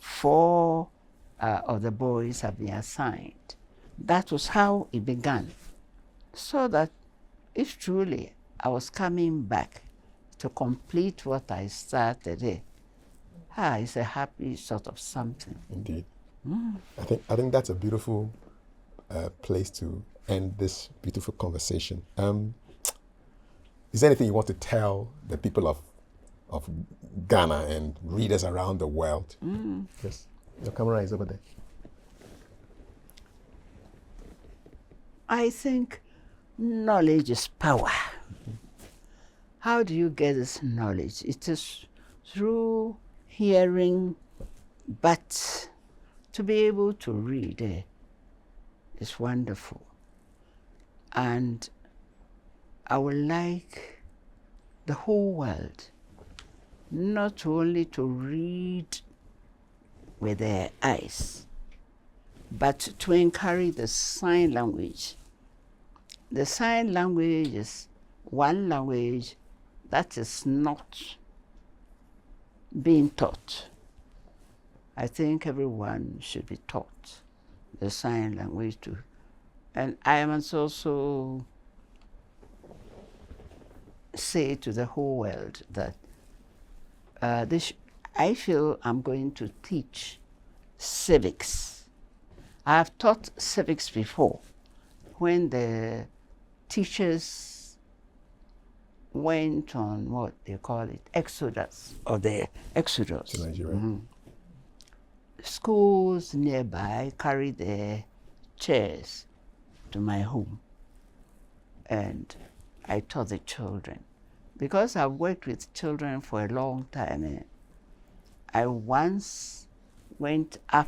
4 of the boys have been assigned. That was how it began. So that if truly I was coming back to complete what I started, it's a happy sort of something. Indeed. I think that's a beautiful place to end this beautiful conversation. Is there anything you want to tell the people of Ghana and readers around the world? Mm. Yes. Your camera is over there. I think knowledge is power. How do you get this knowledge? It is through hearing, but to be able to read is wonderful. And I would like the whole world not only to read with their eyes, but to encourage the sign language. The sign language is one language that is not being taught. I think everyone should be taught the sign language too. And I must also say to the whole world that I feel I'm going to teach civics. I have taught civics before when the teachers went on what they call it, exodus, or the exodus. To Nigeria. Mm-hmm. Schools nearby carried their chairs to my home, and I taught the children. Because I've worked with children for a long time, I once went up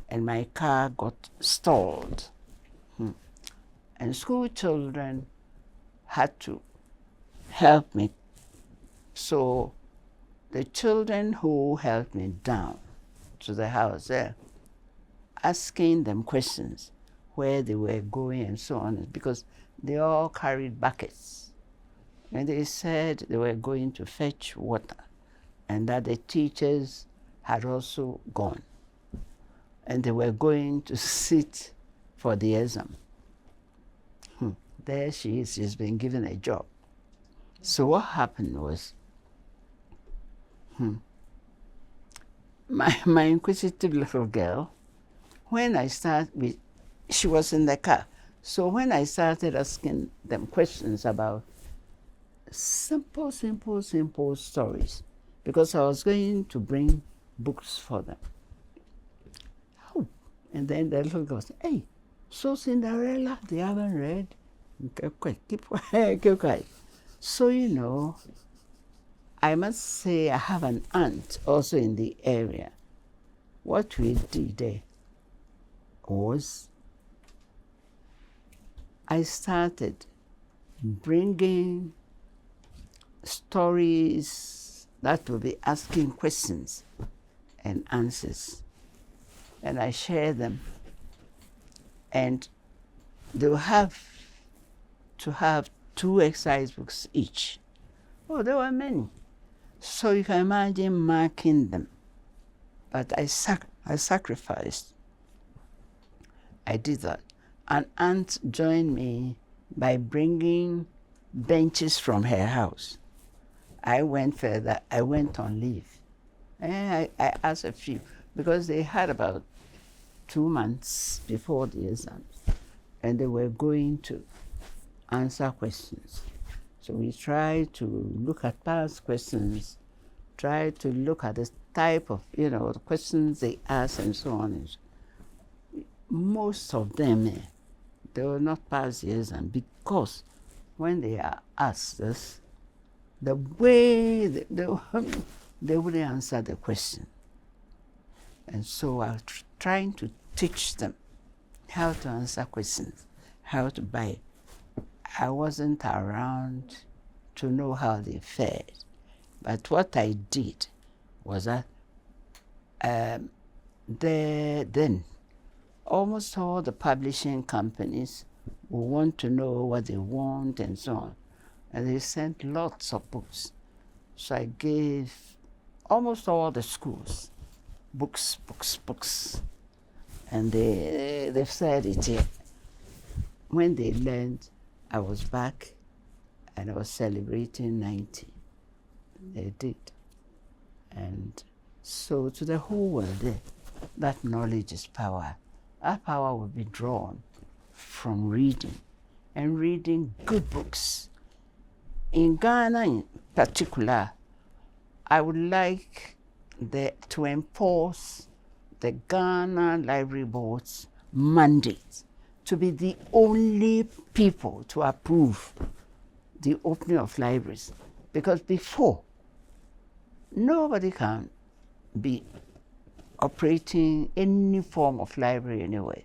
and my car got stalled. And school children had to help me. So the children who helped me down to the house there, asking them questions, where they were going and so on, because they all carried buckets. And they said they were going to fetch water and that the teachers had also gone. And they were going to sit for the exam. There she is, she's been given a job. So what happened was, my inquisitive little girl, when I started, she was in the car. So when I started asking them questions about simple stories, because I was going to bring books for them. Oh, and then the little girl said, hey, so Cinderella, they haven't read? Keep quiet. So, I must say I have an aunt also in the area. What we did there was I started bringing stories that will be asking questions and answers. And I share them. And they'll have to have 2 exercise books each. Oh, there were many. So you can imagine marking them. But I sacrificed. I did that. An aunt joined me by bringing benches from her house. I went further. I went on leave. And I asked a few, because they had about 2 months before the exams, and they were going to answer questions. So we tried to look at past questions, try to look at the type of, the questions they asked and so on. Most of them, they will not pass the exam because when they are asked this, the way they wouldn't answer the question. And so I was trying to teach them how to answer questions, how to buy. I wasn't around to know how they fared. But what I did was that then almost all the publishing companies will want to know what they want and so on. And they sent lots of books. So I gave almost all the schools books. And they've said it here. When they learned, I was back and I was celebrating 90. They did. And so to the whole world, that knowledge is power. That power will be drawn from reading, and reading good books. In Ghana in particular, I would like to enforce the Ghana Library Board's mandate to be the only people to approve the opening of libraries. Because before, nobody can be operating any form of library anyway.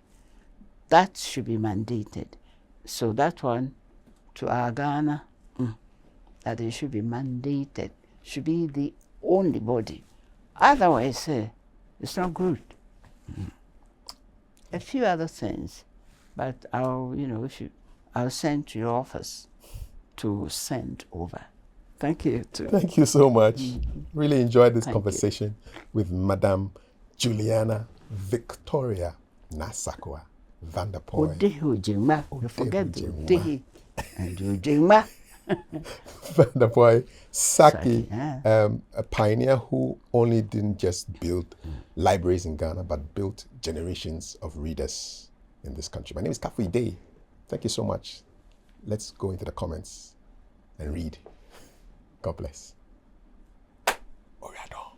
That should be mandated. So that one, to our Ghana, that it should be mandated, should be the only body. Otherwise, it's not good. A few other things, but I'll send to your office to send over. Thank you. Thank you so much. Really enjoyed this conversation with Madame Juliana Victoria Nasakwa Vanderpoy. You forget the Odehi and Ujima. Vanderpoy Sackey, a pioneer who only didn't just build libraries in Ghana, but built generations of readers in this country. My name is Kafu Day. Thank you so much. Let's go into the comments and read. God bless. Oriadon.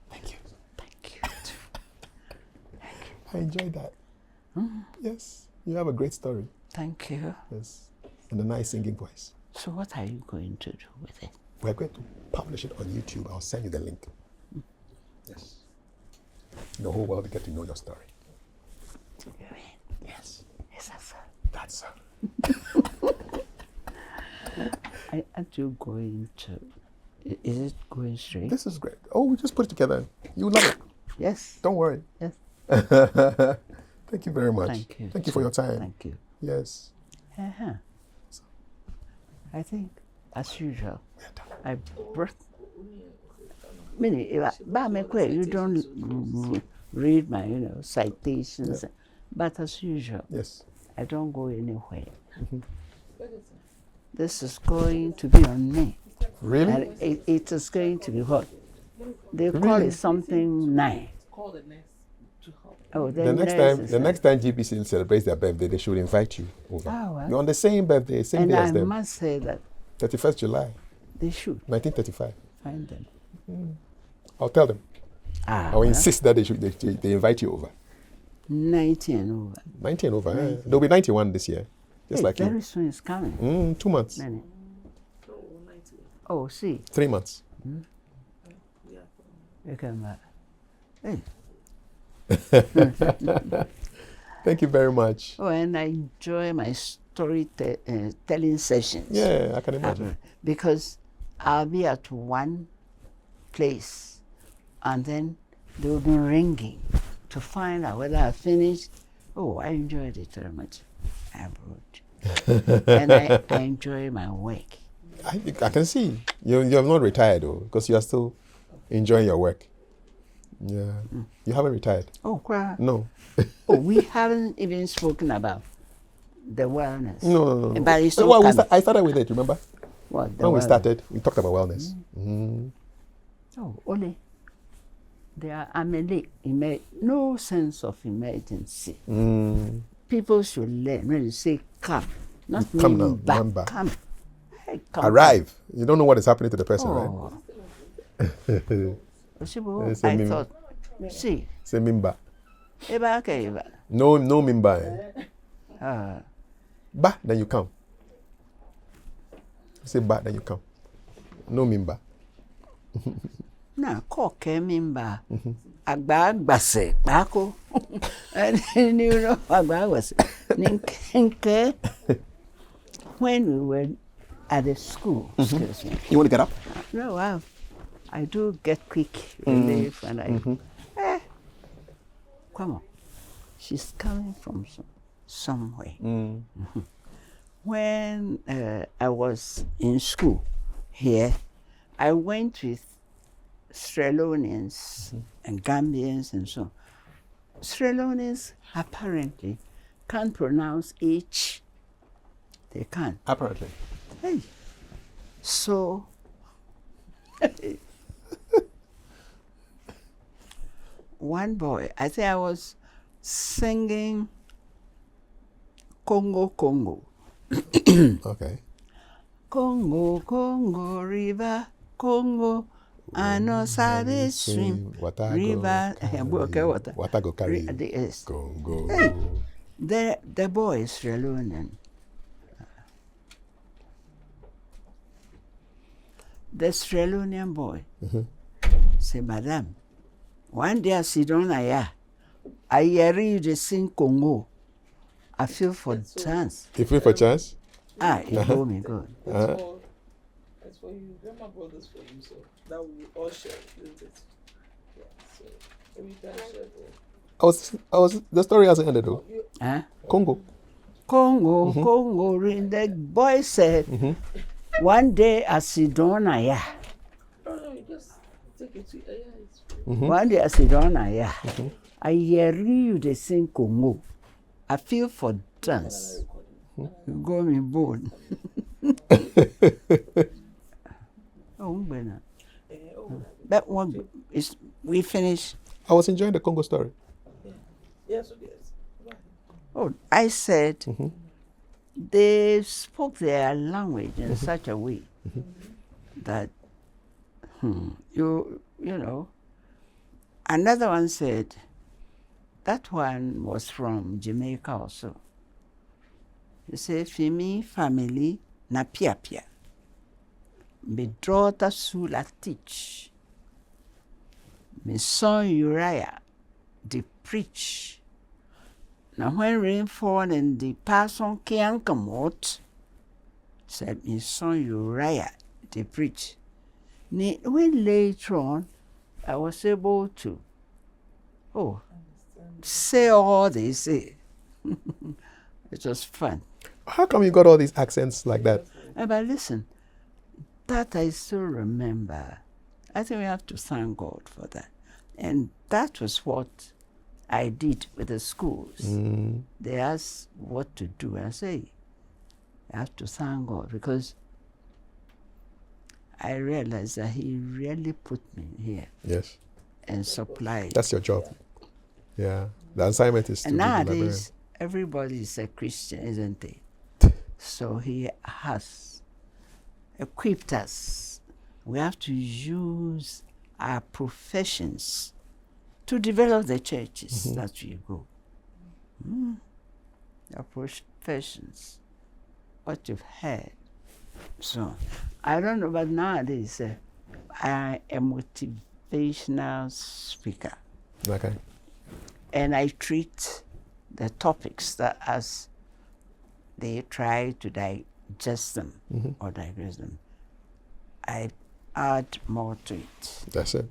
Thank you. Thank you. I enjoyed that. Yes, you have a great story. Thank you. Yes, and a nice singing voice. So what are you going to do with it? We're going to publish it on YouTube. I'll send you the link. Yes. The whole world will get to know your story. Yes. Yes, sir. That's so. Aren't you going to... Is it going straight? This is great. Oh, we just put it together. You love it. Yes. Don't worry. Yes. Thank you very much. Thank you. Thank you for your time. Thank you. Yes. I think, as usual, We're done. I brought... You don't read my, citations. Yeah. But as usual, Yes. I don't go anywhere. This is going to be on me. Really? And it is going to be what? They call it something nice. Call the nurse to help. Oh, The next time GPC celebrates their birthday, they should invite you over. Oh, well. You're on the same birthday, same And day I as them. must say that 31st July, they should 1935. find them. I'll tell them. I'll Well, insist that they invite you over. 90 and over. 90 and over. They'll be 91 this year. Just like very you. soon it's coming. 2 months. Many. Oh, see. 3 months. You can. Hey. Thank you very much. Oh, and I enjoy my telling sessions. Yeah, I can imagine. Because I'll be at one place and then they will be ringing to find out whether I finished. Oh, I enjoyed it very much. I wrote. And I enjoy my work. I can see. You have not retired though, because you are still enjoying your work. Yeah. You haven't retired. Oh, crap. No. Oh, we haven't even spoken about the wellness. No. But it's Well, all I started with it, remember? what, When we started, we talked about wellness. Oh, only there are no sense of emergency. People should learn when you say come, not Come meaning now, back. remember. Come. Hey, come. Arrive. You don't know what is happening to the person, right? Oh. Yes, I thought, see, Say mimba. eba. No mimba. Ba, then you come. Say ba, then you come. No mimba. Na koke mimba. Agbagbase bako. And you know agbagbase. Ninke. When we were at the school, excuse me. You want to get up? No, I do get quick relief and I come on. She's coming from somewhere. When I was in school here, I went with Sri Lankans and Gambians and so on. Sri Lankans apparently can't pronounce H. They can't. Apparently. Hey. So, one boy, I think I was singing Congo. Okay. Congo, River, Congo, I know Sabe swim, river, okay, water. Water go carry you. Yes. Go. Hey. The boy is Sierra Leonean. The Sierra Leonean boy say, Madam, one day I sit down here, I hear you they sing Congo. I feel for chance. You feel for chance? It go me good. That's for you. Grandma brought this for you, so that we all share a little bit. Yeah, so every time share. I was. The story hasn't ended though. Huh? Congo. Congo. The boy said, one day I sit down here. No, you just take it to it's One day I sit down here. I hear you they sing Congo. I feel for dance. You go me bone. That one is we finished. I was enjoying the Congo story. Yes. Oh, I said they spoke their language in such a way that you know. Another one said that one was from Jamaica also. He said, Fimi family na pia. Me daughter Sula teach. Me son Uriah they preach. Now when rain fall and the person can't come out, said me son Uriah they preach. When later on I was able to say all they say. It was fun. How come you got all these accents like that? But listen, that I still remember. I think we have to thank God for that. And that was what I did with the schools. They asked what to do. I say, I have to thank God because I realized that He really put me here. Yes. And supplied. That's your job. Yeah. The assignment is to be the librarian. Nowadays, everybody is a Christian, isn't they? So He has equipped us. We have to use our professions to develop the churches that we go. Our professions, what you've heard. So, I don't know, but nowadays, I am a motivational speaker. Okay. And I treat the topics that as they try to digest them or digress them, I add more to it. That's it.